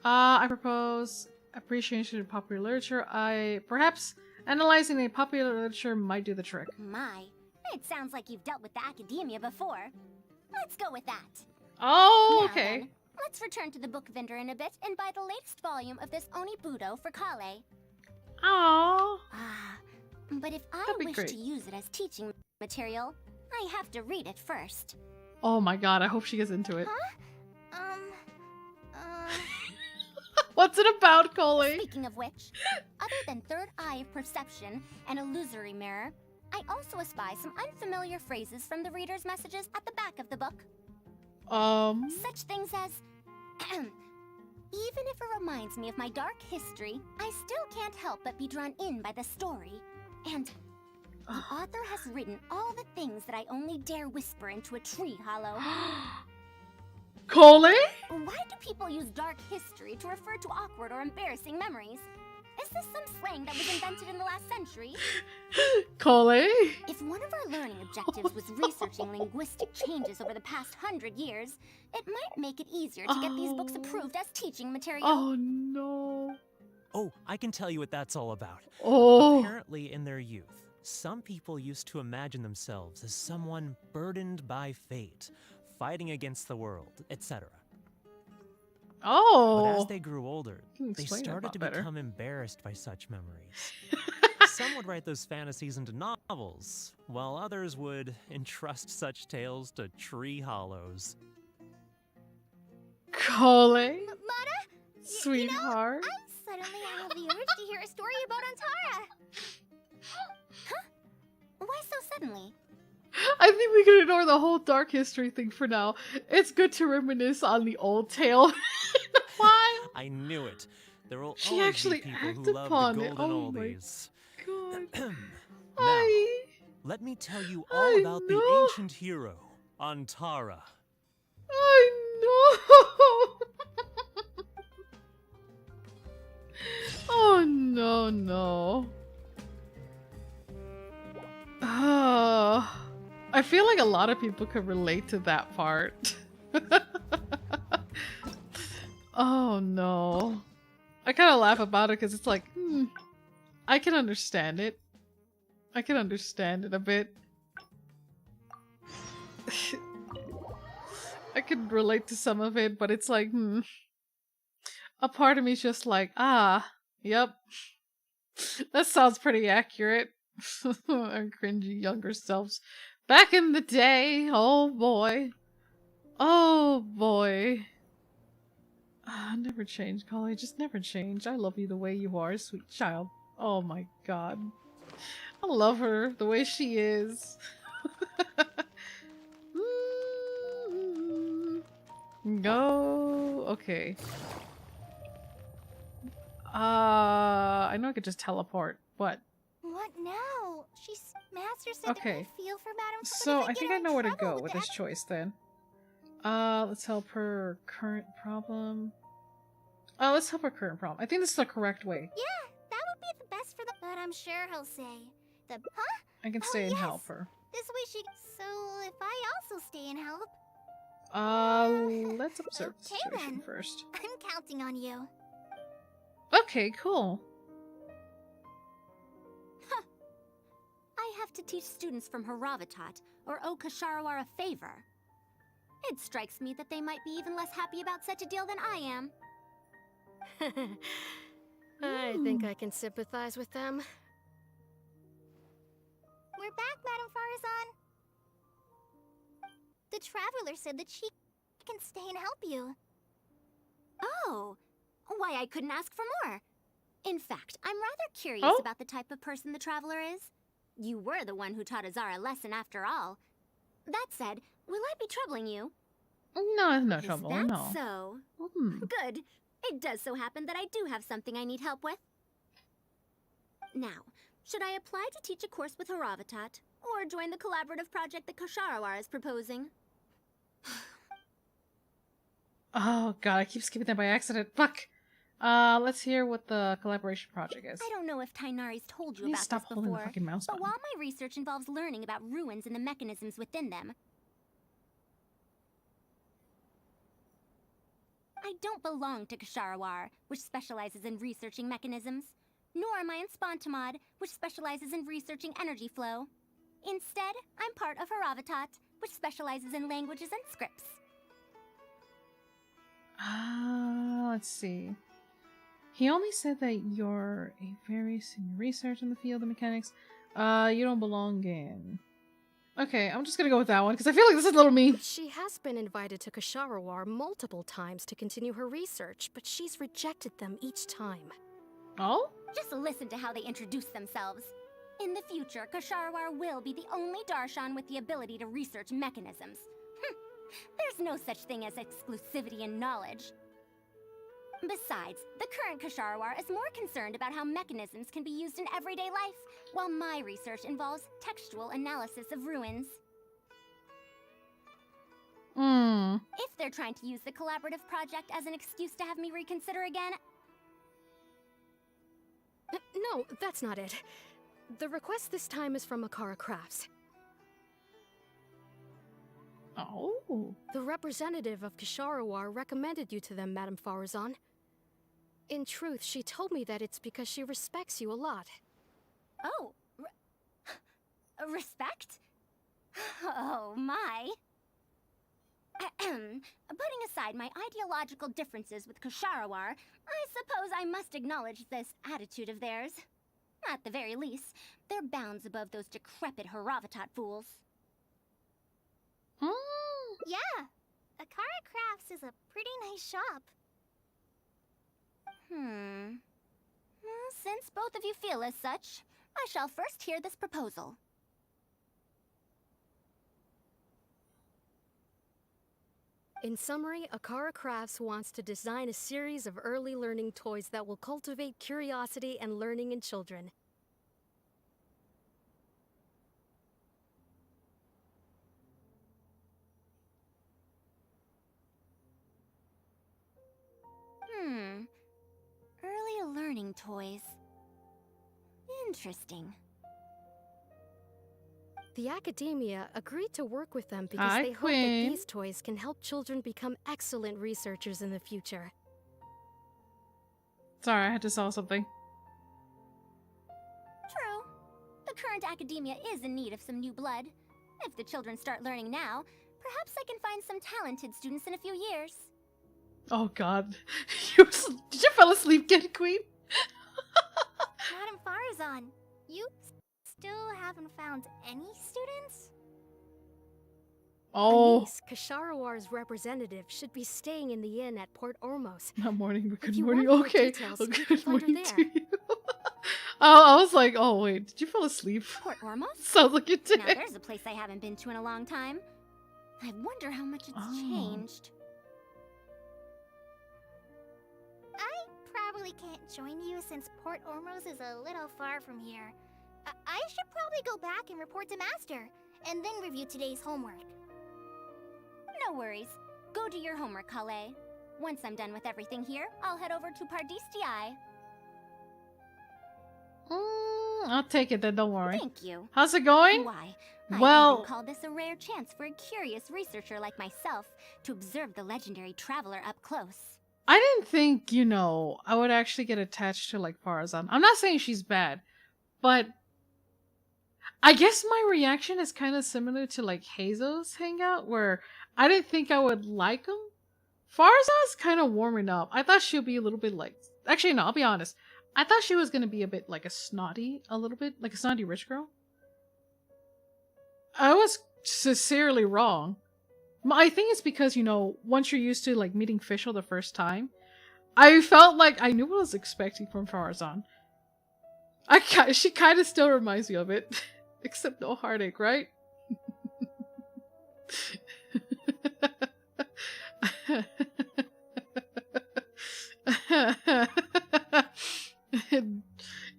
I propose appreciation of popular literature. Perhaps analyzing a popular literature might do the trick. My, it sounds like you've dealt with the academia before. Let's go with that. Oh, Now okay. then, let's return to the book vendor in a bit and buy the latest volume of this Onibudo for Kale. Aww. But if I That'd be wish great. to use it as teaching material, I have to read it first. Oh my God, I hope she gets into it. What's it about, Coley? Speaking of which, other than third eye of perception and illusory mirror, I also espy some unfamiliar phrases from the reader's messages at the back of the book. Such things as, even if it reminds me of my dark history, I still can't help but be drawn in by the story. And the author has written all the things that I only dare whisper into a tree hollow. Coley? Why do people use dark history to refer to awkward or embarrassing memories? Is this some slang that was invented in the last century? Coley? If one of our learning objectives was researching linguistic changes over the past 100 years, it might make it easier to get these books approved as teaching material. Oh no. Oh, I can tell you what that's all about. Oh. Apparently, in their youth, some people used to imagine themselves as someone burdened by fate, fighting against the world, etc. Oh. But as they grew older, they explain it a started lot to better. become embarrassed by such memories. Some would write those fantasies into novels, while others would entrust such tales to tree hollows. Coley? Mata? Sweetheart? I suddenly have the urge to hear a story about Antara. Huh? Why so suddenly? I think we can ignore the whole dark history thing for now. It's good to reminisce on the old tale. Why? I knew it. There will She always actually be people who acted love upon the it. golden Oh my oldies. God. Now, let me tell you all about the know. ancient hero, Antara. I know. Oh no, no. I feel like a lot of people could relate to that part. Oh no. I kind of laugh about it because it's like, I can understand it. I can understand it a bit. I can relate to some of it, but it's like, a part of me is just like, yep. That sounds pretty accurate. Our cringy younger selves. Back in the day, oh boy. Oh boy. Never change, Collie. Just never change. I love you the way you are, sweet child. Oh my god. I love her the way she is. Go. Okay. I know I could just teleport. What? What now? Master said Okay. to feel for Madame Ford So if I get think her I in know where to trouble go with the this choice then. Let's help her current problem. Let's help her current problem. I think this is the correct way. Yeah, that would be the best for the. But I'm sure he'll say huh? I can Oh, stay and yes. help her. This way she. So if I also stay and help, Let's observe the okay situation then. first. I'm counting on you. Okay, cool. I have to teach students from Haravatat or owe Kasharawar a favor. It strikes me that they might be even less happy about such a deal than I am. I think I can sympathize with them. We're back, Madame Faruzan. The Traveler said that she can stay and help you. Oh, why I couldn't ask for more. In fact, I'm rather curious Oh? about the type of person the Traveler is. You were the one who taught Azara a lesson after all. That said, will I be troubling you? No, no Is trouble. that No. so? Hmm. Good. It does so happen that I do have something I need help with. Now, should I apply to teach a course with Haravatat, or join the collaborative project that Kasharawar is proposing? Oh god, I keep skipping that by accident. Fuck. Let's hear what the collaboration project is. I don't know if Tainari's told you Please about stop this holding the before, fucking mouse but button. while my research involves learning about ruins and the mechanisms within them, I don't belong to Ksharawar, which specializes in researching mechanisms, nor am I in Spontamod, which specializes in researching energy flow. Instead, I'm part of Haravatat, which specializes in languages and scripts. Let's see. He only said that you're a very senior researcher in the field of mechanics. You don't belong in. Okay, I'm just gonna go with that one because I feel like this is a little mean. She has been invited to Ksharawar multiple times to continue her research, but she's rejected them each time. Oh? Just listen to how they introduce themselves. In the future, Ksharawar will be the only Darshan with the ability to research mechanisms. There's no such thing as exclusivity in knowledge. Besides, the current Ksharawar is more concerned about how mechanisms can be used in everyday life, while my research involves textual analysis of ruins. If they're trying to use the collaborative project as an excuse to have me reconsider again... No, that's not it. The request this time is from Akara Crafts. Oh. The representative of Ksharawar recommended you to them, Madame Faruzan. In truth, she told me that it's because she respects you a lot. Oh, respect? Oh, my. Putting aside my ideological differences with Ksharawar, I suppose I must acknowledge this attitude of theirs. At the very least, they're bounds above those decrepit Haravatat fools. Yeah, Akara Crafts is a pretty nice shop. Since both of you feel as such, I shall first hear this proposal. In summary, Akara Crafts wants to design a series of early learning toys that will cultivate curiosity and learning in children. Early learning toys. Interesting. The academia agreed to work with them because they hope that these toys can help children become excellent researchers in the future. Sorry, I had to solve something. True. The current academia is in need of some new blood. If the children start learning now, perhaps I can find some talented students in a few years. Oh god. Did you fall asleep, Kid Queen? Madame Faruzan, you still haven't found any students? Oh. Anise, Kasharawar's representative, should be staying in the inn at Port Ormos. Not morning, but good If you morning. want more Okay. details, Oh, you can good find her morning there. to you. Oh, I was like, oh wait, did you fall asleep? Port Ormos? Sounds like you did. Now there's a place I haven't been to in a long time. I wonder how much it's changed. I probably can't join you since Port Ormos is a little far from here. I should probably go back and report to Master, and then review today's homework. No worries. Go do your homework, Kale. Once I'm done with everything here, I'll head over to Pardistii. I'll take it then, don't worry. Thank you. How's it going? Why, I Well, even call this a rare chance for a curious researcher like myself to observe the legendary traveler up close. I didn't think, I would actually get attached to, like, Faruzan. I'm not saying she's bad, but I guess my reaction is kind of similar to, like, Hazel's hangout, where I didn't think I would like him. Faruzan's kind of warming up. I thought she'd be a little bit like... Actually, no, I'll be honest. I thought she was going to be a bit like a little bit, like a snotty rich girl. I was sincerely wrong. I think it's because, once you're used to, like, meeting Fischl the first time, I felt like I knew what I was expecting from Faruzan. She kind of still reminds me of it. Except no heartache, right?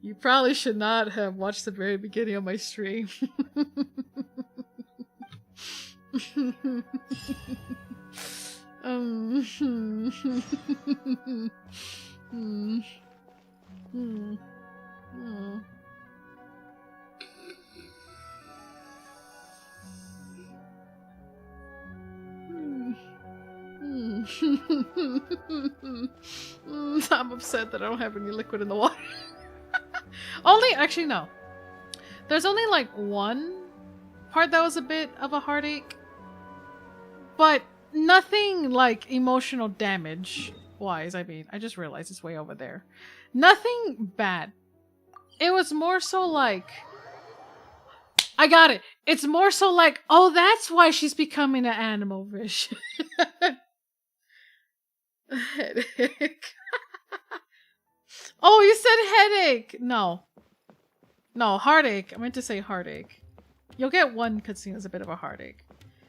You probably should not have watched the very beginning of my stream. Hmm. Hmm. Hmm. Hmm. I'm upset that I don't have any liquid in the water. Only, actually, no. There's only like one part that was a bit of a heartache, but nothing like emotional damage wise. I mean, I just realized it's way over there. Nothing bad. It was more so like, I got it. It's more so like, oh, that's why she's becoming an animal fish. Headache. Oh, you said headache. No. No, heartache. I meant to say heartache. You'll get one cutscene as a bit of a heartache.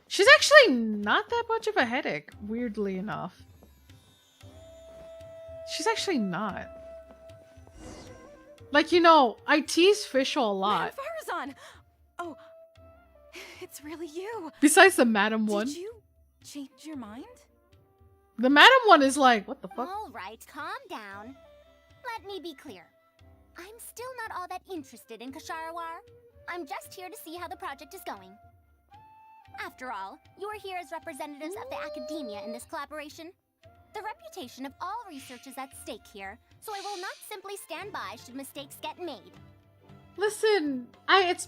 She's actually not that much of a headache, weirdly enough. She's actually not. Like, you know, I tease Fischl a lot. Faruzan! Oh, it's really you. Besides the Madam one. Did you change your mind? The Madam one is like, what the fuck? All right, calm down. Let me be clear. I'm still not all that interested in Kasharawar. I'm just here to see how the project is going. After all, you're here as representatives of the academia in this collaboration. The reputation of all research is at stake here, so I will not simply stand by should mistakes get made. Listen,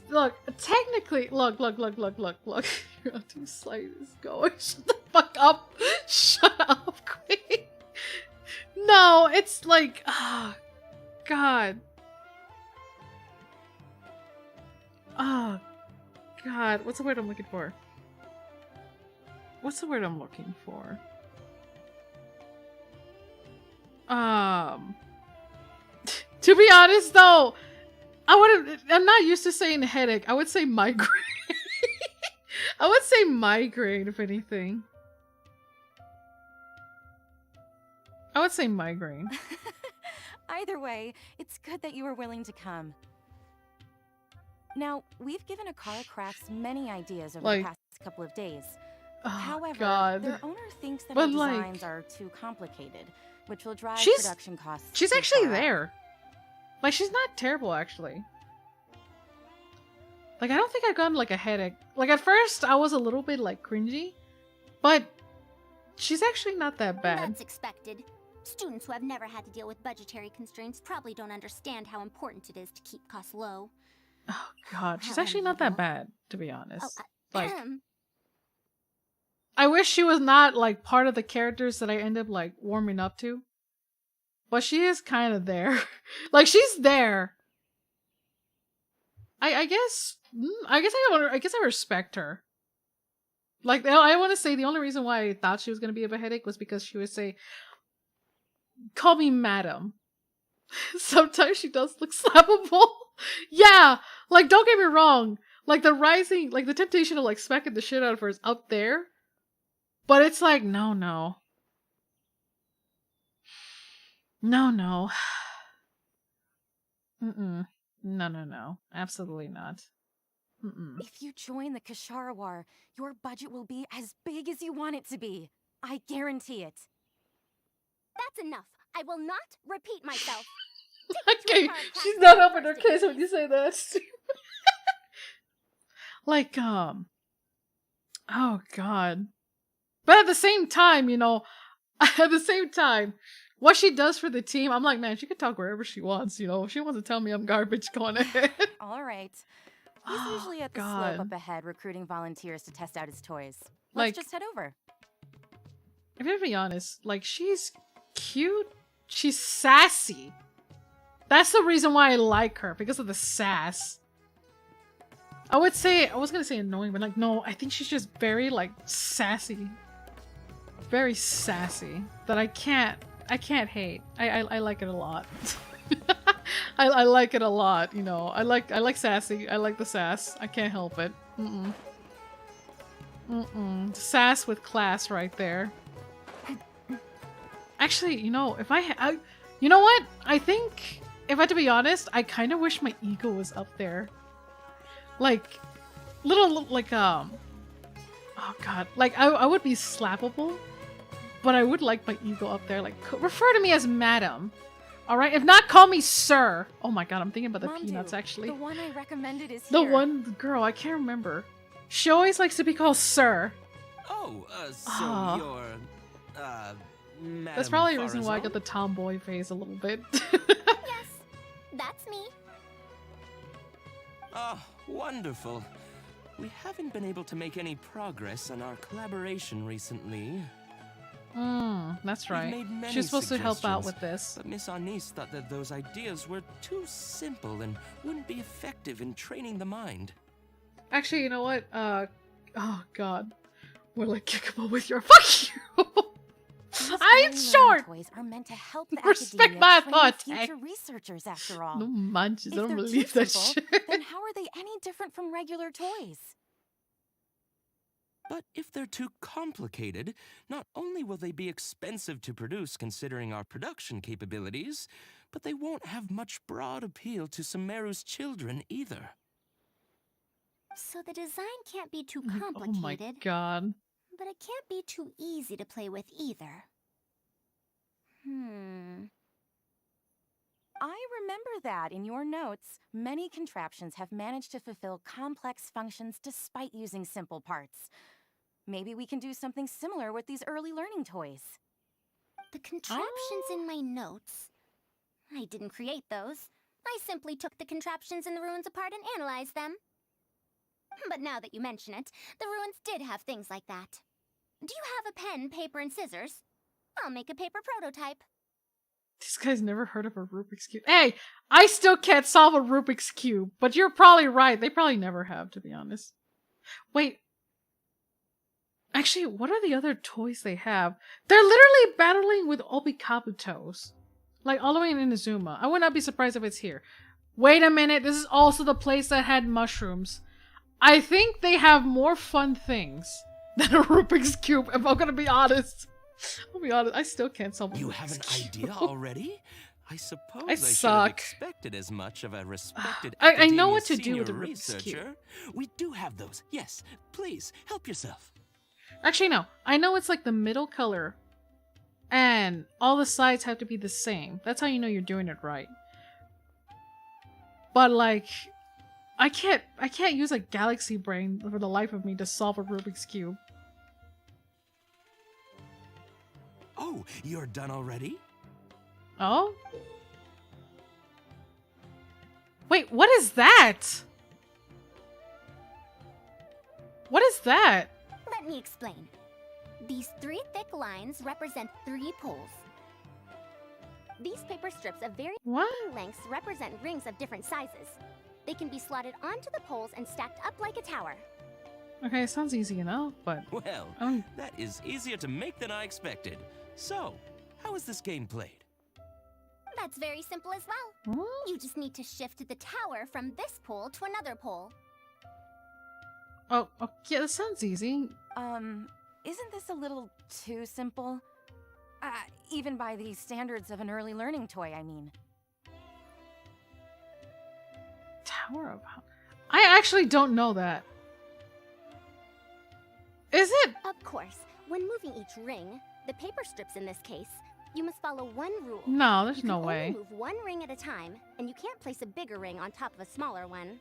look, technically, look. You're not too slight is going. Shut the fuck up. Shut up, Queen. No, it's like, oh, God. Oh, God. What's the word I'm looking for? What's the word I'm looking for? To be honest, though, I'm not used to saying headache. I would say migraine. I would say migraine, if anything. I would say migraine. Either way, it's good that you were willing to come. Now, we've given Akara Crafts many ideas over the past couple of days. Oh, However, God. their owner thinks that But, our like, designs are too complicated, which will drive production costs. She's too actually far up. there. Like, she's not terrible, actually. Like, I don't think I've gotten, like, a headache. Like, at first, I was a little bit, like, cringy. But she's actually not that bad. That's expected. Students who have never had to deal with budgetary constraints probably don't understand how important it is to keep costs low. Oh, God. She's actually not that bad, to be honest. Like, I wish she was not, like, part of the characters that I end up, like, warming up to. But she is kind of there. Like, she's there. I guess I respect her. Like, I want to say the only reason why I thought she was going to be of a headache was because she would say, call me madam. Sometimes she does look slappable. Yeah, like, don't get me wrong. Like, the temptation of, like, smacking the shit out of her is up there. But it's like, no. No. Mm-mm. No. Absolutely not. Mm-mm. If you join the Kasharawar, your budget will be as big as you want it to be. I guarantee it. That's enough. I will not repeat myself. Okay, she's not up in her case when you say that. Like, oh, God. But at the same time, you know, what she does for the team, I'm like, man, she can talk wherever she wants, you know. If she wants to tell me I'm garbage, go on ahead. All right. He's usually at the slope up ahead recruiting volunteers to test out his toys. Let's just head over. If you're to be honest, like, she's cute. She's sassy. That's the reason why I like her, because of the sass. I was gonna say annoying, but like, no, I think she's just very, like, sassy. Very sassy. That I can't hate. I like it a lot. I like it a lot, you know. I like sassy. I like the sass. I can't help it. Sass with class right there. Actually, you know, you know what? I think, if I have to be honest, I kind of wish my ego was up there. Like, oh God. Like, I would be slappable. but I would like my ego up there. Like, refer to me as madam. Alright? If not, call me sir. Oh my god, I'm thinking about the Mandu, peanuts, actually. The one I recommended is The here. one girl, I can't remember. She always likes to be called sir. Oh, so Ah. you're, Madam That's probably the reason why I Faruzan? got the tomboy phase a little bit. Yes, that's me. Oh, wonderful. We haven't been able to make any progress on our collaboration recently. That's We've right. made many She's supposed to help out suggestions, with this. But Miss Anise thought that those ideas were too simple and wouldn't be effective in training the mind. Actually, you know what? Oh god. Will I kick him with your fuck you? I'm These short! toys are meant to help the Respect academia my train thought, future researchers, after all. No manches, I If don't they're believe too that simple, shit. then how are they any different from regular toys? But if they're too complicated, not only will they be expensive to produce considering our production capabilities, but they won't have much broad appeal to Sumeru's children either. So the design can't be too Oh complicated, my god. but it can't be too easy to play with either. I remember that in your notes, many contraptions have managed to fulfill complex functions despite using simple parts. Maybe we can do something similar with these early learning toys. The contraptions in my notes. I didn't create those. I simply took the contraptions in the ruins apart and analyzed them. But now that you mention it, the ruins did have things like that. Do you have a pen, paper, and scissors? I'll make a paper prototype. This guy's never heard of a Rubik's Cube. Hey, I still can't solve a Rubik's Cube, but you're probably right. They probably never have, to be honest. Wait. Actually, what are the other toys they have? They're literally battling with Obikabutos. Like, all the way in Inazuma. I would not be surprised if it's here. Wait a minute, this is also the place that had mushrooms. I think they have more fun things than a Rubik's Cube, if I'm gonna be honest. I'll be honest, I still can't solve a You Rubik's have an Cube. idea already? I suppose I I should have suck. expected as much of a respected I know academia what to do senior with a Rubik's Cube. researcher. We do have those. Yes, please help yourself. Actually, no. I know it's like the middle color. And all the sides have to be the same. That's how you know you're doing it right. But like, I can't use a galaxy brain for the life of me to solve a Rubik's Cube. Oh, you're done already? Oh? Wait, what is that? What is that? Let me explain. These 3 thick lines represent 3 poles. These paper strips of varying lengths represent rings of different sizes. They can be slotted onto the poles and stacked up like a tower. Okay, sounds easy enough, but... Well, that is easier to make than I expected. So, how is this game played? That's very simple as well. You just need to shift the tower from this pole to another pole. Oh, yeah, that sounds easy. Isn't this a little too simple? Even by the standards of an early learning toy, I mean. Tower of... I actually don't know that. Is it? Of course, when moving each ring, the paper strips in this case, you must follow one rule. No, there's you no can way. only move one ring at a time, and you can't place a bigger ring on top of a smaller one.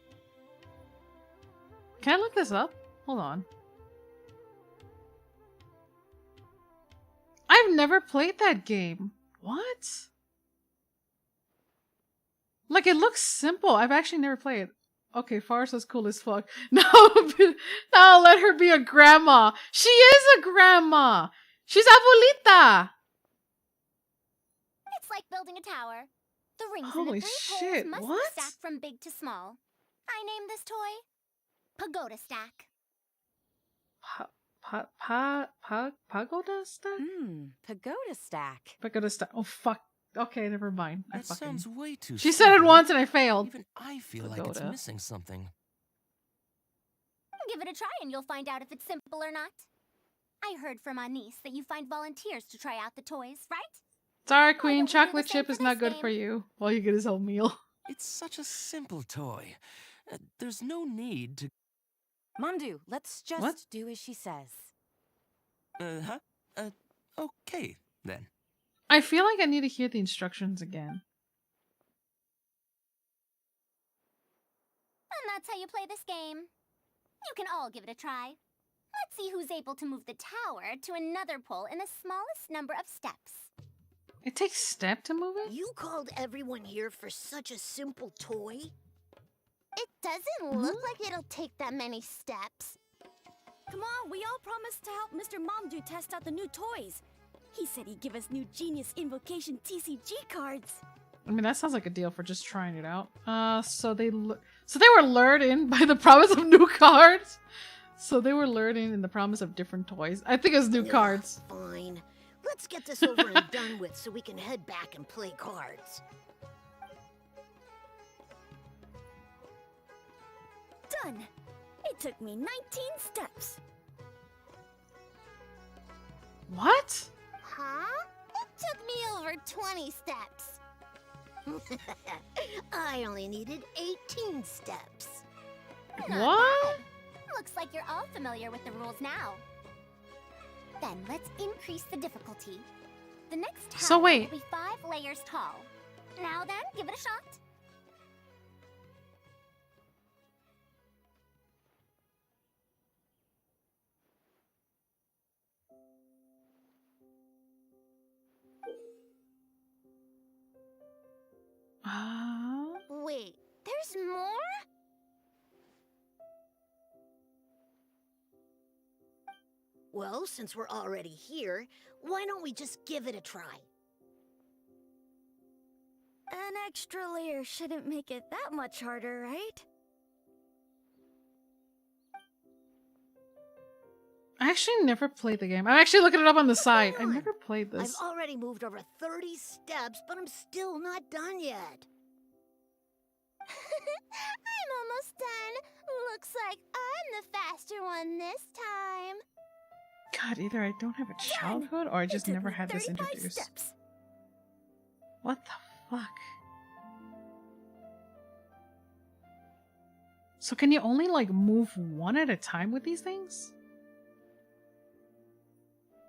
Can I look this up? Hold on. I've never played that game. What? Like, it looks simple. I've actually never played it. Okay, Farsa's cool as fuck. No, no, let her be a grandma. She is a grandma. She's abuelita. It's like building a tower. The rings Holy in the 3 shit, poles must what? be stacked from big to small. I named this toy Pagoda Stack. Pagoda stack? Pagoda stack. Pagoda stack. Oh, fuck. Okay, never mind. That sounds way too She said it simple. once and I failed. Even I feel like it's Pagoda. missing something. Give it a try and you'll find out if it's simple or not. I heard from Anise that you find volunteers to try out the toys, right? Sorry, Queen. Chocolate chip is not good for you. All you get is oatmeal. It's such a simple toy. There's no need to... Mandu, let's just What? do as she says. Okay, then. I feel like I need to hear the instructions again. And that's how you play this game. You can all give it a try. Let's see who's able to move the tower to another pole in the smallest number of steps. It takes step to move it? You called everyone here for such a simple toy? It doesn't look like it'll take that many steps. Come on, we all promised to help Mr. Momdu test out the new toys. He said he'd give us new Genius Invocation TCG cards. I mean, that sounds like a deal for just trying it out. So they were lured in by the promise of new cards. So they were lured in the promise of different toys. I think it's new cards. Fine. Let's get this over and done with so we can head back and play cards. Done. It took me 19 steps. What? Huh? It took me over 20 steps. I only needed 18 steps. Not bad. Looks like you're all familiar with the rules now. Then let's increase the difficulty. The next tower So wait. will be 5 layers tall. Now then, give it a shot. Wait, there's more? Well, since we're already here, why don't we just give it a try? An extra layer shouldn't make it that much harder, right? I actually never played the game. I'm actually looking it up on the side. I never played this. I've already moved over 30 steps, but I'm still not done yet. I'm almost done. Looks like I'm the faster one this time. God, either I don't have a childhood or I just never had this introduced. Steps. What the fuck? So can you only like move one at a time with these things?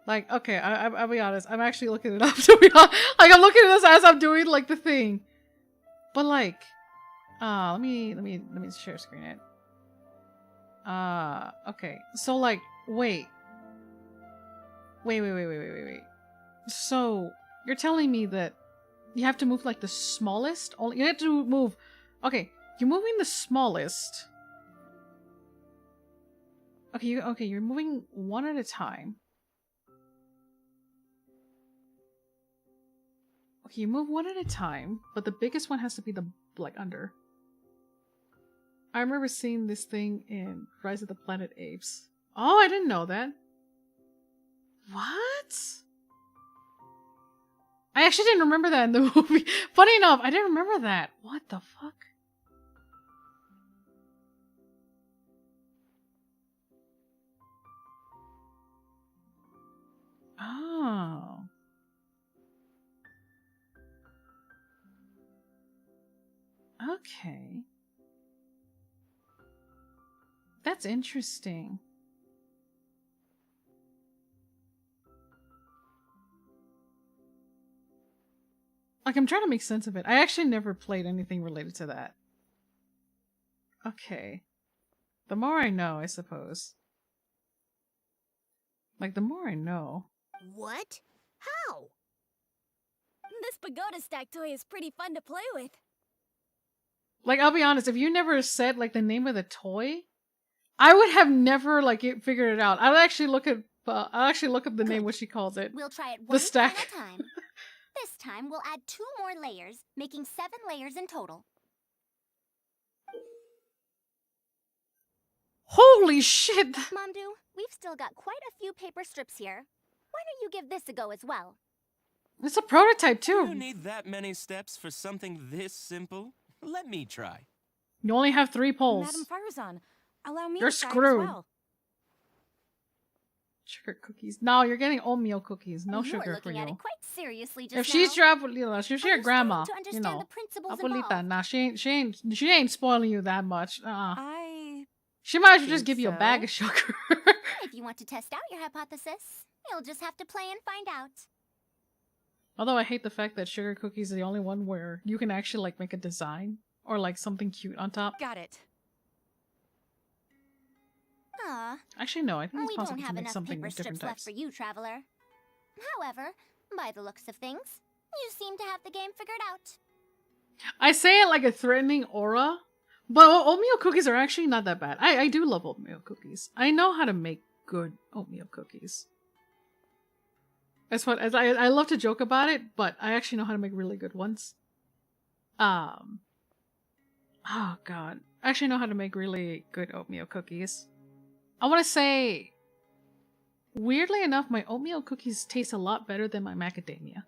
Like, okay, I'll be honest. I'm actually looking it up to be honest. Like, I'm looking at this as I'm doing like the thing. But like, let me share screen it. Okay. So like, wait. So you're telling me that you have to move like the smallest? Only you have to move. Okay, you're moving the smallest. Okay, you're moving one at a time. Okay, you move one at a time, but the biggest one has to be the like under. I remember seeing this thing in Rise of the Planet Apes. Oh, I didn't know that. What? I actually didn't remember that in the movie. Funny enough, I didn't remember that. What the fuck? Oh. Okay. That's interesting. Like, I'm trying to make sense of it. I actually never played anything related to that. Okay. The more I know, I suppose. Like, the more I know. What? How? This pagoda stack toy is pretty fun to play with. Like, I'll be honest, if you never said, like, the name of the toy, I would have never, like, figured it out. I'll actually look up the name, what she calls it. We'll try it The one stack. final time. This time we'll add 2 more layers, making 7 layers in total. Holy shit! Momdu, we've still got quite a few paper strips here. Why don't you give this a go as well? It's a prototype, too. You need that many steps for something this simple? Let me try. You only have 3 poles. Madam Faruzan, allow me You're to try screwed. as well. Sugar cookies. No, you're getting oatmeal cookies. No you sugar were for looking at you. it quite seriously just If she's now. if she's your grandma, to you understand know, the principles abuelita, involved. nah, she ain't spoiling you that much. I She might as well just think give you a bag so. of sugar. If you want to test out your hypothesis, you'll just have to play and find out. Although I hate the fact that sugar cookies are the only one where you can actually like make a design or like something cute on top. Got it. Actually, no, I think it's We possible don't to have make enough something paper with different strips left types. for you, Traveler. However, by the looks of things, you seem to have the game figured out. I say it like a threatening aura, but oatmeal cookies are actually not that bad. I do love oatmeal cookies. I know how to make good oatmeal cookies. I love to joke about it, but I actually know how to make really good ones. Oh god. I actually know how to make really good oatmeal cookies. I want to say, weirdly enough, my oatmeal cookies taste a lot better than my macadamia.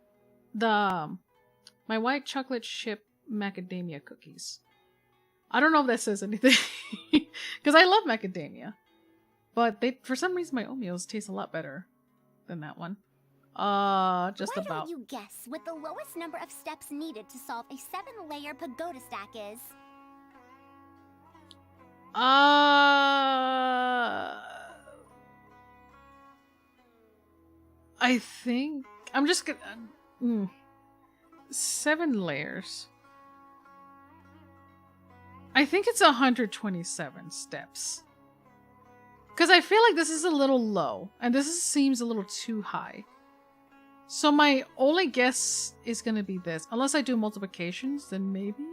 My white chocolate chip macadamia cookies. I don't know if that says anything, because I love macadamia, but for some reason my oatmeals taste a lot better than that one. Why don't you guess what the lowest number of steps needed to solve a 7-layer pagoda stack is? I think I'm just gonna 7 layers. I think it's 127 steps. Because I feel like this is a little low, and seems a little too high. So my only guess is gonna be this. Unless I do multiplications, then maybe?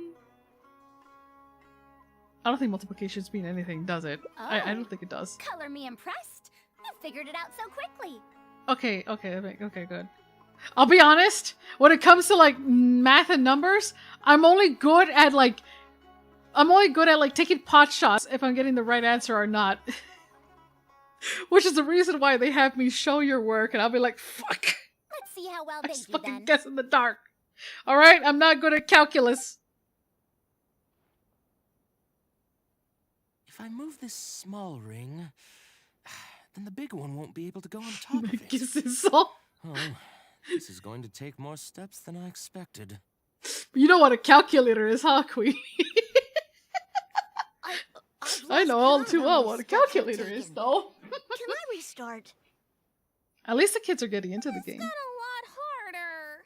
I don't think multiplications mean anything, does it? I don't think it does. Color me impressed. You figured it out so quickly. Okay, good. I'll be honest, when it comes to like math and numbers, I'm only good at like taking pot shots if I'm getting the right answer or not. Which is the reason why they have me show your work, and I'll be like, fuck. Let's see how well they do Fucking then. guess in the dark. Alright, I'm not good at calculus. If I move this small ring, then the big one won't be able to go on top of it. Oh, this is going to take more steps than I expected. You know what a calculator is, huh, Queen? I know all too well what a calculator is, though. Can I restart? At least the kids are getting into the game. A lot harder.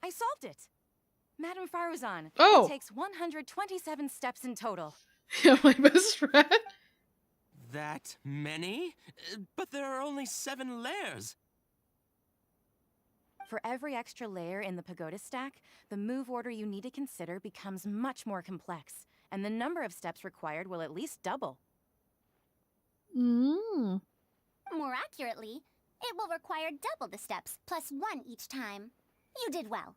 I solved it. Madam Faruzan, Oh. it takes 127 steps in total. Yeah, my best friend. That many? But there are only 7 layers. For every extra layer in the pagoda stack, the move order you need to consider becomes much more complex, and the number of steps required will at least double. More accurately, it will require double the steps, plus 1 each time. You did well.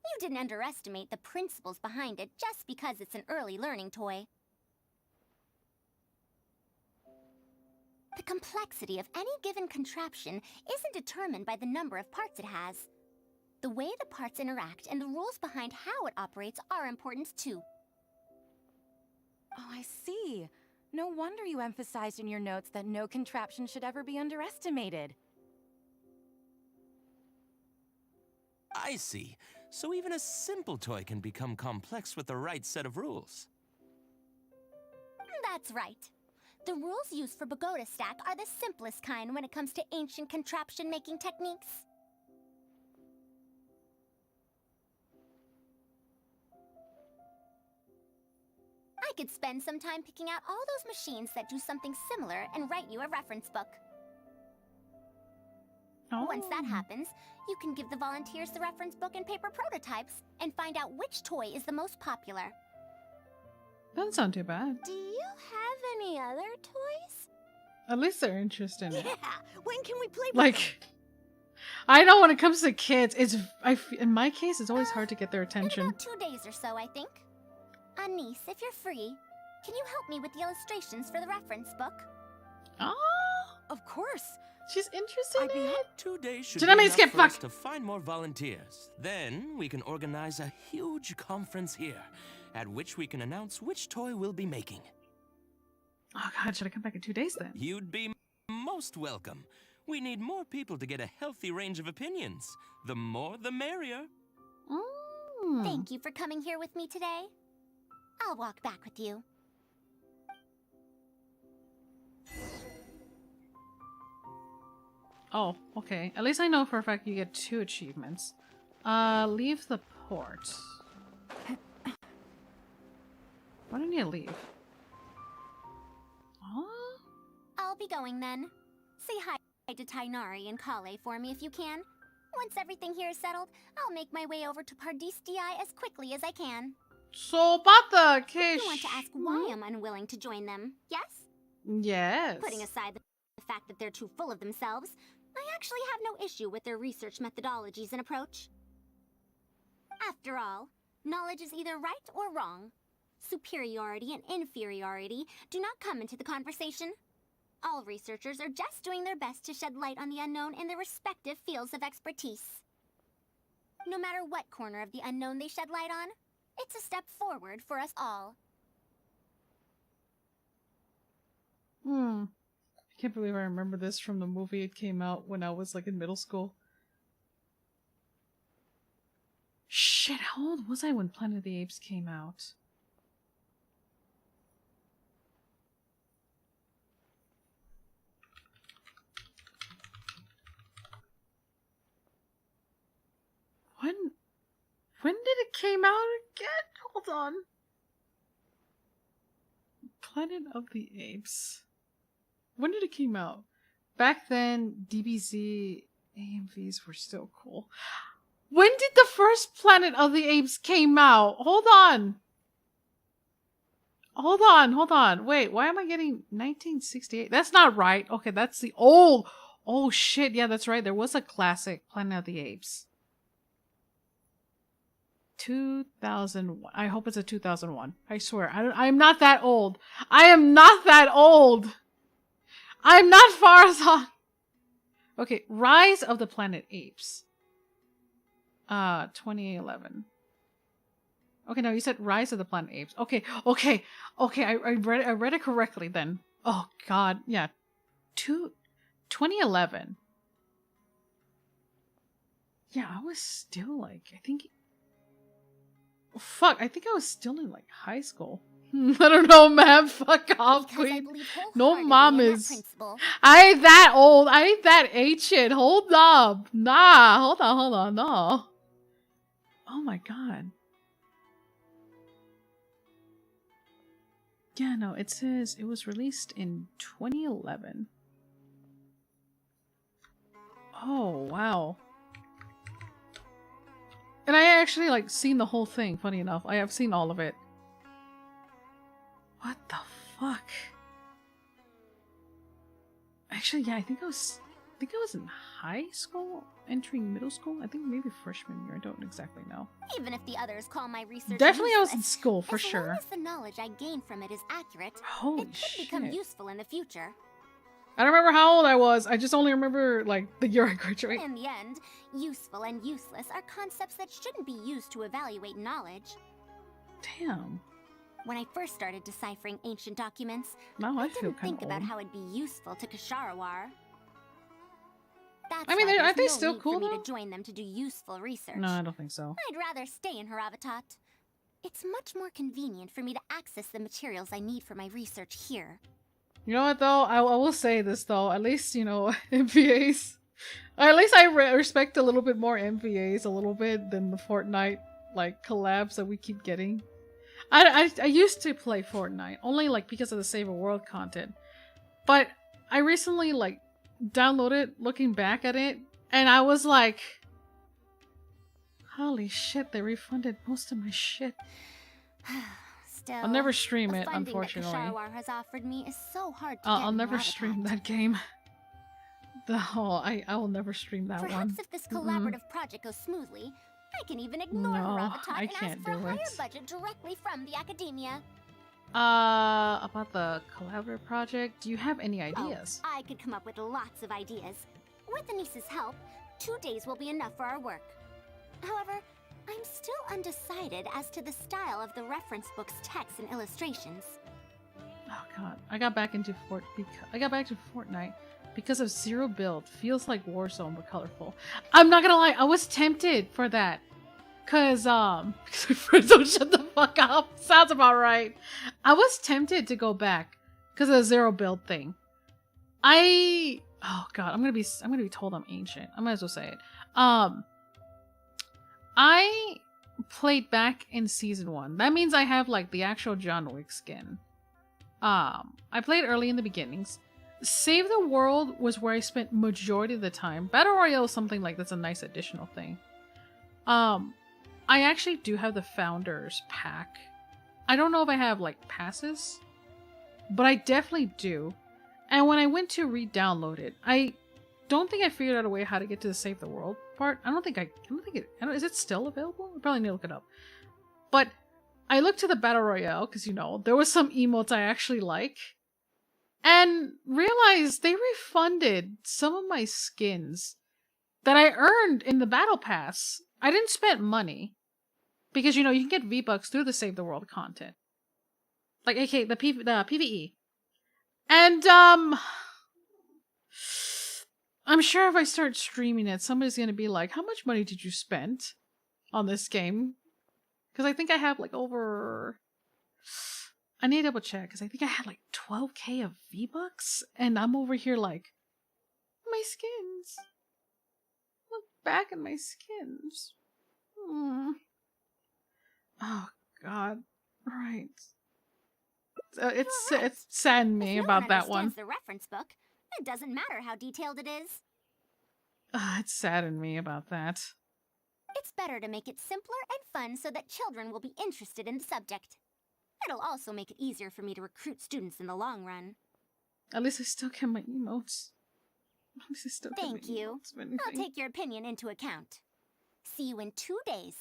You didn't underestimate the principles behind it just because it's an early learning toy. The complexity of any given contraption isn't determined by the number of parts it has. The way the parts interact and the rules behind how it operates are important too. Oh, I see. No wonder you emphasized in your notes that no contraption should ever be underestimated. I see. So even a simple toy can become complex with the right set of rules. That's right. The rules used for Pagoda Stack are the simplest kind when it comes to ancient contraption-making techniques. I could spend some time picking out all those machines that do something similar and write you a reference book. Once that happens, you can give the volunteers the reference book and paper prototypes and find out which toy is the most popular. Doesn't sound too bad. Do you have any other toys? At least they're interested in it. Yeah, when can we play with Like, I know when it comes to kids, in my case, it's always hard to get their attention. In about 2 days or so, I think. Anise, if you're free, can you help me with the illustrations for the reference book? Oh, of course. She's interested in it. 2 days should Did be I mean enough skip for us fuck? to find more volunteers. Then we can organize a huge conference here, at which we can announce which toy we'll be making. Oh god, should I come back in 2 days then? You'd be most welcome. We need more people to get a healthy range of opinions. The more, the merrier. Thank you for coming here with me today. I'll walk back with you. Oh, okay. At least I know for a fact you get 2 achievements. Leave the port. Why don't you leave? Oh? I'll be going then. Say hi to Tainari and Kale for me if you can. Once everything here is settled, I'll make my way over to Pardistii as quickly as I can. So, Bata, Kish. You want to ask why I'm unwilling to join them, yes? Yes. Putting aside the fact that they're too full of themselves, I actually have no issue with their research methodologies and approach. After all, knowledge is either right or wrong. Superiority and inferiority do not come into the conversation. All researchers are just doing their best to shed light on the unknown in their respective fields of expertise. No matter what corner of the unknown they shed light on, it's a step forward for us all. I can't believe I remember this from the movie. It came out when I was like in middle school. Shit, how old was I when Planet of the Apes came out? When did it came out again? Hold on. Planet of the Apes. When did it came out? Back then, DBZ AMVs were still cool. When did the first Planet of the Apes came out? Hold on. Hold on. Wait, why am I getting 1968? That's not right. Okay, that's the old. Oh shit, yeah, that's right. There was a classic Planet of the Apes. 2001. I hope it's a 2001. I swear. I'm not that old. I am not that old. I'm not Faruzan. Okay, Rise of the Planet Apes. 2011. Okay, no, you said Rise of the Planet Apes. Okay. I read it correctly then. Oh god, yeah. 2011. Yeah, I was still like, I think I was still in like high school. I don't know, man. Fuck off, queen. No mamas. I ain't that old. I ain't that ancient. Hold up. Nah, hold on. No. Oh my god. Yeah, no, it says it was released in 2011. Oh, wow. And I actually, like, seen the whole thing, funny enough. I have seen all of it. What the fuck? Actually, yeah, I think I was in high school, entering middle school. I think maybe freshman year. I don't exactly know. Even if the others call my research definitely useless, I was in school for sure. As long as the knowledge I gain from it is accurate, Holy it could become useful in the future. I don't remember how old I was. I just only remember, like, the year I graduated. In the end, useful and useless are concepts that shouldn't be used to evaluate knowledge. Damn. When I first started deciphering ancient documents, now I didn't think about how it'd be useful to Kasharawar. That's I mean, why aren't they there's no still need cool for me though? to join them to do useful research. No, I don't think so. I'd rather stay in Haravatat. It's much more convenient for me to access the materials I need for my research here. You know what though? I will say this though. At least, you know, MVAs. At least I respect a little bit more MVAs a little bit than the Fortnite like collabs that we keep getting. I used to play Fortnite only like because of the Save a World content, but I recently like downloaded looking back at it and I was like, holy shit, they refunded most of my shit. Still, I'll never stream it, the funding unfortunately. that Kasharawar has offered me is so hard to get I'll in never Haravatat. stream that game. I will never stream that Perhaps one. if this collaborative project goes smoothly, I can even ignore No, Haravatat I and ask can't for a do higher it. budget directly from the academia. About the collaborative project, do you have any ideas? Oh, I could come up with lots of ideas. With Anissa's help, 2 days will be enough for our work. However, I'm still undecided as to the style of the reference book's text and illustrations. Oh god, I got back into Fortnite because of Zero Build. Feels like Warzone but colorful. I'm not gonna lie, I was tempted for that. Cause because my friends don't shut the fuck up. Sounds about right. I was tempted to go back because of the Zero Build thing. Oh god, I'm gonna be told I'm ancient. I might as well say it. I played back in season 1. That means I have like the actual John Wick skin. I played early in the beginnings. Save the World was where I spent majority of the time. Battle Royale is something like that's a nice additional thing. I actually do have the Founders pack. I don't know if I have like passes, but I definitely do. And when I went to re-download it, I don't think I figured out a way how to get to the Save the World part. Is it still available? I probably need to look it up. But I looked to the Battle Royale, because, you know, there was some emotes I actually like, and realized they refunded some of my skins that I earned in the Battle Pass. I didn't spend money, because, you know, you can get V-Bucks through the Save the World content. Like, aka the PvE. And, I'm sure if I start streaming it, somebody's gonna be like, how much money did you spend on this game? Because I think I have like over... I need to double check, because I think I had like 12k of V-Bucks, and I'm over here like, my skins. Look back at my skins. Oh god. Right. It's saddened me about that one. The reference book. It doesn't matter how detailed it is. It saddened me about that. It's better to make it simpler and fun so that children will be interested in the subject. It'll also make it easier for me to recruit students in the long run. At least I still get my emotes. At least I still get my Thank you. I'll take your opinion into account. See you in 2 days.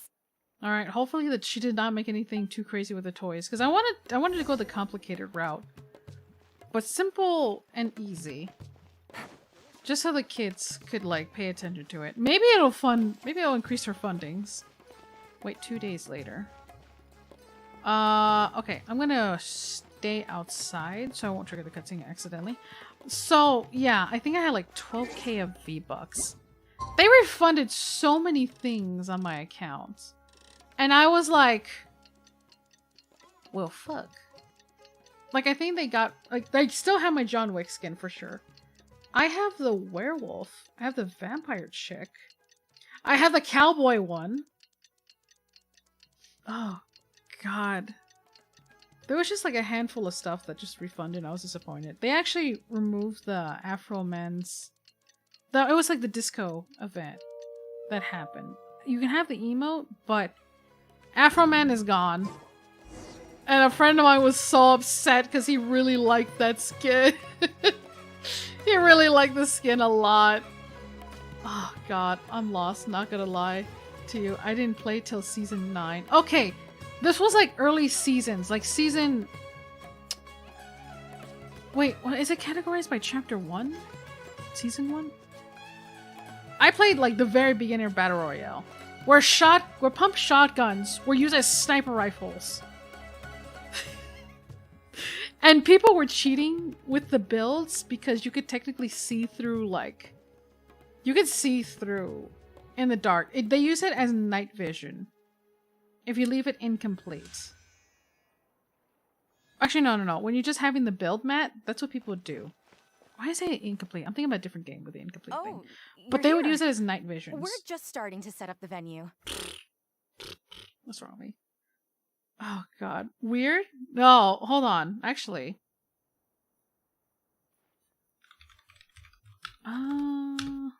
Alright, hopefully that she did not make anything too crazy with the toys, because I wanted to go the complicated route. But simple and easy. Just so the kids could, like, pay attention to it. Maybe it'll increase her fundings. Wait, 2 days later. Okay, I'm gonna stay outside so I won't trigger the cutscene accidentally. So, yeah, I think I had like 12k of V-Bucks. They refunded so many things on my account. And I was like, well, fuck. Like, I think they got, like, they still have my John Wick skin for sure. I have the werewolf. I have the vampire chick. I have the cowboy one. Oh, God. There was just like a handful of stuff that just refunded. I was disappointed. They actually removed the Afro Men's... It was like the disco event that happened. You can have the emote, but Afro Man is gone. And a friend of mine was so upset because he really liked that skin. He really liked the skin a lot. Oh god, I'm lost, not gonna lie to you. I didn't play till season 9. Okay, this was like early seasons, like season... Wait, what, is it categorized by chapter 1? Season 1? I played like the very beginning of Battle Royale, where pump shotguns were used as sniper rifles. And people were cheating with the builds because you could technically see through, like... You could see through in the dark. They use it as night vision if you leave it incomplete. Actually, no. When you're just having the build mat, that's what people do. Why is it incomplete? I'm thinking about a different game with the incomplete thing. But they would use it as night vision. We're just starting to set up the venue. What's wrong with me? Oh, God. Weird? No, hold on. Actually.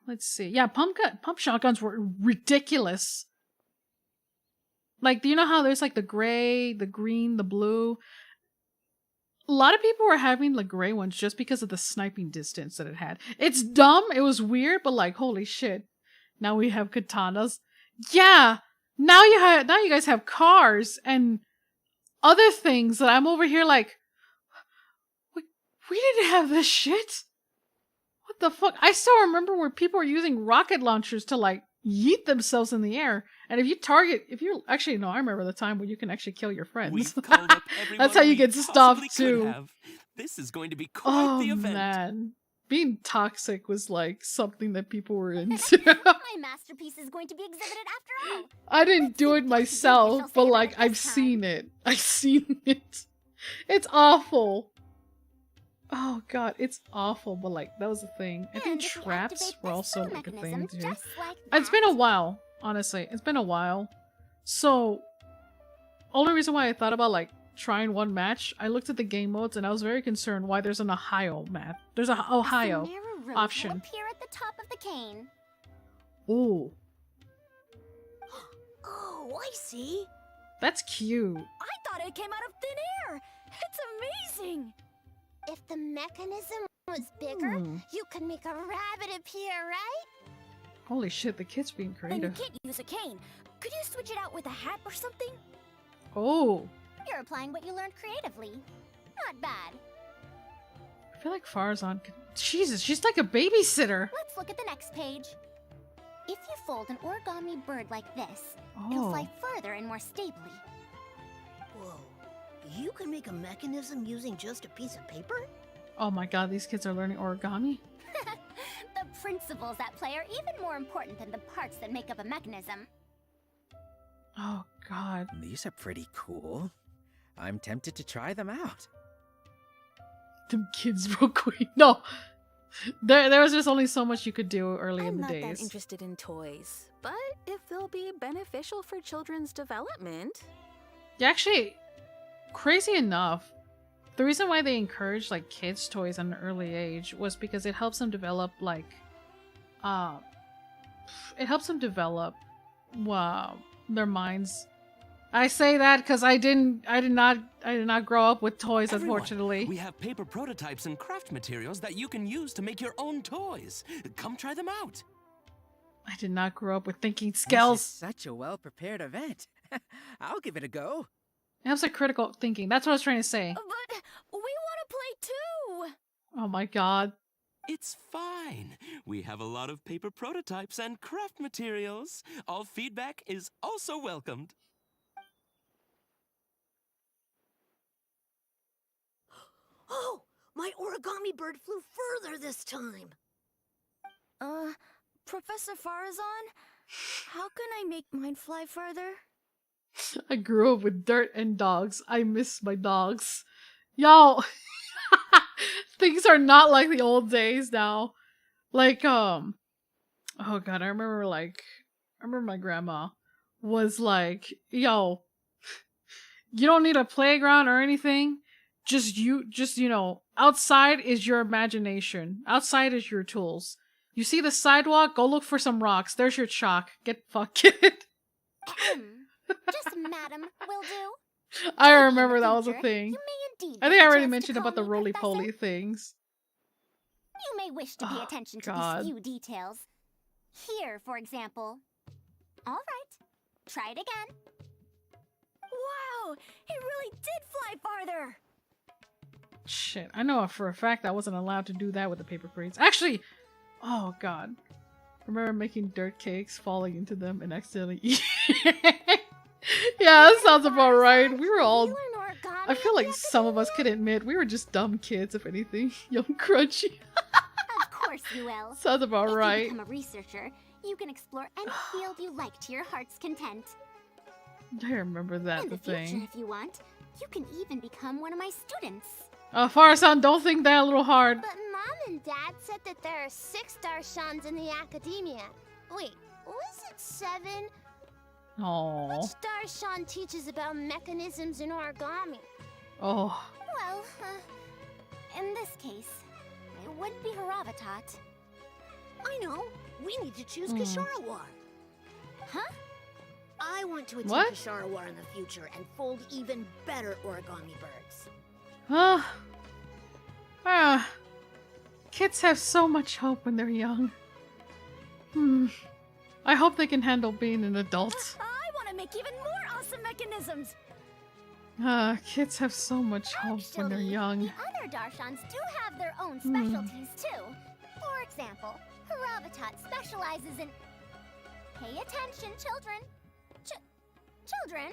Let's see. Yeah, pump shotguns were ridiculous. Like, do you know how there's like the gray, the green, the blue? A lot of people were having the gray ones just because of the sniping distance that it had. It's dumb, it was weird, but like, holy shit. Now we have katanas. Yeah! Now you guys have cars and other things that I'm over here like, we didn't have this shit. What the fuck? I still remember where people were using rocket launchers to like yeet themselves in the air. And actually, no, I remember the time when you can actually kill your friends. That's how you get stuffed too. This is going to be quite the event. Man. Being toxic was like something that people were into. My masterpiece is going to be exhibited after all. I didn't do it myself, but like I've seen it. I've seen it. It's awful. Oh god, it's awful, but like that was the thing. I think And if we traps activate were this also phone like a thing mechanism, too. just like It's been a that. while, honestly. It's been a while. So, only reason why I thought about like trying one match, I looked at the game modes and I was very concerned why there's an Ohio map. There's a Ohio Sumeru Rose option. will appear at the top of the cane. Ooh, Oh, I see. that's cute. I thought it came out of thin air. It's amazing. If the mechanism was bigger, Hmm. you could make a rabbit appear, right? Holy shit, the kid's being And you creative. can't use a cane. Could you switch it out with a hat or something? Oh, You're applying what you learned creatively. Not bad. I feel like Faruzan could... Jesus, she's like a babysitter. Let's look at the next page. If you fold an origami bird like this, it'll Oh. fly further and more stably. Whoa. You can make a mechanism using just a piece of paper? Oh my god, these kids are learning origami? The principles at play are even more important than the parts that make up a mechanism. Oh god. These are pretty cool. I'm tempted to try them out. Them kids real quick. No. There was just only so much you could do early in I'm the not that days. interested in toys, but if they'll be beneficial for children's development. Yeah, actually, crazy enough, the reason why they encourage like kids' toys at an early age was because it helps them develop like, it helps them develop, their minds. I say that because I did not grow up with toys, Everyone, unfortunately. we have paper prototypes and craft materials that you can use to make your own toys. Come try them out. I did not grow up with thinking This is skills. such a well-prepared event. I'll give it a go. It helps like critical thinking. That's what I was trying to say. But we want to play too. Oh my god. It's fine. We have a lot of paper prototypes and craft materials. All feedback is also welcomed. Oh, my origami bird flew further this time. Professor Faruzan, how can I make mine fly further? I grew up with dirt and dogs. I miss my dogs. Y'all, things are not like the old days now. Like, oh god, I remember my grandma was like, yo, you don't need a playground or anything. Just, you know, outside is your imagination. Outside is your tools. You see the sidewalk? Go look for some rocks. There's your chalk. Get fucking. Just madam will do. I remember that was a thing. You may indeed I get think I the already chance to mentioned about the call me roly-poly Professor. things. You may wish to pay Oh, attention to God. these few details. Here, for example. All right, try it again. Wow, it really did fly farther. Shit, I know for a fact I wasn't allowed to do that with the paper crates. Actually, oh god. Remember making dirt cakes, falling into them, and accidentally eating. Yeah, that sounds about right. We were all... I feel like some of us could admit we were just dumb kids, if anything. Young Crunchy. Of course you will. Sounds about if right. you become a researcher, you can explore any field you like to your heart's content. I remember that, In the the future, thing. if you want, you can even become one of my students. Farsan, don't think that a little hard. But Mom and Dad said that there are 6 Darshans in the academia. Wait, was it 7? Aww. Which Darshan teaches about mechanisms in origami? Oh. Well, in this case, it wouldn't be Haravatat. I know. We need to choose Hmm. Kasharawar. Huh? I want to attend What? Kasharawar in the future and fold even better origami birds. Kids have so much hope when they're young. I hope they can handle being an adult. I want to make even more awesome mechanisms. Kids have so much hope when they're young. The other Darshans do have their own Hmm. specialties too. For example, Haravatat specializes in... Pay attention, children. Children?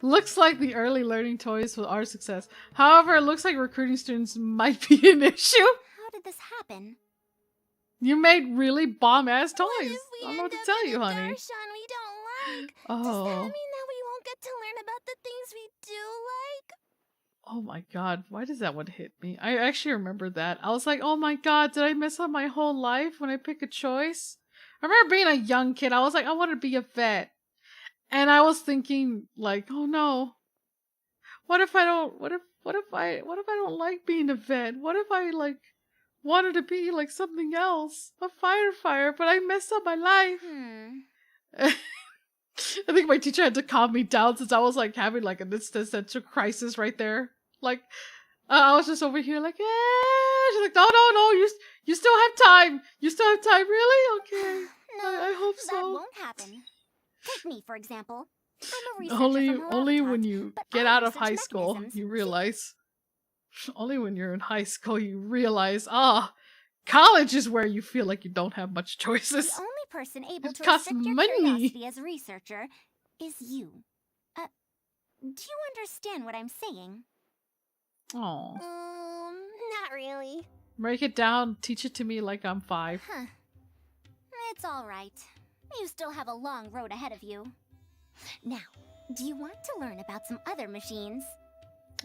Looks like the early learning toys were our success. However, it looks like recruiting students might be an issue. How did this happen? You made really bomb-ass toys. I don't know what to tell you, honey. Darshan we don't like. Does that Oh. mean that we won't get to learn about the things we do like? Oh my god, why does that one hit me? I actually remember that. I was like, oh my god, did I mess up my whole life when I pick a choice? I remember being a young kid, I was like, I want to be a vet. And I was thinking, like, oh no. What if I don't don't like being a vet? What if I like wanted to be like something else? A firefighter, but I messed up my life. I think my teacher had to calm me down since I was like having like an existential crisis right there. Like, I was just over here like, yeah. She's like, no, you still have time. You still have time, really? Okay. No, I hope so. That won't happen. Take me, for example. I'm a researcher from Only Haravitat, when you but get I out of research high school, mechanisms. you realize. Only when you're in high school, you realize, college is where you feel like you don't have much choices. The only person able It to costs restrict your money. curiosity as a researcher is you. Do you understand what I'm saying? Oh, Not really. break it down. Teach it to me like I'm 5. Huh. It's all right. You still have a long road ahead of you. Now, do you want to learn about some other machines?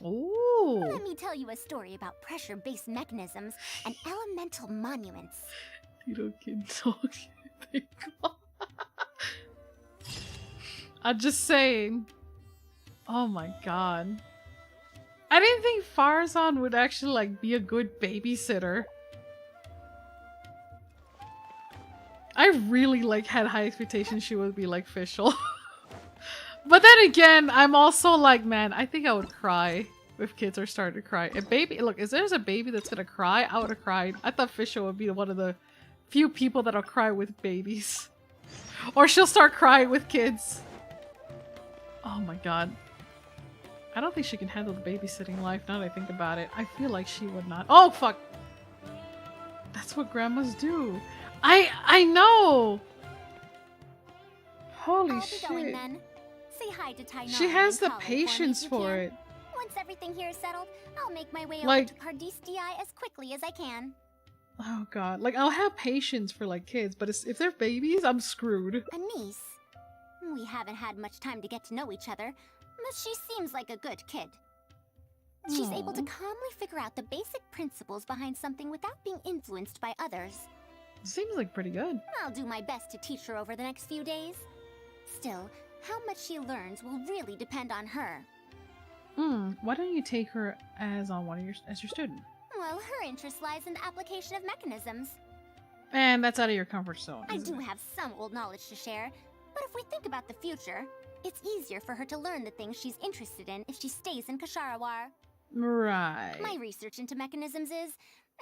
Ooh. Let me tell you a story about pressure-based mechanisms and elemental monuments. You can talk. I'm just saying. Oh my god. I didn't think Faruzan would actually like be a good babysitter. I really like had high expectations she would be like Fischl. But then again, I'm also like, man, I think I would cry if kids are starting to cry. A baby, look, if there's a baby that's gonna cry, I would have cried. I thought Fischl would be one of the few people that'll cry with babies. Or she'll start crying with kids. Oh my god. I don't think she can handle the babysitting life now that I think about it. I feel like she would not. Oh fuck! That's what grandmas do. I know! Holy shit. I'll be going then. Say hi to Tainara. She has the and Kale patience if you for can. it. Once everything here is settled, I'll make my way Like- over to Pardistii as quickly as I can. Oh god. Like, I'll have patience for like kids, but if they're babies, I'm screwed. A niece. We haven't had much time to get to know each other, but she seems like a good kid. She's able to calmly figure out the basic principles behind something without being influenced by others. Seems like pretty good. I'll do my best to teach her over the next few days. Still, how much she learns will really depend on her. Why don't you take her as your student? Well, her interest lies in the application of mechanisms. And that's out of your comfort zone. I isn't do it? have some old knowledge to share, but if we think about the future, it's easier for her to learn the things she's interested in if she stays in Kasharawar. Right. My research into mechanisms is,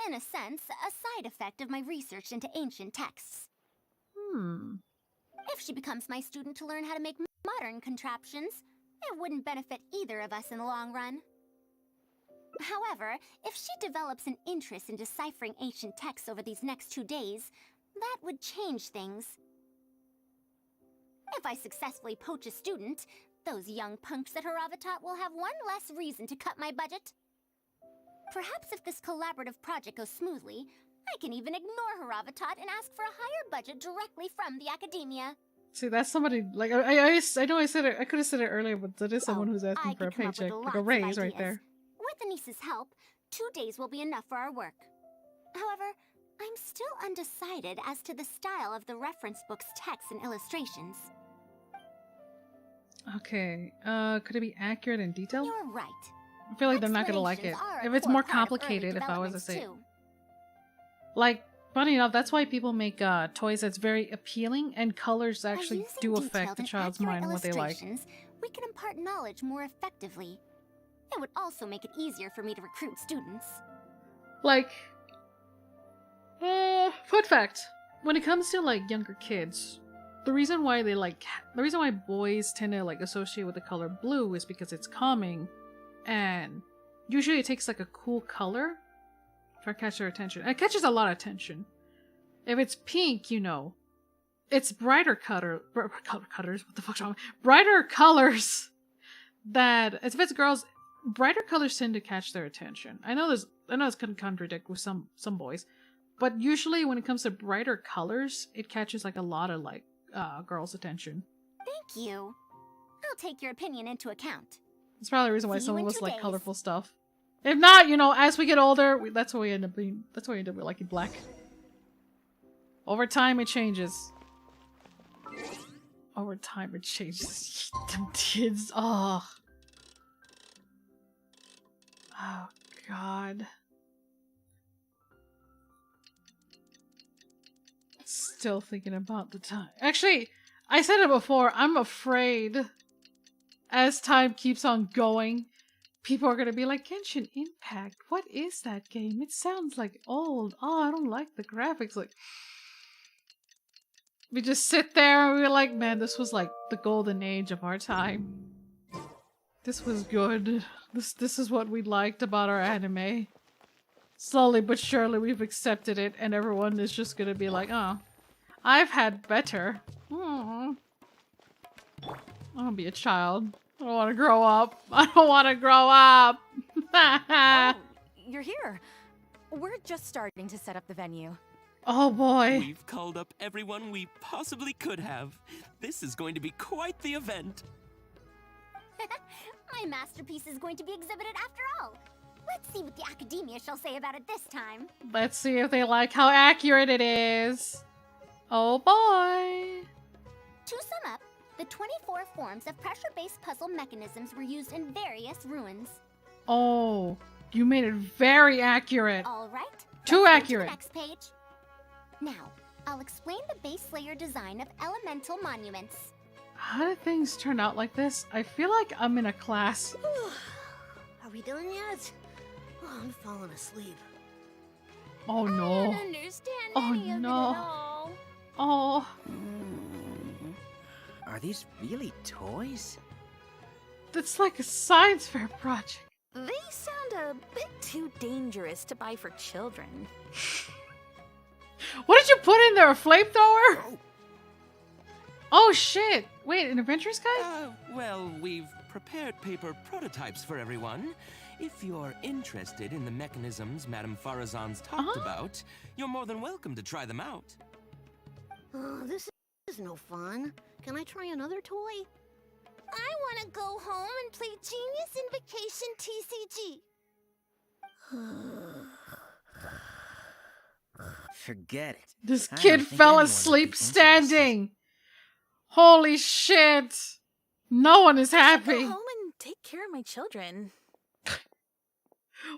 in a sense, a side effect of my research into ancient texts. If she becomes my student to learn how to make modern contraptions, it wouldn't benefit either of us in the long run. However, if she develops an interest in deciphering ancient texts over these next 2 days, that would change things. If I successfully poach a student, those young punks at Haravitat will have one less reason to cut my budget. Perhaps if this collaborative project goes smoothly, I can even ignore Haravitat and ask for a higher budget directly from the academia. See, that's somebody, like, I know I said it, I could have said it earlier, but that is someone who's asking for a come up with paycheck, like lots a of raise right ideas. there. With Anissa's help, 2 days will be enough for our work. However, I'm still undecided as to the style of the reference book's text and illustrations. Okay, could it be accurate and detailed? You're right. I feel like they're not gonna like it. Explanations are a If it's core more part of early complicated, if I was to developments, say. too. Like, funny enough, that's why people make toys that's very appealing, and colors actually By using do detailed affect the and child's accurate mind and what they like. illustrations, we can impart knowledge more effectively. It would also make it easier for me to recruit students. Like, fun fact, when it comes to like younger kids, the reason why boys tend to like associate with the color blue is because it's calming, and usually it takes like a cool color to catch their attention. It catches a lot of attention. If it's pink, you know, it's brighter cutters. What the fuck's wrong? Brighter colors. That if it's girls, brighter colors tend to catch their attention. I know it's gonna contradict with some boys, but usually when it comes to brighter colors, it catches like a lot of like girls' attention. Thank you. I'll take your opinion into account. That's probably the reason why See you some in of us 2 like days. colorful stuff. If not, you know, as we get older, that's what we end up being. That's why we end up liking black. Over time, it changes. Over time, it changes. Them kids. Oh. Oh, God. Still thinking about the time. Actually, I said it before. I'm afraid as time keeps on going, people are going to be like, Genshin Impact, what is that game? It sounds like old. Oh, I don't like the graphics. Like, we just sit there and we're like, man, this was like the golden age of our time. This was good. This is what we liked about our anime. Slowly but surely we've accepted it and everyone is just gonna be like, oh, I've had better. I don't be a child. I don't want to grow up. I don't want to grow up. Oh, you're here. We're just starting to set up the venue. Oh boy. We've called up everyone we possibly could have. This is going to be quite the event. My masterpiece is going to be exhibited after all. Let's see what the academia shall say about it this time. Let's see if they like how accurate it is. Oh boy. To sum up, the 24 forms of pressure-based puzzle mechanisms were used in various ruins. Oh, you made it very accurate. All right. Too let's accurate. go to the next page. Now, I'll explain the base layer design of elemental monuments. How did things turn out like this? I feel like I'm in a class. Are we done yet? Oh, I'm falling asleep. Oh no. I don't understand Oh any of it no. at all. Oh. Are these really toys? That's like a science fair project. They sound a bit too dangerous to buy for children. What did you put in there? A flamethrower? Oh shit. Wait, an adventurous guy? Well, we've prepared paper prototypes for everyone. If you're interested in the mechanisms Madame Faruzan's talked about, you're more than welcome to try them out. Oh, this is no fun. Can I try another toy? I want to go home and play Genius Invocation TCG. Forget it. This I kid don't think fell anyone would asleep be standing. Holy shit. No one is Go happy. home and take care of my children.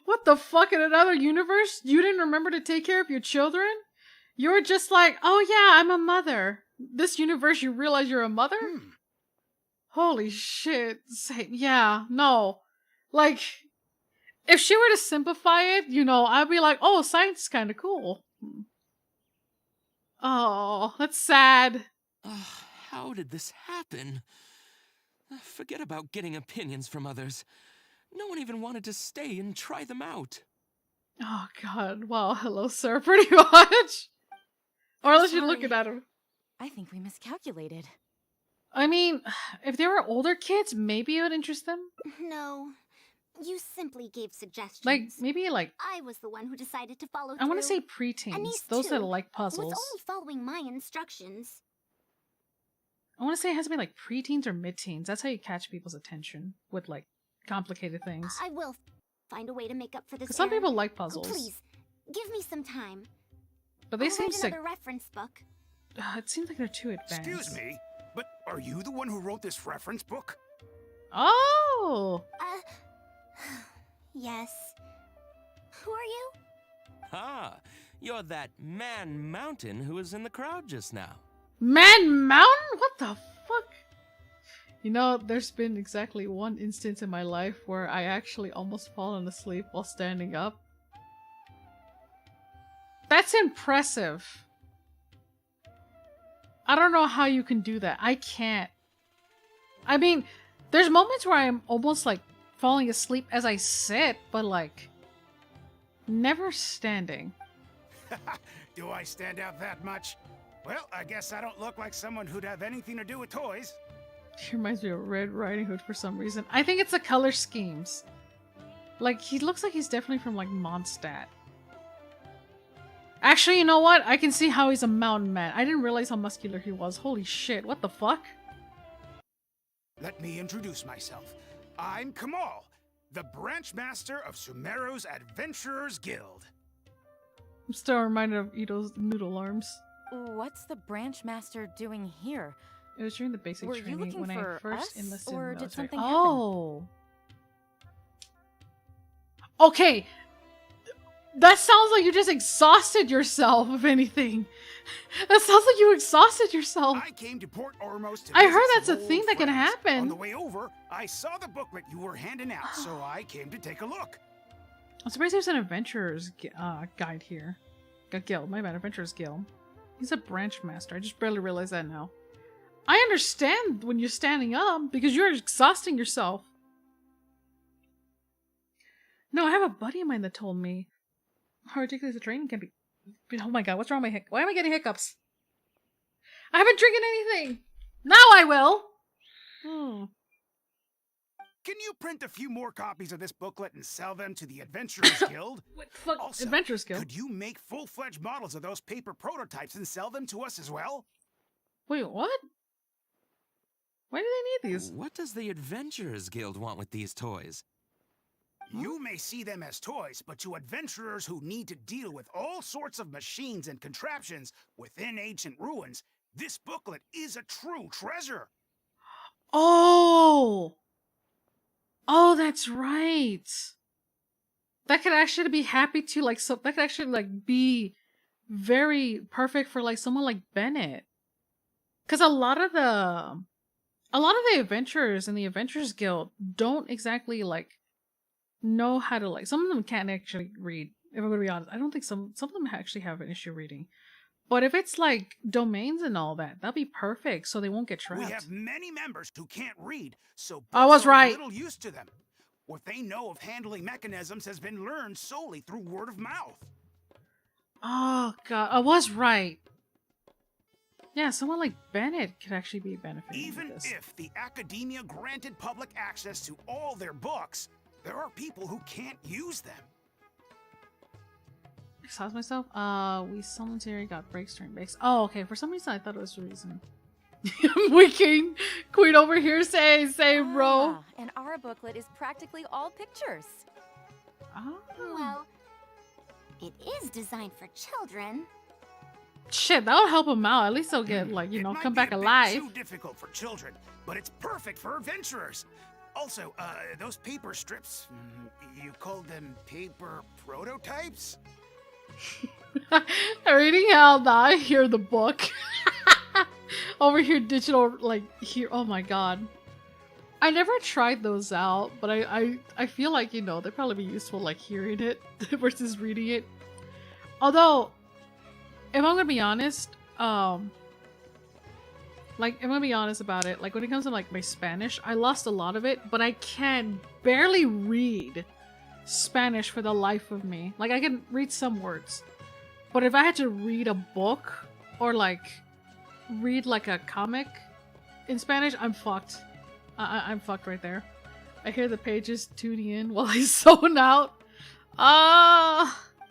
What the fuck? In another universe? You didn't remember to take care of your children? You were just like, oh yeah, I'm a mother. This universe, you realize you're a mother? Holy shit. Yeah, no. Like, if she were to simplify it, you know, I'd be like, oh, science is kind of cool. Oh, that's sad. How did this happen? Forget about getting opinions from others. No one even wanted to stay and try them out. Oh god, well, hello sir, pretty much. Or unless you're looking at him. I think we miscalculated. I mean, if they were older kids, maybe it would interest them. No, you simply gave suggestions. Like, maybe like, I was the one who decided to follow I want to through. say preteens. And these Those that two like puzzles. was only following my instructions. I want to say it has to be like preteens or mid-teens. That's how you catch people's attention with like complicated things. I will find a way to make up for this. 'Cause some error. people like puzzles. Please, give me some time. But they I'll seem write sick. another reference book. It seems like they're too advanced. Excuse me, but are you the one who wrote this reference book? Oh! Yes. Who are you? Ah, you're that Man Mountain who was in the crowd just now. Man Mountain? What the fuck? You know, there's been exactly one instance in my life where I actually almost fallen asleep while standing up. That's impressive. I don't know how you can do that. I can't. I mean, there's moments where I'm almost like falling asleep as I sit, but like, never standing. Do I stand out that much? Well, I guess I don't look like someone who'd have anything to do with toys. He reminds me of Red Riding Hood for some reason. I think it's the color schemes. Like, he looks like he's definitely from like Mondstadt. Actually, you know what? I can see how he's a mountain man. I didn't realize how muscular he was. Holy shit, what the fuck? Let me introduce myself. I'm Kamal, the branch master of Sumeru's Adventurers Guild. I'm still reminded of Ito's noodle arms. What's the branch master doing here? It was during the basic Were you training looking when I for first us, enlisted or in the did military. something Oh. Okay. That sounds like you just exhausted yourself, if anything. That sounds like you exhausted yourself. I came to Port Ormos to I visit heard that's some a thing old that can friends. happen. On the way over, I saw the booklet you were handing out, so I came to take a look. I'm surprised there's an adventurer's guide here. A guild, my bad, adventurer's guild. He's a branch master. I just barely realized that now. I understand when you're standing up because you're exhausting yourself. No, I have a buddy of mine that told me how ridiculous the training can be. Oh my god, what's wrong with my why am I getting hiccups? I haven't drinking anything. Now I will. Can you print a few more copies of this booklet and sell them to the Adventurers Guild? Fuck, also, Adventurers Guild. Could you make full-fledged models of those paper prototypes and sell them to us as well? Wait, what? Why do they need these? What does the Adventurers Guild want with these toys? You may see them as toys, but to adventurers who need to deal with all sorts of machines and contraptions within ancient ruins, this booklet is a true treasure. Oh! Oh, that's right. That could actually be happy to like so that could actually like be very perfect for like someone like Bennett. Cause a lot of the adventurers in the Adventurers Guild don't exactly like know how to like some of them can't actually read. If I'm gonna be honest, I don't think some of them actually have an issue reading. But if it's like domains and all that, that'd be perfect so they won't get trapped. We have many members who can't read, so I was books are right. little use to them. What they know of handling mechanisms has been learned solely through word of mouth. Oh god, I was right. Yeah, someone like Bennett could actually be benefiting Even from this. if the academia granted public access to all their books, there are people who can't use them. Exhaust myself? We solitary got breaks during base. Oh, okay. For some reason, I thought it was the reason. We Queen over here say, bro. And our booklet is practically all pictures. Oh. Well, it is designed for children. Shit, that'll help him out. At least he'll get, like, you know, come back alive. Too difficult for children, but it's perfect for adventurers. Also, those paper strips, you called them paper prototypes? Reading how I hear the book. Over here, digital, like, here. Oh my god. I never tried those out, but I feel like, you know, they'd probably be useful, like, hearing it versus reading it. Although, if I'm gonna be honest, like, if I'm gonna be honest about it, like, when it comes to, like, my Spanish, I lost a lot of it, but I can barely read Spanish for the life of me. Like, I can read some words, but if I had to read a book or like read like a comic in Spanish, I'm fucked. I'm fucked right there. I hear the pages tuning in while I zone out.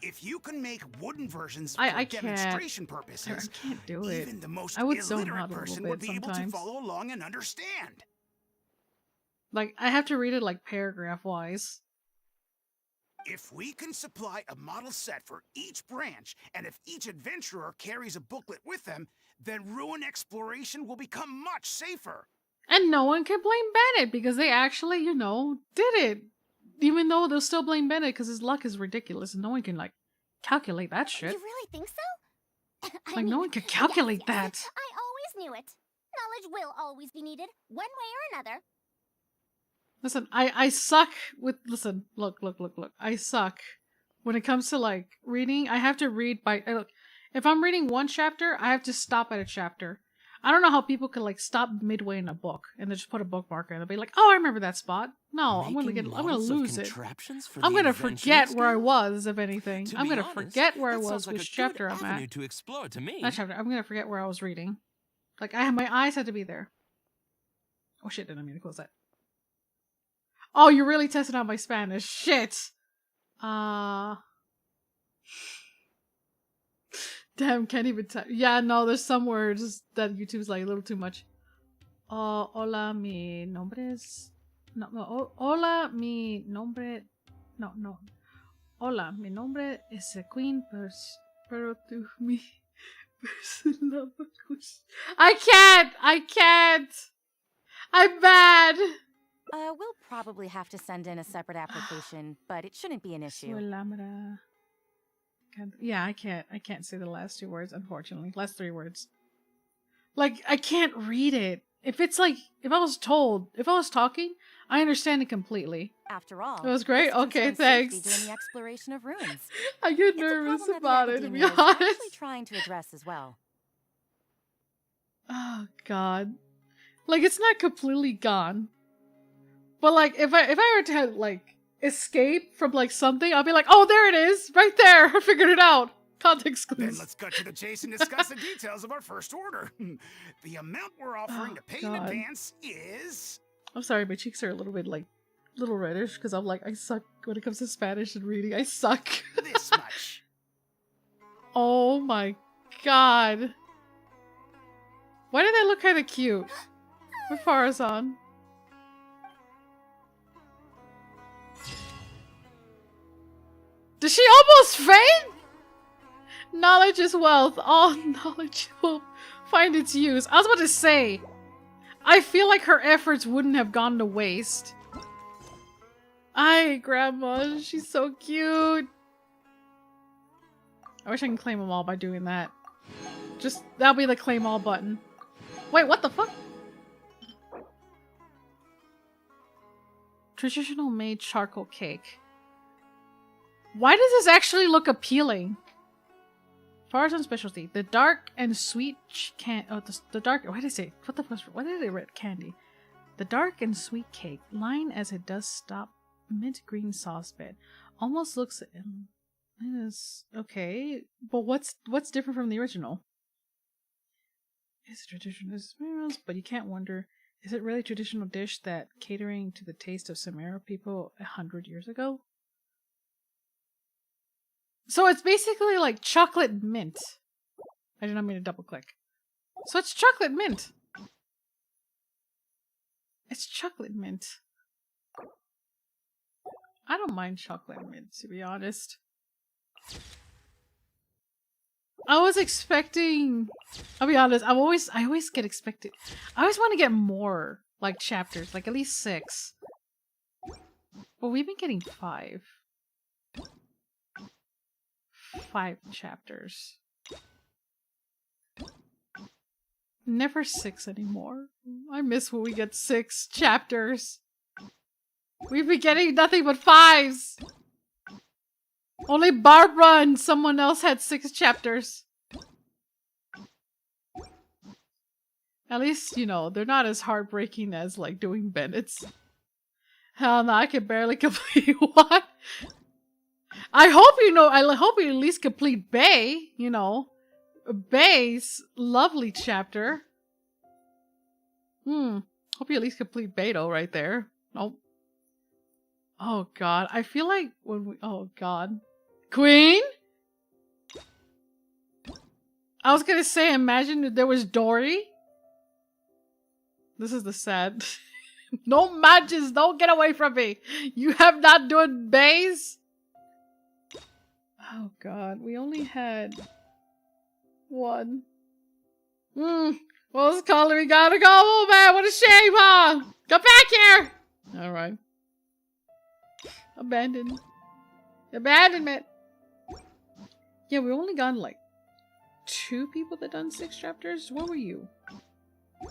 If you can make wooden versions I for can't. demonstration purposes, I can't do it. even the most I would zone illiterate out a little person bit would be able to sometimes. follow along and understand. Like, I have to read it like paragraph wise. If we can supply a model set for each branch, and if each adventurer carries a booklet with them, then ruin exploration will become much safer. And no one can blame Bennett because they actually, you know, did it. Even though they'll still blame Bennett because his luck is ridiculous and no one can, like, calculate that shit. You really think so? Like, no one can calculate that. I always knew it. Knowledge will always be needed, one way or another. Listen, I suck with, listen, look. I suck when it comes to, like, reading. I have to read by, look, if I'm reading one chapter, I have to stop at a chapter. I don't know how people can, like, stop midway in a book and then just put a bookmark in and be like, oh, I remember that spot. No, I'm gonna lose it. I'm gonna forget where I was, if anything. I'm gonna forget where I was, which chapter I'm at. To explore to me. That chapter, I'm gonna forget where I was reading. Like, my eyes had to be there. Oh shit, didn't mean to close that. Oh, you're really testing out my Spanish. Shit. Damn, can't even type. Yeah, no, there's some words that YouTube's like a little too much. Hola, mi nombre es No, no. Hola, mi nombre. No, no. Hola, mi nombre es Queen, pero tú mi persona. I can't! I'm bad! We'll probably have to send in a separate application, but it shouldn't be an issue. Yeah, I can't say the last 2 words, unfortunately. Last 3 words. Like, I can't read it. If it's like, if I was talking, I understand it completely. After all, it was great. this Okay, concerns safety thanks. during the exploration of ruins. I get It's nervous a problem about that it, the to be academia is honest. actually trying to address as well. Oh God, like it's not completely gone, but like if I were to like escape from like something, I'll be like, oh, there it is, right there. I figured it out. Context clues. Then let's cut to the chase and discuss the details of our first order. The amount we're offering to pay in God. advance is... I'm sorry, my cheeks are a little bit like little reddish because I'm like I suck when it comes to Spanish and reading. I suck. This much. Oh my God. Why did they look kind of cute? For Faruzan. Did she almost faint? Knowledge is wealth. All knowledge will find its use. I was about to say, I feel like her efforts wouldn't have gone to waste. Hi, Grandma. She's so cute. I wish I can claim them all by doing that. Just, that'll be the claim all button. Wait, what the fuck? Traditional made charcoal cake. Why does this actually look appealing? Faruzan's specialty. The dark and sweet the dark, why did I say, what the fuck, why did I read candy? The dark and sweet cake, lying as it does stop mint green sauce bed. Almost looks, okay, but what's different from the original? It's a traditional, but you can't wonder, is it really a traditional dish that catering to the taste of Sumeru people 100 years ago? So it's basically like chocolate mint. I did not mean to double click. So it's chocolate mint. It's chocolate mint. I don't mind chocolate mint, to be honest. I was expecting, I'll be honest, I always get expected. I always want to get more, like, chapters, like at least 6. But we've been getting 5. 5 chapters. Never 6 anymore. I miss when we get 6 chapters. We've been getting nothing but 5s. Only Barbara and someone else had 6 chapters. At least, you know, they're not as heartbreaking as, like, doing Bennett's. Hell no, I can barely complete one. I hope you at least complete Bay, you know. Bay's lovely chapter. Hope you at least complete Beto right there. Nope. Oh God, I feel like when we, oh God. Queen? I was gonna say, imagine if there was Dory. This is the sad. No matches, don't get away from me. You have not done Bays? Oh God, we only had 1. Well, it's calling, we gotta go. Oh man, what a shame, huh? Come back here! Alright. Abandoned. Abandonment! Yeah, we only got like 2 people that done 6 chapters. What were you?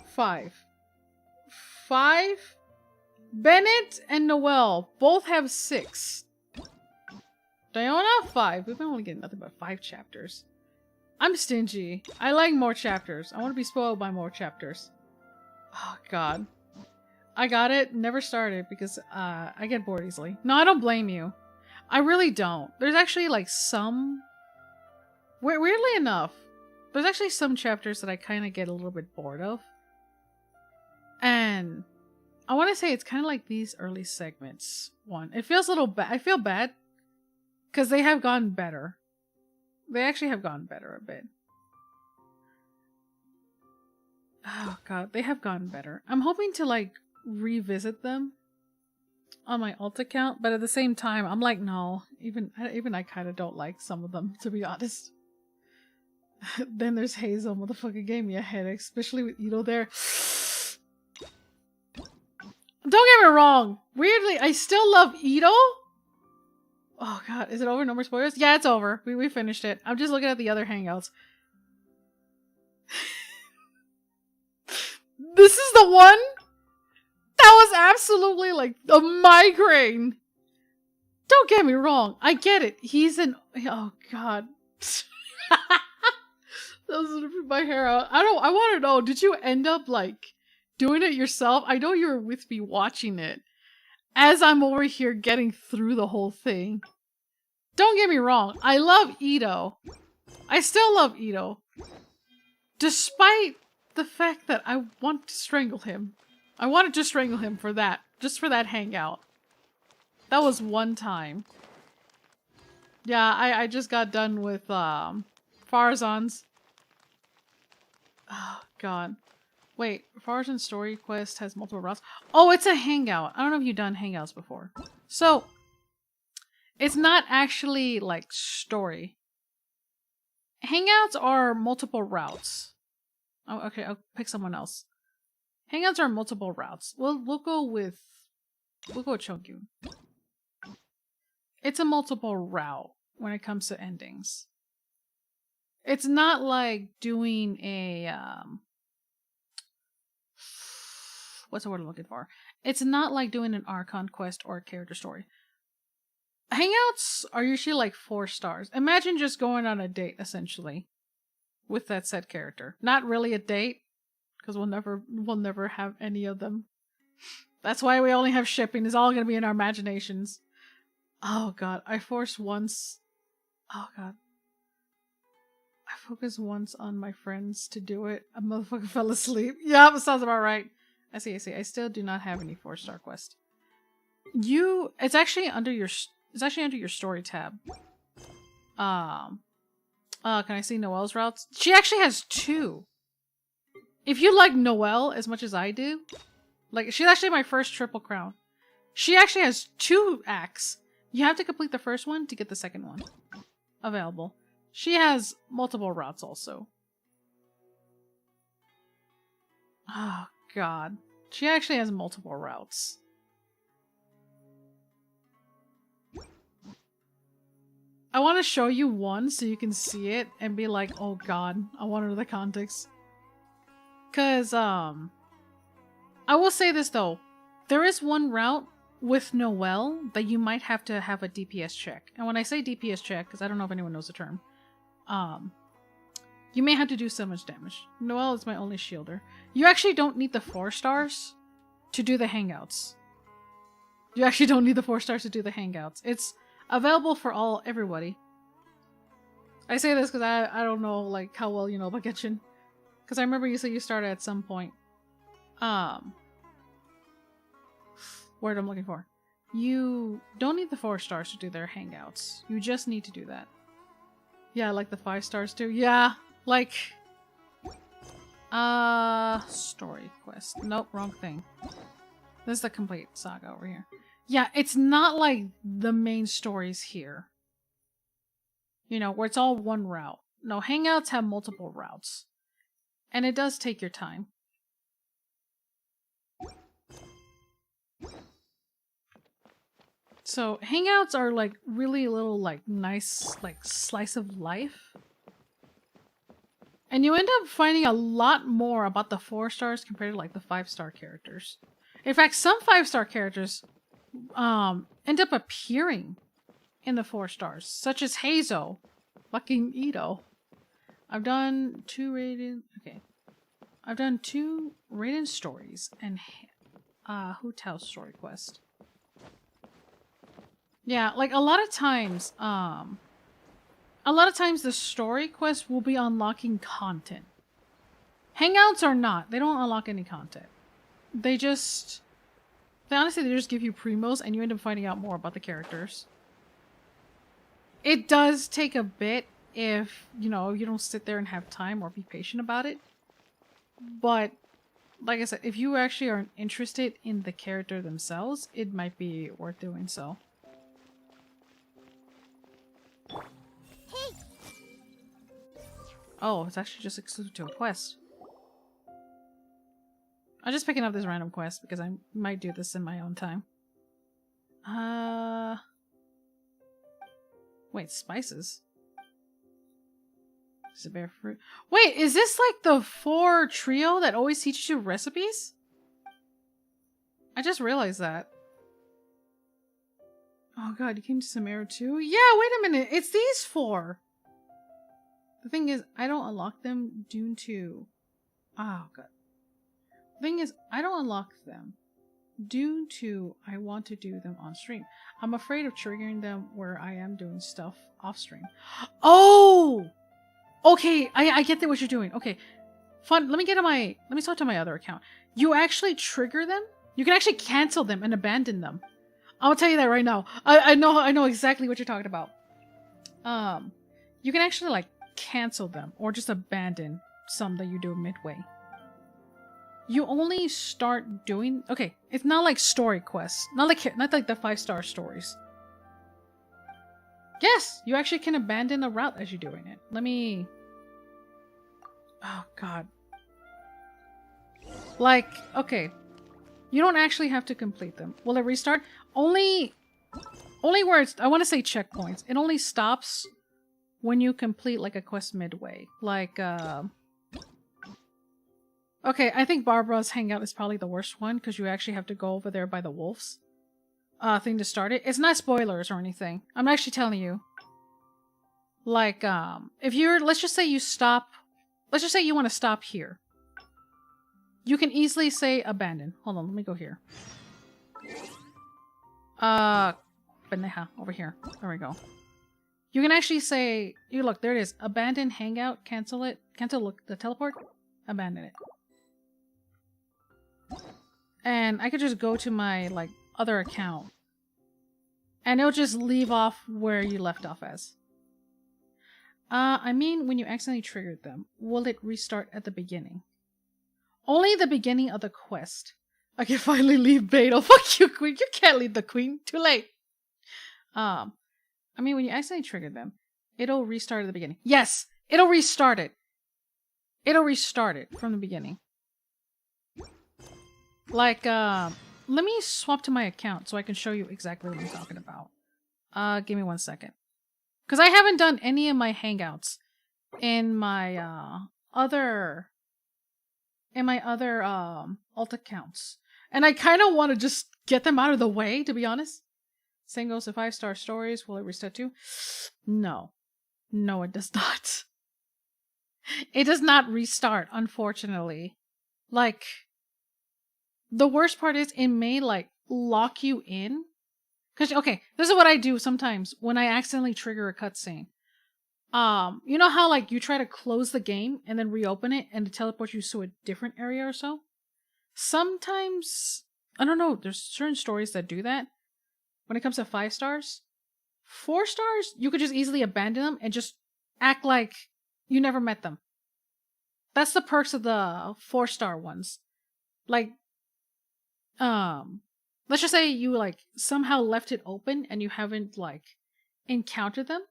5. 5? Bennett and Noelle both have 6. Diona, 5. We've been only getting nothing but 5 chapters. I'm stingy. I like more chapters. I want to be spoiled by more chapters. Oh God. I got it. Never started because I get bored easily. No, I don't blame you. I really don't. There's actually like some... Weirdly enough, there's actually some chapters that I kind of get a little bit bored of. And I want to say it's kind of like these early segments. It feels a little bad. I feel bad because they have gotten better. They actually have gotten better a bit. Oh God, they have gotten better. I'm hoping to like revisit them on my alt account, but at the same time, I'm like, no. Even I kind of don't like some of them, to be honest. Then there's Hazel, motherfucker gave me a headache, especially with Ito there. Don't get me wrong. Weirdly, I still love Ito. Oh god, is it over? No more spoilers? Yeah, it's over. We finished it. I'm just looking at the other hangouts. This is the one that was absolutely like a migraine. Don't get me wrong. I get it. He's an... Oh god. Those my hair out. I want to know, did you end up like doing it yourself? I know you were with me watching it as I'm over here getting through the whole thing. Don't get me wrong. I love Ito. I still love Ito. Despite the fact that I want to strangle him. I wanted to strangle him for that. Just for that hangout. That was one time. Yeah, I just got done with Farzan's. Oh god. Wait, Farzan's story quest has multiple routes. Oh, it's a hangout. I don't know if you've done hangouts before. So, it's not actually like story. Hangouts are multiple routes. Oh, okay, I'll pick someone else. Hangouts are multiple routes. We'll go with Chonkyun. It's a multiple route when it comes to endings. It's not like doing a what's the word I'm looking for? It's not like doing an Archon quest or a character story. Hangouts are usually like 4 stars. Imagine just going on a date, essentially, with that said character. Not really a date, because we'll never have any of them. That's why we only have shipping. It's all gonna be in our imaginations. Oh god, I forced once. Oh god. I focused once on my friends to do it. A motherfucker fell asleep. Yeah, that sounds about right. I see. I still do not have any 4-star quest. It's actually under your story tab. Can I see Noelle's routes? She actually has 2. If you like Noelle as much as I do, like she's actually my first triple crown. She actually has 2 acts. You have to complete the first one to get the second one available. She has multiple routes also. Oh god. She actually has multiple routes. I want to show you one so you can see it and be like, oh god, I want to know the context. Cause, I will say this though. There is one route with Noelle that you might have to have a DPS check. And when I say DPS check, because I don't know if anyone knows the term, you may have to do so much damage. Noelle is my only shielder. You actually don't need the 4 stars to do the hangouts. You actually don't need the 4 stars to do the hangouts. It's available for everybody. I say this because I don't know like how well you know about Genshin. Because I remember you said you started at some point. Word I'm looking for. You don't need the 4 stars to do their hangouts. You just need to do that. Yeah, like the 5 stars too. Yeah, like... story quest. Nope, wrong thing. This is the complete saga over here. Yeah, it's not like the main stories here. You know, where it's all one route. No, hangouts have multiple routes. And it does take your time. So, hangouts are like really little like nice like slice of life. And you end up finding a lot more about the 4 stars compared to like the 5-star characters. In fact, some 5-star characters end up appearing in the 4 stars, such as Hazel, fucking Ito. I've done 2 rated. Okay, I've done 2 rated stories and hotel story quest. Yeah, like a lot of times the story quest will be unlocking content. Hangouts are not. They don't unlock any content. They honestly just give you primos and you end up finding out more about the characters. It does take a bit if, you know, you don't sit there and have time or be patient about it. But like I said, if you actually aren't interested in the character themselves, it might be worth doing so. Hey! Oh, it's actually just exclusive to a quest. I'm just picking up this random quest because I might do this in my own time. Wait, spices? Is it bear fruit? Wait, is this like the 4 trio that always teaches you recipes? I just realized that. Oh god, you came to Sumeru too? Yeah, wait a minute, it's these 4! The thing is, I don't unlock them due to... Oh god. The thing is, I don't unlock them due to I want to do them on stream. I'm afraid of triggering them where I am doing stuff off stream. Oh! Okay, I get what you're doing. Okay. Fun, let me talk to my other account. You actually trigger them? You can actually cancel them and abandon them. I'll tell you that right now. I know exactly what you're talking about. You can actually like cancel them or just abandon some that you do midway. You only start doing... Okay, it's not like story quests. Not like the 5-star stories. Yes, you actually can abandon a route as you're doing it. Let me... Oh, God. Like, okay. You don't actually have to complete them. Will it restart? Only where it's... I want to say checkpoints. It only stops when you complete, like, a quest midway. Like, okay, I think Barbara's hangout is probably the worst one, because you actually have to go over there by the wolves. Thing to start it. It's not spoilers or anything. I'm actually telling you. Like, if you're... Let's just say you stop... Let's just say you want to stop here. You can easily say abandon. Hold on, let me go here. Pendeja, over here. There we go. You can actually say... You look, there it is. Abandon hangout, cancel it. Cancel the teleport. Abandon it. And I could just go to my, like, other account. And it'll just leave off where you left off as. I mean, when you accidentally triggered them, will it restart at the beginning? Only the beginning of the quest. I can finally leave Beto. Fuck you, Queen. You can't leave the Queen. Too late. I mean, when you accidentally triggered them, it'll restart at the beginning. Yes! It'll restart it. It'll restart it from the beginning. Like, let me swap to my account so I can show you exactly what I'm talking about. Give me 1 second. Because I haven't done any of my hangouts in my, other alt accounts. And I kind of want to just get them out of the way, to be honest. Same goes to 5-star stories. Will it restart too? No. No, it does not. It does not restart, unfortunately. Like, the worst part is it may, like, lock you in. Because, okay, this is what I do sometimes when I accidentally trigger a cutscene. You know how, like, you try to close the game and then reopen it and it teleports you to a different area or so? Sometimes, I don't know, there's certain stories that do that. When it comes to 5 stars, 4 stars, you could just easily abandon them and just act like you never met them. That's the perks of the 4-star ones. Like, let's just say you, like, somehow left it open and you haven't, like, encountered them.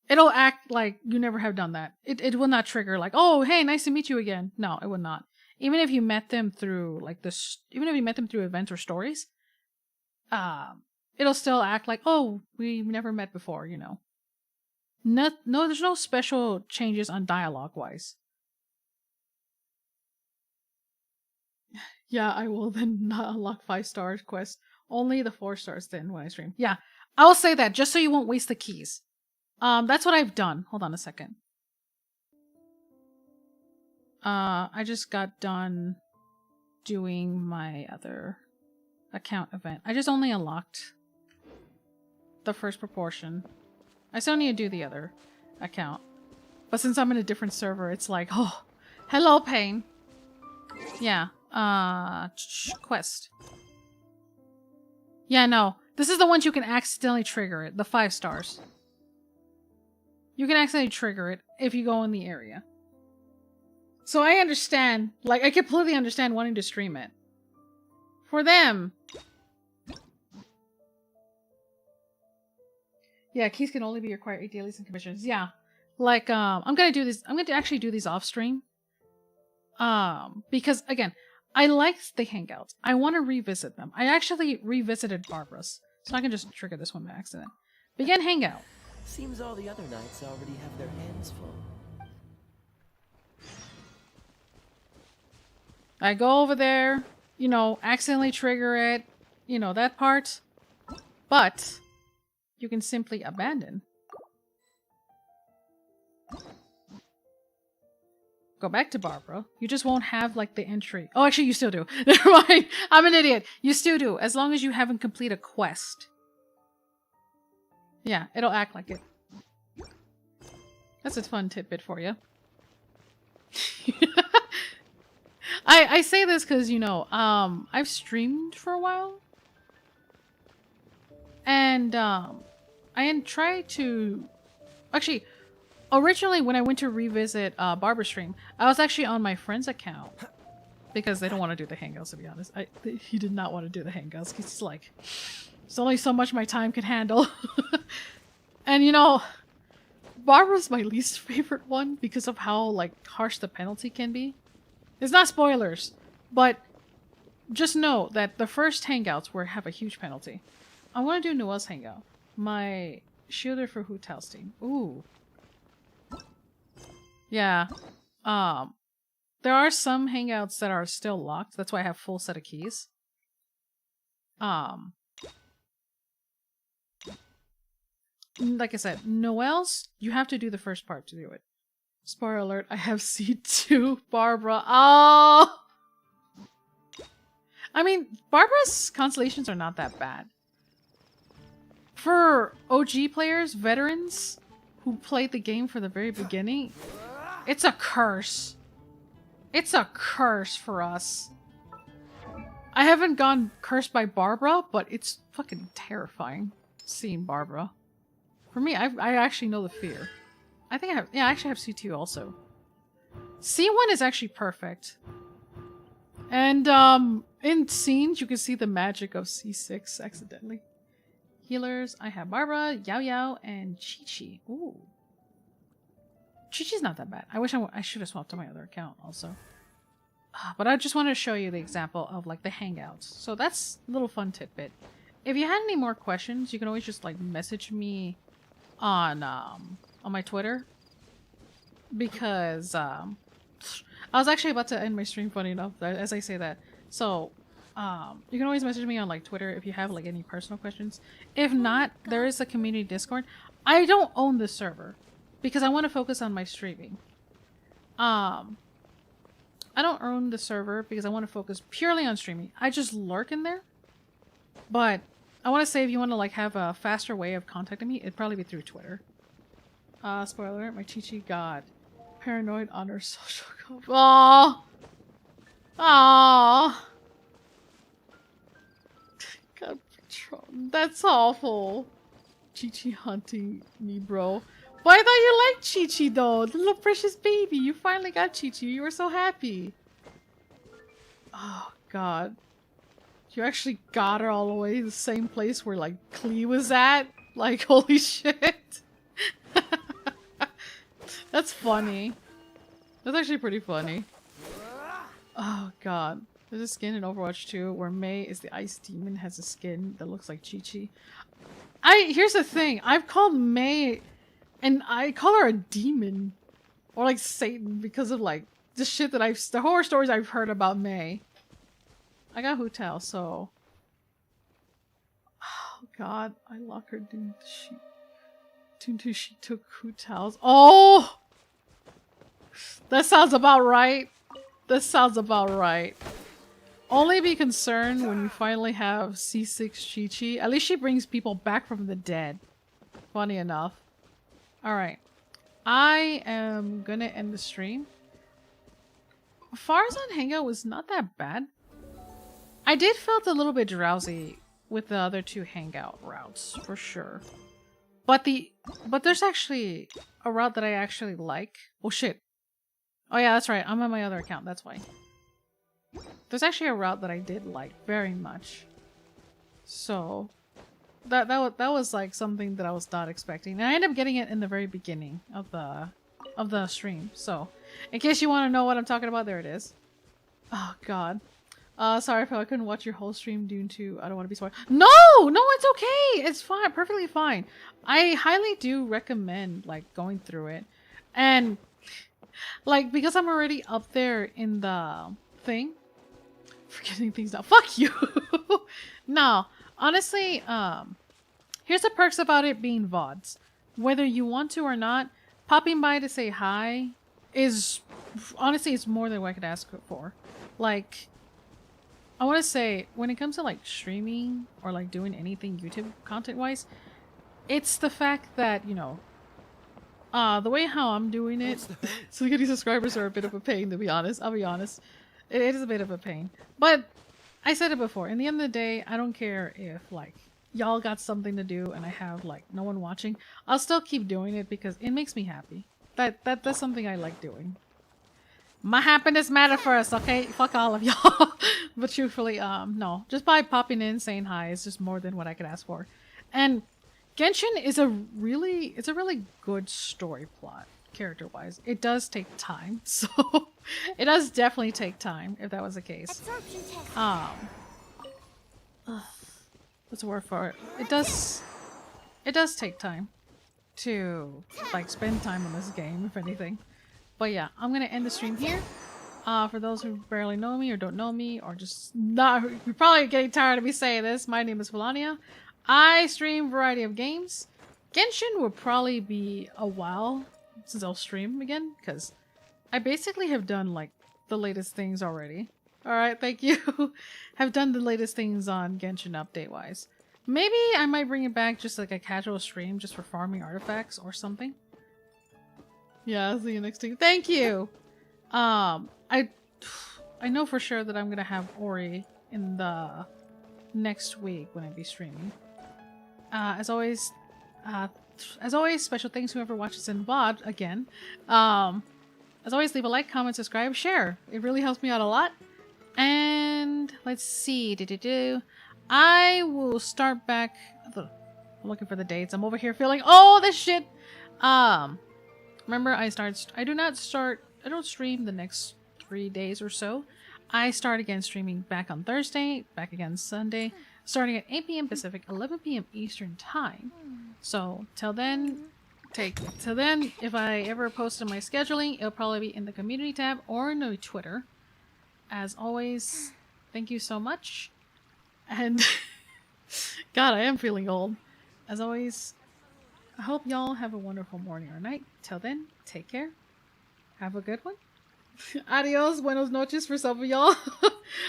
It'll act like you never have done that. It will not trigger, like, oh, hey, nice to meet you again. No, it will not. Even if you met them through, like, even if you met them through events or stories, it'll still act like, oh, we've never met before, you know. No, there's no special changes on dialogue-wise. Yeah, I will then not unlock 5-star quests. Only the 4 stars then when I stream. Yeah, I'll say that just so you won't waste the keys. That's what I've done. Hold on a second. I just got done doing my other account event. I just only unlocked the first proportion. I still need to do the other account. But since I'm in a different server, it's like, oh, hello, pain. Yeah. Quest. Yeah, no. This is the ones you can accidentally trigger it. The 5 stars. You can accidentally trigger it if you go in the area. So I understand, like, I completely understand wanting to stream it. For them. Yeah, keys can only be required 8 dailies and commissions. Yeah. Like, I'm going to actually do these off stream. Because, again, I like the hangouts. I want to revisit them. I actually revisited Barbara's. So I can just trigger this one by accident. Begin hangout. Seems all the other knights already have their hands full. I go over there, you know, accidentally trigger it, you know, that part. But you can simply abandon. Go back to Barbara. You just won't have, like, the entry. Oh, actually, you still do. Never mind. I'm an idiot. You still do, as long as you haven't completed a quest. Yeah, it'll act like it. That's a fun tidbit for you. I say this because, you know, I've streamed for a while. And, I tried to... Actually, originally when I went to revisit Barbara's stream, I was actually on my friend's account. Because they don't want to do the hangouts, to be honest. He did not want to do the hangouts. He's like, there's only so much my time can handle. And, you know, Barbara's my least favorite one because of how, like, harsh the penalty can be. It's not spoilers, but just know that the first hangouts have a huge penalty. I want to do Noel's hangout. My shielder for Hu Tao's team. Ooh. Yeah. There are some hangouts that are still locked. That's why I have full set of keys. Like I said, Noel's, you have to do the first part to do it. Spoiler alert, I have C2, Barbara. Oh! I mean, Barbara's constellations are not that bad. For OG players, veterans, who played the game for the very beginning, it's a curse. It's a curse for us. I haven't gone cursed by Barbara, but it's fucking terrifying seeing Barbara. For me, I actually know the fear. I think I have, yeah, I actually have C2 also. C1 is actually perfect. And, in scenes, you can see the magic of C6 accidentally. Healers, I have Barbara, Yao Yao, and Chi-Chi. Ooh. Chi-Chi's not that bad. I wish I should have swapped to my other account also. But I just wanted to show you the example of, like, the hangouts. So that's a little fun tidbit. If you had any more questions, you can always just, like, message me on my Twitter. Because, I was actually about to end my stream, funny enough, as I say that. So, you can always message me on, like, Twitter if you have, like, any personal questions. If not, there is a community Discord. I don't own the server because I want to focus on my streaming. I don't own the server because I want to focus purely on streaming. I just lurk in there. But I want to say if you want to, like, have a faster way of contacting me, it'd probably be through Twitter. Spoiler alert, my Chi-Chi got paranoid on her social code. Aww! Aww! God, that's awful. Chi-Chi hunting me, bro. But I thought you liked Chi-Chi, though. The little precious baby. You finally got Chi-Chi. You were so happy. Oh, God. You actually got her all the way to the same place where, like, Klee was at? Like, holy shit. That's funny. That's actually pretty funny. Oh, God. There's a skin in Overwatch 2 where Mei is the ice demon, has a skin that looks like Chi-Chi. Here's the thing. I've called Mei, and I call her a demon. Or like Satan because of like the shit that the horror stories I've heard about Mei. I got Hu Tao, so. Oh God, I lock her due to she took Hu Tao's. Oh! That sounds about right. That sounds about right. Only be concerned when you finally have C6 Chi-Chi. At least she brings people back from the dead. Funny enough. Alright. I am gonna end the stream. Faruzan Hangout was not that bad. I did felt a little bit drowsy with the other two hangout routes, for sure. But there's actually a route that I actually like. Oh shit. Oh yeah, that's right. I'm on my other account. That's why. There's actually a route that I did like very much. So that was like something that I was not expecting. And I ended up getting it in the very beginning of the stream. So in case you want to know what I'm talking about, there it is. Oh god. Sorry if I couldn't watch your whole stream due to I don't want to be spoiled. No, it's okay. It's fine, perfectly fine. I highly do recommend like going through it, and like because I'm already up there in the thing. Forgetting things now. Fuck you. No, honestly, here's the perks about it being VODs. Whether you want to or not, popping by to say hi is honestly it's more than what I could ask for. Like, I want to say when it comes to like streaming or like doing anything YouTube content wise, it's the fact that, you know, the way how I'm doing it, so getting subscribers are a bit of a pain, to be honest. I'll be honest. It is a bit of a pain. But I said it before, in the end of the day, I don't care if like y'all got something to do and I have like no one watching. I'll still keep doing it because it makes me happy. That's something I like doing. My happiness matter first, okay? Fuck all of y'all. But truthfully, no. Just by popping in, saying hi is just more than what I could ask for. And Genshin is a really good story plot, character-wise. It does take time, so it does definitely take time, if that was the case. What's the word for it? It does take time to like spend time on this game, if anything. But yeah, I'm gonna end the stream here. For those who barely know me or don't know me or just not, you're probably getting tired of me saying this. My name is Melania. I stream a variety of games. Genshin will probably be a while since I'll stream again because I basically have done like the latest things already. Alright, thank you. Have done the latest things on Genshin update wise. Maybe I might bring it back just like a casual stream just for farming artifacts or something. Yeah, I'll see you next week. Thank you! I know for sure that I'm gonna have Ori in the next week when I be streaming. As always, special thanks to whoever watches in VOD again. As always, leave a like, comment, subscribe, share. It really helps me out a lot. And let's see. I will start back. I'm looking for the dates. I'm over here feeling this shit. Remember, I don't stream the next 3 days or so. I start again streaming back on Thursday, back again Sunday, starting at 8 p.m. Pacific, 11 p.m. Eastern time. So till then, if I ever post on my scheduling, it'll probably be in the community tab or in the Twitter. As always, thank you so much. And God, I am feeling old. As always, I hope y'all have a wonderful morning or night. Till then, take care. Have a good one. Adios, buenos noches for some of y'all.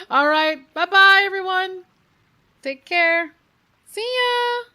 Alright, bye-bye everyone. Take care. See ya!